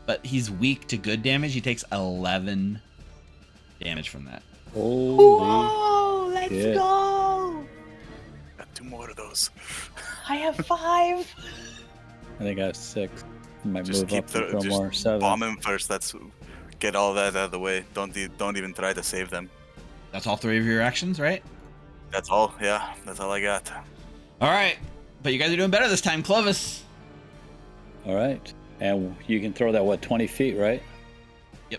Speaker 1: but he's weak to good damage. He takes 11 damage from that.
Speaker 3: Holy.
Speaker 4: Whoa, let's
Speaker 3: shit.
Speaker 4: go.
Speaker 2: Got 2 more of those.
Speaker 4: I have 5.
Speaker 3: I think I have 6. Might
Speaker 2: Just
Speaker 3: move
Speaker 2: keep
Speaker 3: up to
Speaker 2: just
Speaker 3: more 7.
Speaker 2: bomb him first. That's get all that out of the way. Don't even try to save them.
Speaker 1: That's all 3 of your actions, right?
Speaker 2: That's all. Yeah, that's all I got.
Speaker 1: All right. But you guys are doing better this time, Clovis.
Speaker 3: All right. And you can throw that, what, 20 feet, right?
Speaker 2: You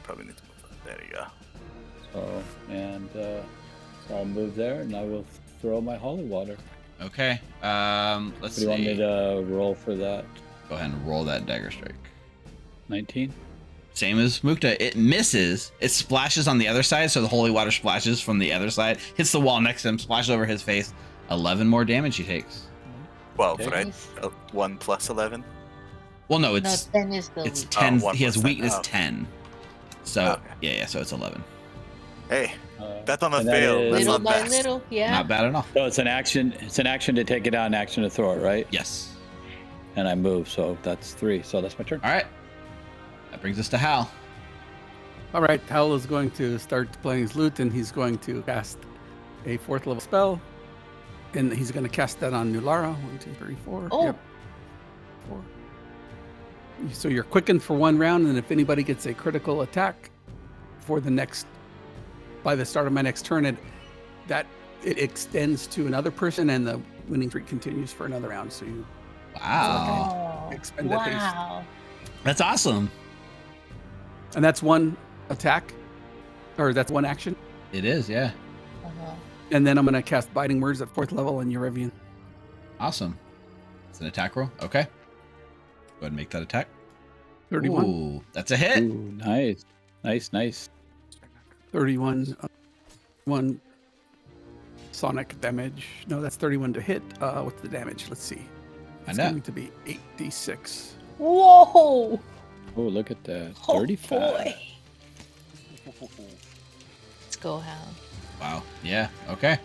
Speaker 2: probably need to move up. There you go.
Speaker 3: So, and so I'll move there and I will throw my holy water.
Speaker 1: Okay. Let's
Speaker 3: What do
Speaker 1: see.
Speaker 3: you want me to roll for that?
Speaker 1: Go ahead and roll that dagger strike.
Speaker 3: 19?
Speaker 1: Same as Mukta. It misses. It splashes on the other side, so the holy water splashes from the other side, hits the wall next to him, splashes over his face. 11 more damage he takes.
Speaker 2: 12,
Speaker 3: Okay.
Speaker 2: right? 1 plus 11.
Speaker 1: Well, no,
Speaker 4: No,
Speaker 1: it's
Speaker 4: 10 is the
Speaker 1: it's
Speaker 4: weak.
Speaker 1: 10.
Speaker 2: 1
Speaker 1: he has
Speaker 2: plus 10.
Speaker 1: weakness
Speaker 2: Oh.
Speaker 1: 10. So
Speaker 2: Okay.
Speaker 1: yeah, so it's 11.
Speaker 2: Hey, that's on a
Speaker 3: and that
Speaker 2: fail.
Speaker 3: is-
Speaker 2: That's
Speaker 4: Little
Speaker 2: not
Speaker 4: by
Speaker 2: best.
Speaker 4: little, yeah.
Speaker 1: Not bad at all.
Speaker 3: So it's an action. It's an action to take it out, an action to throw it, right?
Speaker 1: Yes.
Speaker 3: And I move, so that's 3. So that's my turn.
Speaker 1: All right. That brings us to Hal.
Speaker 5: All right, Hal is going to start playing his lute, and he's going to cast a 4th level spell, and he's going to cast that on Nulara. 1, 2, 3, 4.
Speaker 4: Oh.
Speaker 5: Yep. 4. So you're quickened for 1 round, and if anybody gets a critical attack for the next, by the start of my next turn, it extends to another person, and the winning streak continues for another round. So you
Speaker 1: Wow.
Speaker 4: Oh,
Speaker 5: Expend that haste.
Speaker 4: wow.
Speaker 1: That's awesome.
Speaker 5: And that's 1 attack, or that's 1 action.
Speaker 1: It is, yeah.
Speaker 4: Uh-huh.
Speaker 5: And then I'm going to cast Biting Words at 4th level on Erevian.
Speaker 1: Awesome. It's an attack roll. Okay. Go ahead and make that attack.
Speaker 5: 31.
Speaker 1: Ooh, that's a hit.
Speaker 3: Ooh, nice. Nice.
Speaker 5: 31. 1 sonic damage. No, that's 31 to hit. What's the damage? Let's see. It's
Speaker 1: Find out.
Speaker 5: going to be 8d6.
Speaker 4: Whoa!
Speaker 3: Oh, look at that.
Speaker 4: Oh,
Speaker 3: 35.
Speaker 4: boy. Let's go, Hal.
Speaker 1: Wow. Yeah. Okay.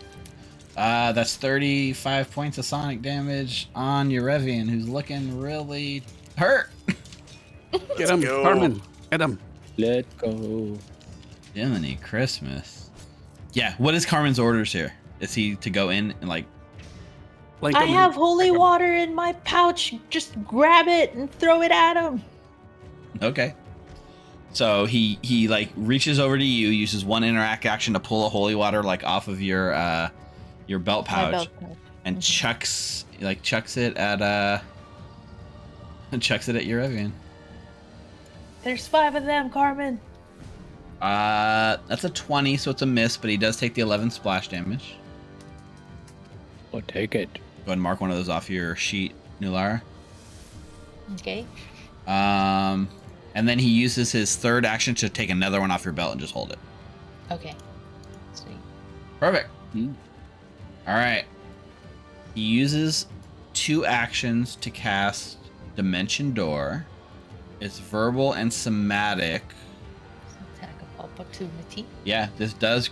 Speaker 1: That's 35 points of sonic damage on Erevian, who's looking really hurt.
Speaker 5: Get him,
Speaker 2: go.
Speaker 5: Carmen. Get him.
Speaker 3: Let go.
Speaker 1: Jiminy Christmas. Yeah. What is Carmen's orders here? Is he to go in and like?
Speaker 5: Like
Speaker 4: I
Speaker 5: him.
Speaker 4: have holy
Speaker 5: Like him.
Speaker 4: water in my pouch. Just grab it and throw it at him.
Speaker 1: Okay. So he like reaches over to you, uses 1 interact action to pull a holy water like off of your belt
Speaker 4: My
Speaker 1: pouch,
Speaker 4: belt pouch.
Speaker 1: and
Speaker 4: Mhm.
Speaker 1: chucks it at Erevian.
Speaker 4: There's 5 of them, Carmen.
Speaker 1: That's a 20, so it's a miss, but he does take the 11 splash damage.
Speaker 3: Oh, take it.
Speaker 1: Go ahead and mark one of those off your sheet, Nulara.
Speaker 4: Okay.
Speaker 1: And then he uses his 3rd action to take another one off your belt and just hold it.
Speaker 4: Okay. Sweet.
Speaker 1: Perfect.
Speaker 3: Hmm.
Speaker 1: All right. He uses 2 actions to cast Dimension Door. It's verbal and somatic.
Speaker 4: Attack of all opportunity.
Speaker 1: Yeah, this does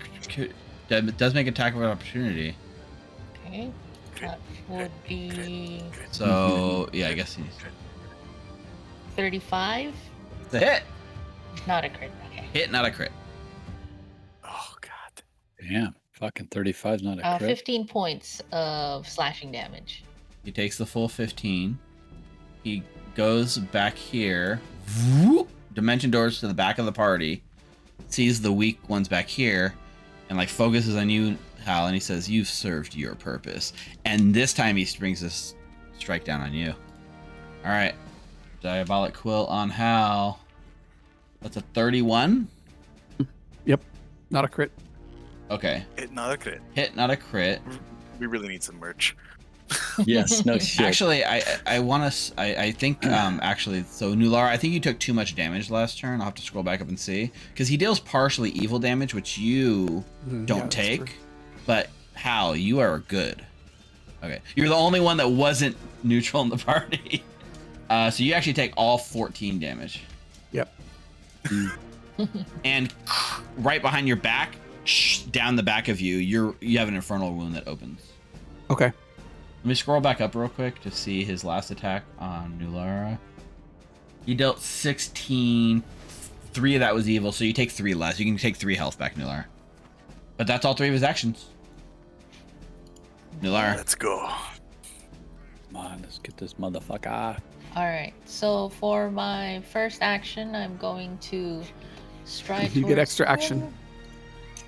Speaker 1: make attack of opportunity.
Speaker 4: Okay. That would be
Speaker 1: So yeah, I guess he's
Speaker 4: 35.
Speaker 1: it's a hit.
Speaker 4: Not a crit. Okay.
Speaker 1: Hit, not a crit.
Speaker 2: Oh God.
Speaker 3: Damn, fucking 35 is not a crit.
Speaker 4: 15 points of slashing damage.
Speaker 1: He takes the full 15. He goes back here. Whoop, dimension doors to the back of the party. Sees the weak ones back here, and like focuses on you, Hal, and he says, "You've served your purpose." And this time he brings this strike down on you. All right, Diabolic Quill on Hal. That's a 31.
Speaker 5: Yep. Not a crit.
Speaker 1: Okay.
Speaker 2: Hit, not a crit.
Speaker 1: Hit, not a crit.
Speaker 2: We really need some merch.
Speaker 3: Yes, no shit.
Speaker 1: Actually, I think actually, so Nulara, I think you took too much damage last turn. I'll have to scroll back up and see, because he deals partially evil damage, which you don't take.
Speaker 5: True.
Speaker 1: But Hal, you are good. Okay, you're the only one that wasn't neutral in the party. So you actually take all 14 damage.
Speaker 5: Yep.
Speaker 1: And right behind your back, down the back of you, you have an infernal wound that opens.
Speaker 5: Okay.
Speaker 1: Let me scroll back up real quick to see his last attack on Nulara. He dealt 16. 3 of that was evil, so you take 3 less. You can take 3 health back, Nulara. But that's all 3 of his actions. Nulara.
Speaker 2: Let's go.
Speaker 3: Come on, let's get this motherfucker.
Speaker 4: All right. So for my first action, I'm going to stride.
Speaker 5: You get
Speaker 4: towards
Speaker 5: extra
Speaker 4: him.
Speaker 5: action.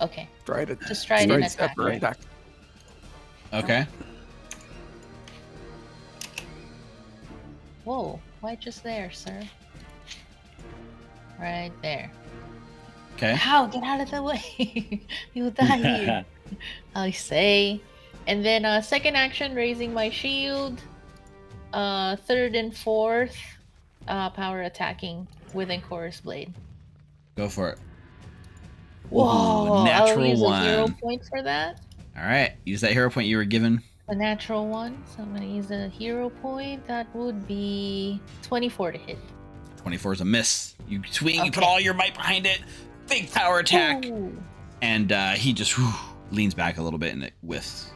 Speaker 4: Okay.
Speaker 5: Stride it.
Speaker 4: Just stride and
Speaker 5: step
Speaker 4: attack.
Speaker 5: or
Speaker 4: Right?
Speaker 5: attack.
Speaker 1: Okay.
Speaker 4: Whoa! Why just there, sir? Right there.
Speaker 1: Okay.
Speaker 4: How? Get out of the way! You'll die here. I say. And then second action, raising my shield. Third and fourth, power attacking with Chorus Blade.
Speaker 1: Go for it.
Speaker 4: Whoa! I'll
Speaker 1: natural
Speaker 4: use a hero
Speaker 1: one.
Speaker 4: point for that.
Speaker 1: All right. Use that hero point you were given.
Speaker 4: A natural one. So I'm gonna use a hero point. That would be 24 to hit.
Speaker 1: 24 is a miss. You swing, you put
Speaker 4: Okay.
Speaker 1: all your might behind it. Big power attack.
Speaker 4: Ooh.
Speaker 1: And he just leans back a little bit and it whiffs.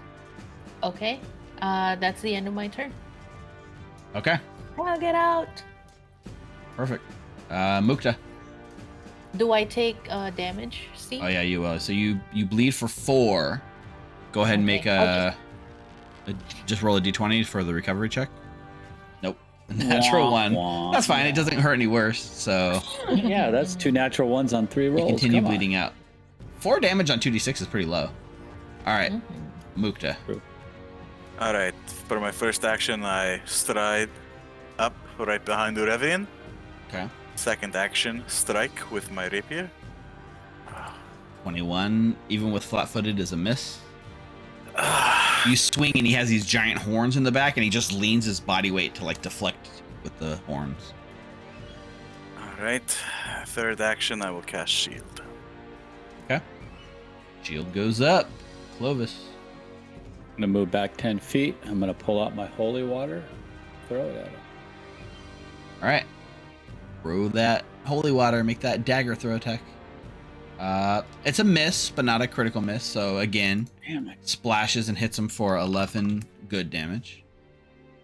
Speaker 4: Okay. That's the end of my turn.
Speaker 1: Okay.
Speaker 4: I'll get out.
Speaker 1: Perfect. Mukta.
Speaker 4: Do I take damage, Steve?
Speaker 1: Oh yeah, you will. So you bleed for 4. Go ahead and make
Speaker 4: Okay.
Speaker 1: just roll a d20 for the recovery check. Nope. Natural
Speaker 3: Wah,
Speaker 1: 1.
Speaker 3: wah.
Speaker 1: That's fine. It doesn't hurt any worse. So
Speaker 3: Yeah, that's 2 natural ones on 3
Speaker 1: you
Speaker 3: rolls.
Speaker 1: continue
Speaker 3: Come on.
Speaker 1: bleeding out. 4 damage on 2d6 is pretty low. All right,
Speaker 4: Mhm.
Speaker 1: Mukta.
Speaker 2: All right. For my first action, I stride up right behind Urevian.
Speaker 1: Okay.
Speaker 2: Second action, strike with my rapier.
Speaker 1: 21, even with flat-footed, is a miss. You swing and he has these giant horns in the back and he just leans his body weight to like deflect with the horns.
Speaker 2: All right. Third action, I will cast shield.
Speaker 1: Shield goes up. Clovis.
Speaker 3: I'm gonna move back 10 feet. I'm gonna pull out my holy water, throw it at him.
Speaker 1: All right. Throw that holy water, make that dagger throw attack. It's a miss, but not a critical miss. So again,
Speaker 3: Damn it.
Speaker 1: splashes and hits him for 11 good damage.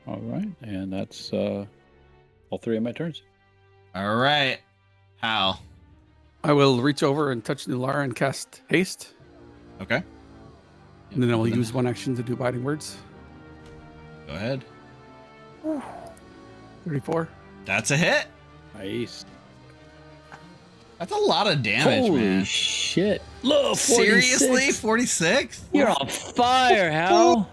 Speaker 3: All right, and that's all 3 of my turns.
Speaker 1: All right. Hal.
Speaker 5: I will reach over and touch Nulara and cast haste.
Speaker 1: Okay.
Speaker 5: And then I'll use one action to do biting words.
Speaker 1: Go ahead.
Speaker 5: 34.
Speaker 1: That's a hit.
Speaker 3: Nice.
Speaker 1: That's a lot of damage,
Speaker 3: Holy
Speaker 1: man.
Speaker 3: shit. Look, 46.
Speaker 1: Seriously? 46?
Speaker 3: You're on fire, Hal.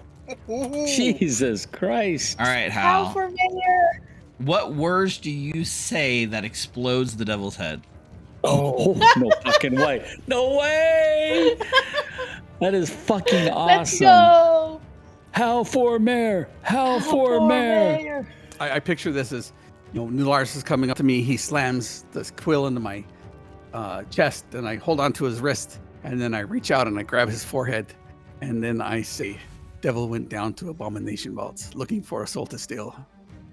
Speaker 3: Jesus Christ.
Speaker 1: All right,
Speaker 4: How
Speaker 1: Hal.
Speaker 4: for mayor?
Speaker 1: What words do you say that explodes the devil's head?
Speaker 3: Oh, no fucking way. No way. That is fucking
Speaker 4: Let's
Speaker 3: awesome.
Speaker 4: go.
Speaker 3: Hal for mayor. Hal for mayor.
Speaker 5: I picture this as, Nularis is coming up to me. He slams this quill into my chest, and I hold onto his wrist, and then I reach out and I grab his forehead, and then I say, "Devil went down to Abomination Vaults, looking for a soul to steal."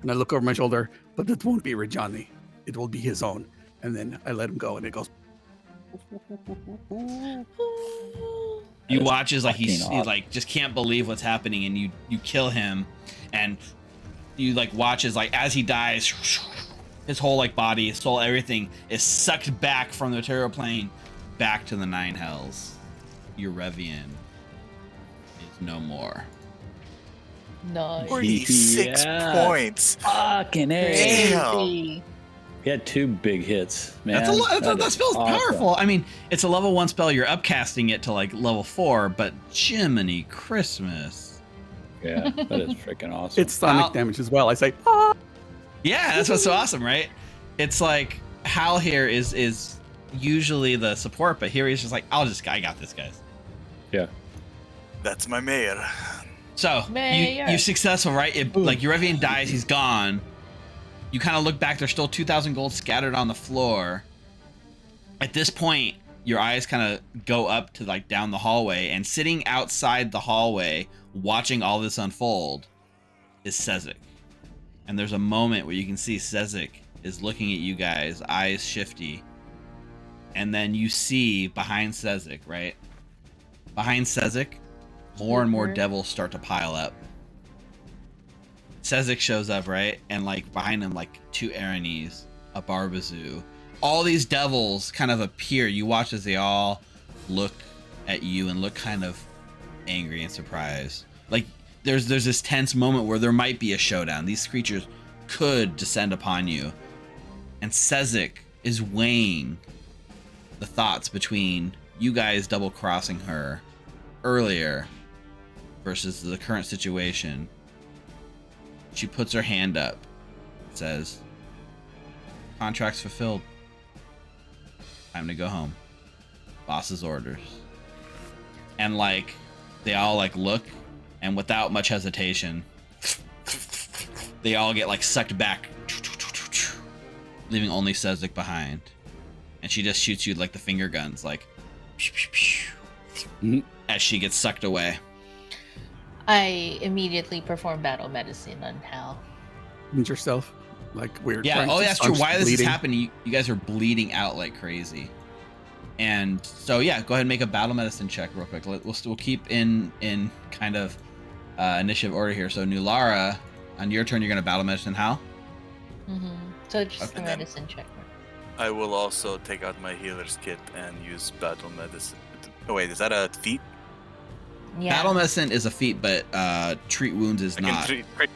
Speaker 5: And I look over my shoulder, but it won't be Rajani. It will be his own. And then I let him go, and it goes.
Speaker 1: You watch as like he
Speaker 3: fucking
Speaker 1: like just can't believe what's happening, and you kill him, and you like watch as like as he dies, his whole like body, his soul, everything is sucked back from the material plane back to the Nine Hells. Your Revian is no more.
Speaker 4: Nice.
Speaker 2: 46
Speaker 3: Yeah.
Speaker 2: points.
Speaker 3: Fucking A.
Speaker 2: Damn.
Speaker 4: Crazy.
Speaker 3: He had 2 big hits, man.
Speaker 1: That's a lot. That
Speaker 3: is
Speaker 1: spell's
Speaker 3: awesome.
Speaker 1: powerful. I mean, it's a level 1 spell. You're upcasting it to like level 4, but Jiminy Christmas.
Speaker 3: Yeah, that is freaking awesome.
Speaker 5: It's sonic
Speaker 1: Wow.
Speaker 5: damage as well. I say, ah!
Speaker 1: Yeah, that's what's so awesome, right? It's like Hal here is usually the support, but here he's just like, I got this, guys.
Speaker 3: Yeah.
Speaker 2: That's my mayor.
Speaker 1: So
Speaker 4: Mayor.
Speaker 1: you successful, right? Like your Revian dies, he's gone. You kind of look back, there's still 2,000 gold scattered on the floor. At this point, your eyes kind of go up to like down the hallway, and sitting outside the hallway, watching all this unfold, is Sezik. And there's a moment where you can see Sezik is looking at you guys, eyes shifty. And then you see behind Sezik, right? Behind Sezik, more and more devils start to pile up. Sezik shows up, right? And like behind him, like 2 Aranis, a Barbazoo. All these devils kind of appear. You watch as they all look at you and look kind of angry and surprised. Like there's this tense moment where there might be a showdown. These creatures could descend upon you. And Sezik is weighing the thoughts between you guys double crossing her earlier versus the current situation. She puts her hand up, says, "Contract's fulfilled. Time to go home. Boss's orders." And like they all like look, and without much hesitation, they all get like sucked back, leaving only Sezik behind. And she just shoots you like the finger guns, like as she gets sucked away.
Speaker 4: I immediately perform battle medicine on Hal.
Speaker 5: And yourself, like weird.
Speaker 1: Yeah.
Speaker 5: trying
Speaker 1: Oh,
Speaker 5: to
Speaker 1: that's true.
Speaker 5: staunch
Speaker 1: Why
Speaker 5: the
Speaker 1: this is
Speaker 5: bleeding.
Speaker 1: happening? You guys are bleeding out like crazy. And so yeah, go ahead and make a battle medicine check real quick. We'll keep in kind of initiative order here. So Nulara, on your turn, you're gonna battle medicine Hal.
Speaker 4: Mm-hmm. So just
Speaker 2: Okay,
Speaker 4: the
Speaker 2: then.
Speaker 4: medicine check.
Speaker 2: I will also take out my healer's kit and use battle medicine. Oh wait, is that a feat?
Speaker 4: Yeah.
Speaker 1: Battle medicine is a feat, but treat wounds is
Speaker 2: I can
Speaker 1: not.
Speaker 2: treat, right?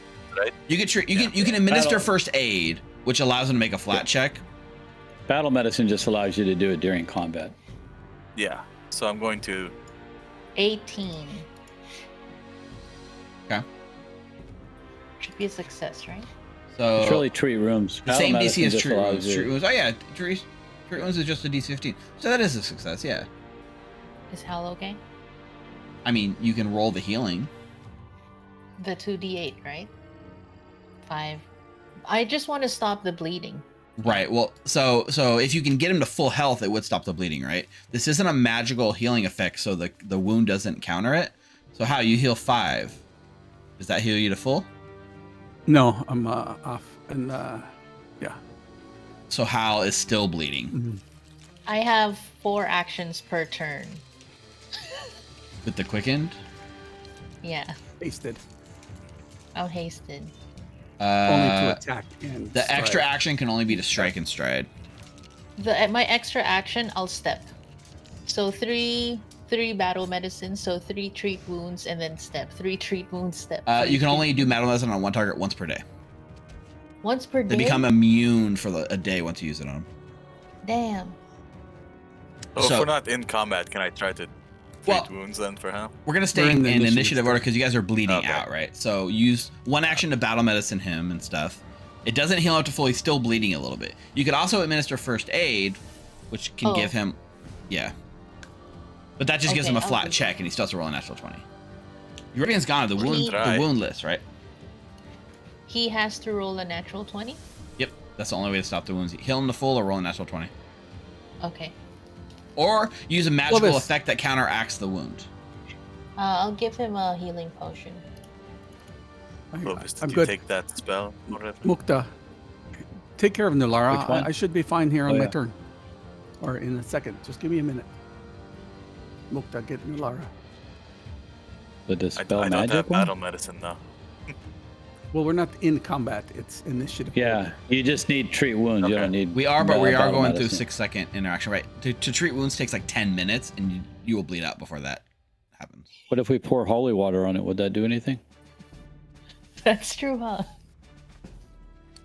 Speaker 1: You can treat. You
Speaker 2: Yeah.
Speaker 1: can administer
Speaker 3: Battle-
Speaker 1: first aid, which allows them to make a flat check.
Speaker 3: Battle medicine just allows you to do it during combat.
Speaker 2: Yeah. So I'm going to
Speaker 4: 18.
Speaker 1: Okay.
Speaker 4: Should be a success, right?
Speaker 1: So
Speaker 3: It's really treat rooms.
Speaker 1: the
Speaker 3: Battle
Speaker 1: same
Speaker 3: medicine
Speaker 1: DC as
Speaker 3: just
Speaker 1: treat
Speaker 3: allows
Speaker 1: wounds.
Speaker 3: you-
Speaker 1: Treat wounds. Oh yeah, treat wounds is just a DC 15. So that is a success. Yeah.
Speaker 4: Is Hal okay?
Speaker 1: I mean, you can roll the healing.
Speaker 4: The 2d8, right? 5. I just want to stop the bleeding.
Speaker 1: Right. Well, so if you can get him to full health, it would stop the bleeding, right? This isn't a magical healing effect, so the wound doesn't counter it. So how you heal 5? Does that heal you to full?
Speaker 5: No, I'm off, and yeah.
Speaker 1: So Hal is still bleeding.
Speaker 5: Mhm.
Speaker 4: I have 4 actions per turn.
Speaker 1: With the quickened?
Speaker 4: Yeah.
Speaker 5: Wasted.
Speaker 4: I'm hasted.
Speaker 5: Only to attack and
Speaker 1: The extra
Speaker 5: strike.
Speaker 1: action can only be to strike and stride.
Speaker 4: At my extra action, I'll step. So 3 battle medicine, so 3 treat wounds, and then step. 3 treat wounds, step.
Speaker 1: You can only do battle medicine on one target once per day.
Speaker 4: Once per
Speaker 1: They
Speaker 4: day?
Speaker 1: become immune for a day once you use it on them.
Speaker 4: Damn.
Speaker 2: Oh,
Speaker 1: So-
Speaker 2: if we're not in combat, can I try to treat
Speaker 1: Well-
Speaker 2: wounds then for Hal?
Speaker 1: We're gonna stay
Speaker 5: We're in
Speaker 1: in
Speaker 5: the initiative
Speaker 1: initiative order because you guys are bleeding
Speaker 2: Okay.
Speaker 1: out, right? So use one action to battle medicine him and stuff. It doesn't heal up to full. He's still bleeding a little bit. You could also administer first aid, which can
Speaker 4: Oh.
Speaker 1: give him, yeah. But that just gives
Speaker 4: Okay,
Speaker 1: him a
Speaker 4: I'll
Speaker 1: flat
Speaker 4: do
Speaker 1: check, and he still has to roll a natural 20. Your Revian's gone. The wound,
Speaker 2: Try.
Speaker 1: the wound list, right?
Speaker 4: He has to roll a natural 20?
Speaker 1: Yep, that's the only way to stop the wounds. Heal him to full or roll a natural 20,
Speaker 4: Okay.
Speaker 1: or use a magical
Speaker 5: Clovis.
Speaker 1: effect that counteracts the wound.
Speaker 4: I'll give him a healing potion.
Speaker 2: Clovis, did
Speaker 5: I'm
Speaker 2: you
Speaker 5: good.
Speaker 2: take that spell? Already?
Speaker 5: Mukta, take care of Nulara.
Speaker 3: Which one?
Speaker 5: I should be fine here on
Speaker 3: Oh,
Speaker 5: my
Speaker 3: yeah.
Speaker 5: turn. Or in a second. Just give me a minute. Mukta, get Nulara.
Speaker 3: The
Speaker 2: I
Speaker 3: Dispel
Speaker 2: don't have
Speaker 3: magic one?
Speaker 2: battle medicine though.
Speaker 5: Well, we're not in combat. It's initiative.
Speaker 3: Yeah, you just need treat wounds. You
Speaker 2: Okay.
Speaker 3: don't need.
Speaker 1: We are, but we are
Speaker 3: battle
Speaker 1: going through
Speaker 3: medicine.
Speaker 1: 6-second interaction, right? To treat wounds takes like 10 minutes, and you will bleed out before that happens.
Speaker 3: What if we pour holy water on it? Would that do anything?
Speaker 4: That's true, huh?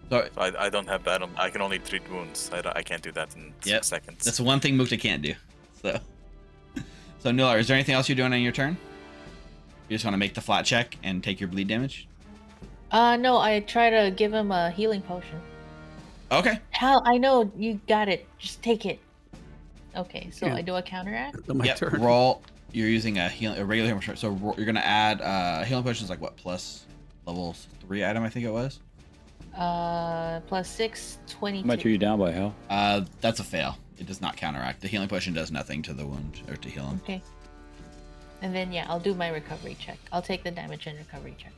Speaker 1: So
Speaker 2: I don't have battle. I can only treat wounds. I can't do that in
Speaker 1: Yep.
Speaker 2: 6 seconds.
Speaker 1: that's the one thing Mukta can't do. So Nular, is there anything else you're doing on your turn? You just want to make the flat check and take your bleed damage?
Speaker 4: No, I try to give him a healing potion.
Speaker 1: Okay.
Speaker 4: Hal, I know you got it. Just take it. Okay, so
Speaker 5: Yeah.
Speaker 4: I do a counteract.
Speaker 5: It's my
Speaker 1: Yep.
Speaker 5: turn.
Speaker 1: Roll. You're using a regular healing potion. So you're gonna add healing potions like what, plus level 3 item, I think it was.
Speaker 4: Plus 6, 22.
Speaker 3: How much are you down by, Hal?
Speaker 1: That's a fail. It does not counteract. The healing potion does nothing to the wound or to heal him.
Speaker 4: Okay. And then yeah, I'll do my recovery check. I'll take the damage and recovery check.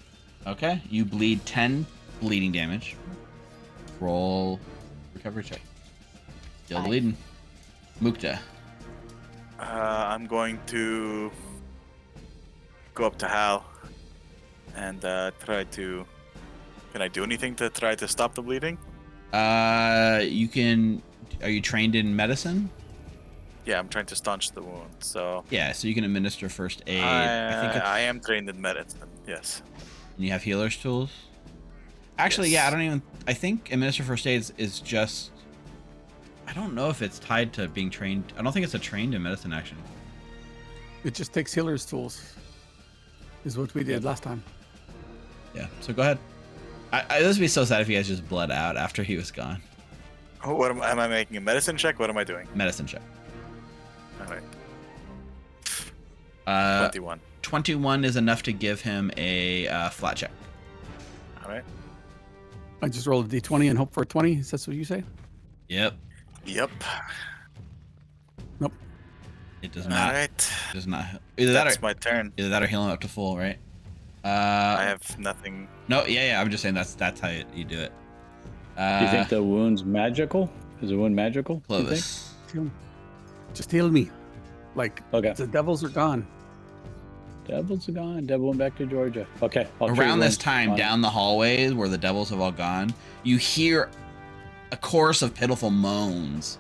Speaker 1: Okay. You bleed 10 bleeding damage. Roll recovery check. Still
Speaker 4: 5.
Speaker 1: bleeding. Mukta.
Speaker 2: I'm going to go up to Hal and try to. Can I do anything to try to stop the bleeding?
Speaker 1: You can. Are you trained in medicine?
Speaker 2: Yeah, I'm trying to staunch the wound. So
Speaker 1: Yeah, so you can administer first aid. I think it's,
Speaker 2: I am trained in medicine. Yes.
Speaker 1: and you have healer's tools. Actually,
Speaker 2: Yes.
Speaker 1: yeah, I think administer first aid is just. I don't know if it's tied to being trained. I don't think it's a trained in medicine action.
Speaker 5: It just takes healer's tools. Is what we did last time.
Speaker 1: Yeah, so go ahead. This would be so sad if you guys just bled out after he was gone.
Speaker 2: Oh, what am I making a medicine check? What am I doing?
Speaker 1: Medicine check.
Speaker 2: All right. 21.
Speaker 1: 21 is enough to give him a flat check.
Speaker 2: All right.
Speaker 5: I just roll a d20 and hope for a 20. Is that what you say?
Speaker 1: Yep.
Speaker 2: Yep.
Speaker 5: Nope.
Speaker 1: It does
Speaker 2: All
Speaker 1: not.
Speaker 2: right.
Speaker 1: Does not. Either that,
Speaker 2: That's
Speaker 1: or,
Speaker 2: my turn.
Speaker 1: either that or heal him up to full, right?
Speaker 2: I have nothing.
Speaker 1: No, yeah. I'm just saying that's how you do it.
Speaker 3: Do you think the wound's magical? Is the wound magical? do you think?
Speaker 1: Clovis?
Speaker 5: Heal- Just heal me. Like,
Speaker 3: Okay.
Speaker 5: the devils are gone.
Speaker 3: Devils are gone. Devil went back to Georgia. Okay. I'll treat
Speaker 1: Around this
Speaker 3: wounds.
Speaker 1: time,
Speaker 3: Fine.
Speaker 1: down the hallways where the devils have all gone, you hear a chorus of pitiful moans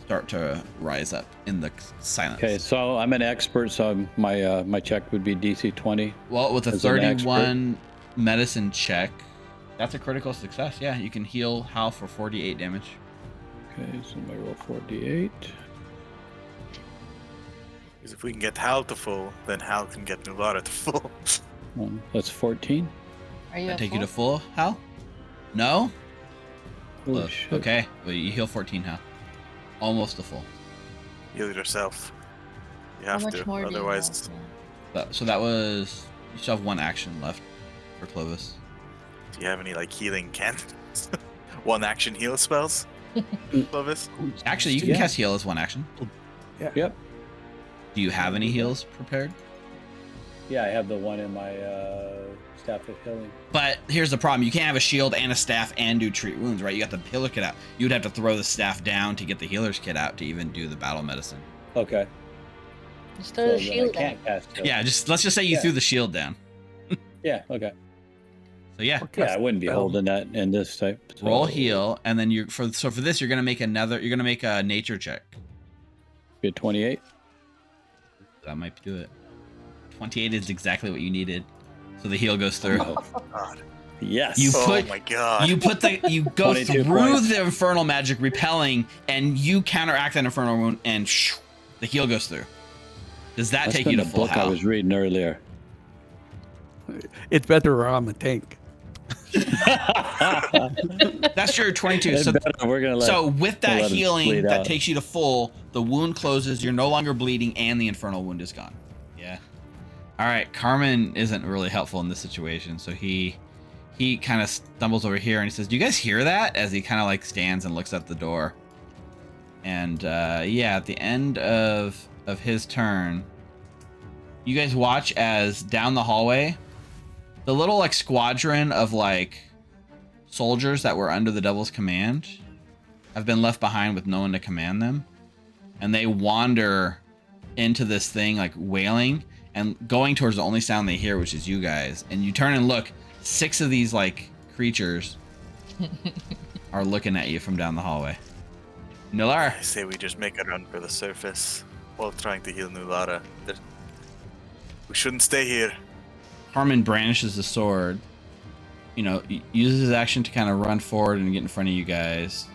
Speaker 1: start to rise up in the silence.
Speaker 3: Okay, so I'm an expert, so my check would be DC 20.
Speaker 1: Well, with a
Speaker 3: As an expert.
Speaker 1: 31 medicine check, that's a critical success. Yeah, you can heal Hal for 48 damage.
Speaker 3: Okay, so I roll 48.
Speaker 2: Because if we can get Hal to full, then Hal can get Nulara to full.
Speaker 3: That's 14.
Speaker 4: Are you
Speaker 1: That
Speaker 4: at
Speaker 1: take you to
Speaker 4: full?
Speaker 1: full, Hal? No?
Speaker 3: Holy
Speaker 1: Close.
Speaker 3: shit.
Speaker 1: Okay, well, you heal 14, Hal. Almost to full.
Speaker 2: Heal yourself. You
Speaker 4: How
Speaker 2: have
Speaker 4: much
Speaker 2: to.
Speaker 4: more do you
Speaker 2: Otherwise,
Speaker 4: have?
Speaker 1: So that was. You still have one action left for Clovis.
Speaker 2: do you have any like healing candidates? One action heal spells? Clovis?
Speaker 1: Actually, you can
Speaker 3: Yeah.
Speaker 1: cast heal as one action.
Speaker 3: Yep.
Speaker 1: Do you have any heals prepared?
Speaker 3: Yeah, I have the one in my staff of healing.
Speaker 1: But here's the problem: you can't have a shield and a staff and do treat wounds, right? You got the healer kit out. You'd have to throw the staff down to get the healer's kit out to even do the battle medicine.
Speaker 3: Okay.
Speaker 4: Just
Speaker 3: So
Speaker 4: throw the
Speaker 3: then I
Speaker 4: shield
Speaker 3: can't cast healing.
Speaker 1: Yeah, let's just say you
Speaker 3: Yeah.
Speaker 1: threw the shield down.
Speaker 3: Yeah, okay.
Speaker 1: So yeah,
Speaker 5: Or
Speaker 3: Yeah, I
Speaker 5: cast
Speaker 3: wouldn't be
Speaker 5: spell.
Speaker 3: holding that in this type. so-
Speaker 1: roll heal, and then for this you're gonna make a nature check.
Speaker 3: Be a 28.
Speaker 1: That might do it. 28 is exactly what you needed, so the heal goes through.
Speaker 3: Oh,
Speaker 2: God.
Speaker 3: yes.
Speaker 1: You
Speaker 2: Oh
Speaker 1: put-
Speaker 2: my God.
Speaker 1: You go
Speaker 3: 22
Speaker 1: through
Speaker 3: points.
Speaker 1: the infernal magic, repelling, and you counteract that infernal wound, and the heal goes through. Does that
Speaker 3: That's
Speaker 1: take
Speaker 3: been
Speaker 1: you to
Speaker 3: the
Speaker 1: full
Speaker 3: book I
Speaker 1: health?
Speaker 3: was reading earlier.
Speaker 5: It's better where I'm a tank.
Speaker 1: That's your 22. So,
Speaker 3: We're gonna let.
Speaker 1: so with that
Speaker 3: let it
Speaker 1: healing
Speaker 3: bleed
Speaker 1: that
Speaker 3: out.
Speaker 1: takes you to full, the wound closes, you're no longer bleeding, and the infernal wound is gone. Yeah. All right, Carmen isn't really helpful in this situation, so he kind of stumbles over here and he says, "Do you guys hear that?" As he kind of like stands and looks at the door. And yeah, at the end of his turn, you guys watch as down the hallway, the little like squadron of like soldiers that were under the devil's command have been left behind with no one to command them. and they wander into this thing like wailing and going towards the only sound they hear, which is you guys. And you turn and look, 6 of these like creatures are looking at you from down the hallway. Nulara.
Speaker 2: I say we just make a run for the surface while trying to heal Nulara. We shouldn't stay here.
Speaker 1: Harmon brandishes the sword, uses his action to kind of run forward and get in front of you guys.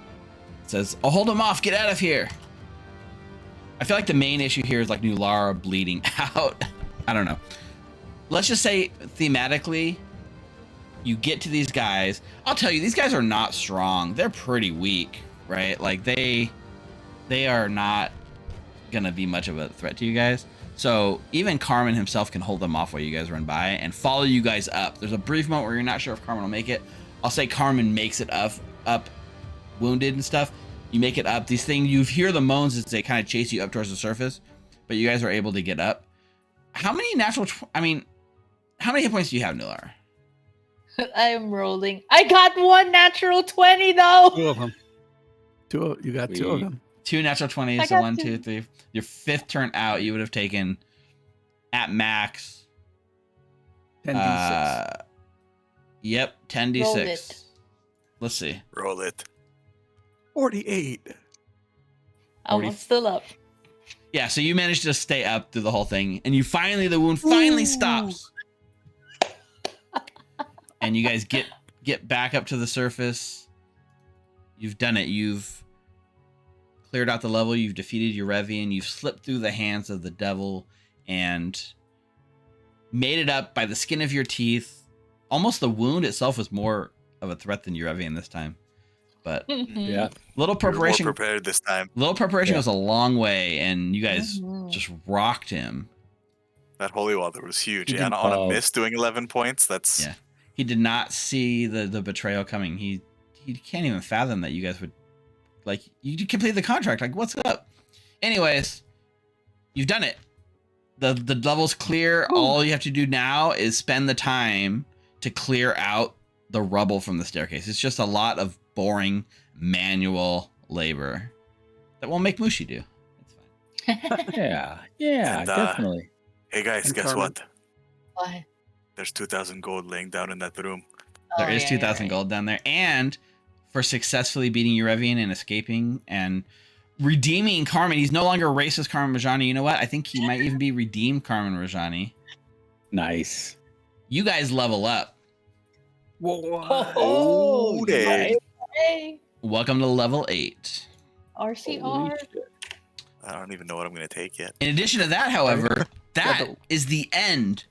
Speaker 1: Says, I'll hold him off, get out of here. I feel like the main issue here is like Nulara bleeding out. I don't know. Let's just say thematically, you get to these guys. I'll tell you, these guys are not strong. They're pretty weak, right? Like they are not gonna be much of a threat to you guys. So even Carmen himself can hold them off while you guys run by and follow you guys up. There's a brief moment where you're not sure if Carmen will make it. I'll say Carmen makes it up wounded and stuff. You make it up. These things, you hear the moans as they kind of chase you up towards the surface, but you guys are able to get up. How many how many hit points do you have, Nulara?
Speaker 4: I am rolling. I got 1 natural 20 though.
Speaker 5: 2 of them. You got 2 of them.
Speaker 1: 2 natural 20s,
Speaker 4: I
Speaker 1: so
Speaker 4: got
Speaker 1: 1,
Speaker 4: two.
Speaker 1: 2, 3. Your 5th turn out, you would have taken at max
Speaker 5: 10d6.
Speaker 1: Yep, 10d6.
Speaker 4: Roll it.
Speaker 1: Let's see.
Speaker 2: Roll it.
Speaker 5: 48.
Speaker 4: I'm still up.
Speaker 1: Yeah, so you managed to stay up through the whole thing, and the wound finally stops. And you guys get back up to the surface. You've done it. You've cleared out the level. You've defeated your Revian. You've slipped through the hands of the devil and made it up by the skin of your teeth. Almost the wound itself was more of a threat than your Revian this time. But
Speaker 3: Yeah.
Speaker 1: little
Speaker 2: We were
Speaker 1: preparation.
Speaker 2: more prepared this time.
Speaker 1: Little preparation goes a long way, and you guys
Speaker 4: Mhm.
Speaker 1: just rocked him.
Speaker 2: That holy water was huge.
Speaker 1: He
Speaker 2: Yeah,
Speaker 1: did-
Speaker 2: on a
Speaker 3: Oh.
Speaker 2: miss doing 11 points. That's
Speaker 1: Yeah. He did not see the betrayal coming. He can't even fathom that you guys would, like, you completed the contract. Like, what's up? Anyways, you've done it. The level's clear. All you have to do now is spend the time to clear out the rubble from the staircase. It's just a lot of boring manual labor that won't make Mushi do. It's fine.
Speaker 3: Yeah,
Speaker 2: And,
Speaker 3: definitely.
Speaker 2: Hey guys,
Speaker 5: And
Speaker 2: guess
Speaker 5: Carmen.
Speaker 2: what?
Speaker 4: What?
Speaker 2: There's 2,000 gold laying down in that room.
Speaker 1: There
Speaker 4: Oh,
Speaker 1: is
Speaker 4: yeah,
Speaker 1: 2,000
Speaker 4: you're
Speaker 1: gold down there. And for successfully beating Eurevian and escaping and redeeming Carmen, he's no longer racist Carmen Rajani. You know what? I think he might even be redeemed Carmen Rajani.
Speaker 3: Nice.
Speaker 1: You guys level up.
Speaker 2: Oh, dang.
Speaker 4: Hey,
Speaker 1: Welcome to level 8.
Speaker 4: RCR.
Speaker 3: Holy shit.
Speaker 2: I don't even know what I'm going to take yet.
Speaker 1: In addition to that, however, that
Speaker 5: Level.
Speaker 1: is the end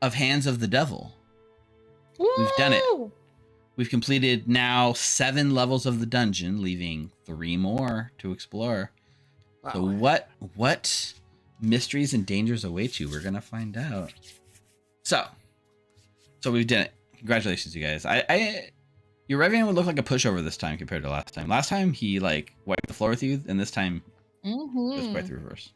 Speaker 1: of Hands of the Devil. We've done it.
Speaker 4: Woo!
Speaker 1: We've completed now 7 levels of the dungeon, leaving 3 more to explore. So what mysteries and dangers await you? We're gonna find out. So we've done it. Congratulations, you guys. Your Revian would look like a pushover this time compared to last time. Last time he like wiped the floor with you, and this time it was quite the reverse.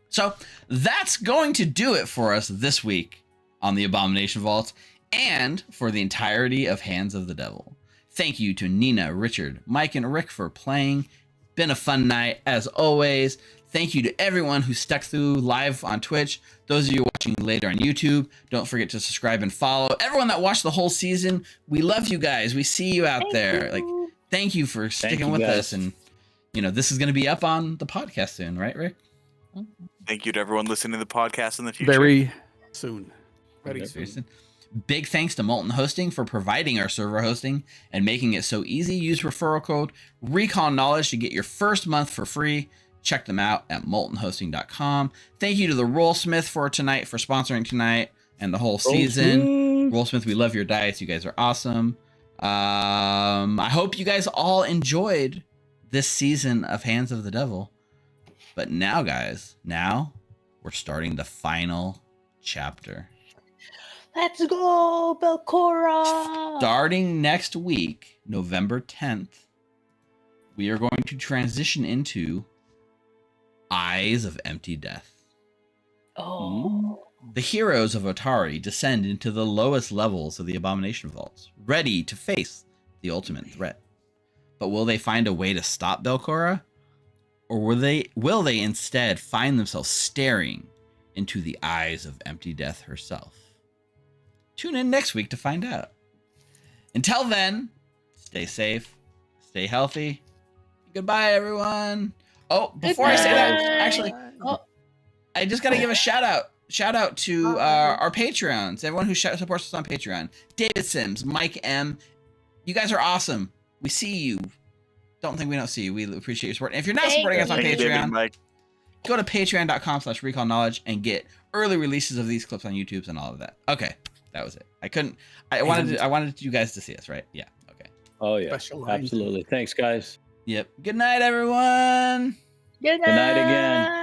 Speaker 1: So that's going to do it for us this week on the Abomination Vaults and for the entirety of Hands of the Devil. Thank you to Ninna, Richard, Mike, and Rick for playing. Been a fun night as always. Thank you to everyone who stuck through live on Twitch. Those of you watching later on YouTube, don't forget to subscribe and follow. Everyone that watched the whole season, we love you guys. We see you out there. Like, thank you for sticking
Speaker 3: you,
Speaker 1: with
Speaker 3: guys.
Speaker 1: us. And this is going to be up on the podcast soon, right, Rick?
Speaker 2: Thank you to everyone listening to the podcast in the future.
Speaker 5: Very soon. Very
Speaker 1: Very
Speaker 5: soon.
Speaker 1: soon. Big thanks to Molten Hosting for providing our server hosting and making it so easy. Use referral code Recall Knowledge to get your first month for free. Check them out at moltenhosting.com. Thank you to the Rollsmith for sponsoring tonight and the whole season. Rollsmith, we love your diets. You guys are awesome. I hope you guys all enjoyed this season of Hands of the Devil. But now, guys, we're starting the final chapter.
Speaker 4: Let's go, Belcora.
Speaker 1: Starting next week, November 10th, we are going to transition into Eyes of Empty Death.
Speaker 4: Oh.
Speaker 1: The heroes of Otari descend into the lowest levels of the Abomination Vaults, ready to face the ultimate threat. But will they find a way to stop Belcora? Or will they instead find themselves staring into the eyes of empty death herself? Tune in next week to find out. Until then, stay safe, stay healthy. Goodbye, everyone. Oh, before I say that, actually, I just got to give a shout out to our Patreons, everyone who supports us on Patreon. David Sims, Mike M. You guys are awesome. We see you. Don't think we don't see you. We appreciate your support. And if you're not supporting us on Patreon, go to patreon.com/recallknowledge and get early releases of these clips on YouTube and all of that. Okay, that was it. I wanted you guys to see us, right? Yeah. Okay.
Speaker 3: Oh yeah, absolutely. Thanks, guys.
Speaker 1: Yep. Good night, everyone.
Speaker 4: Good night.
Speaker 3: Good night again.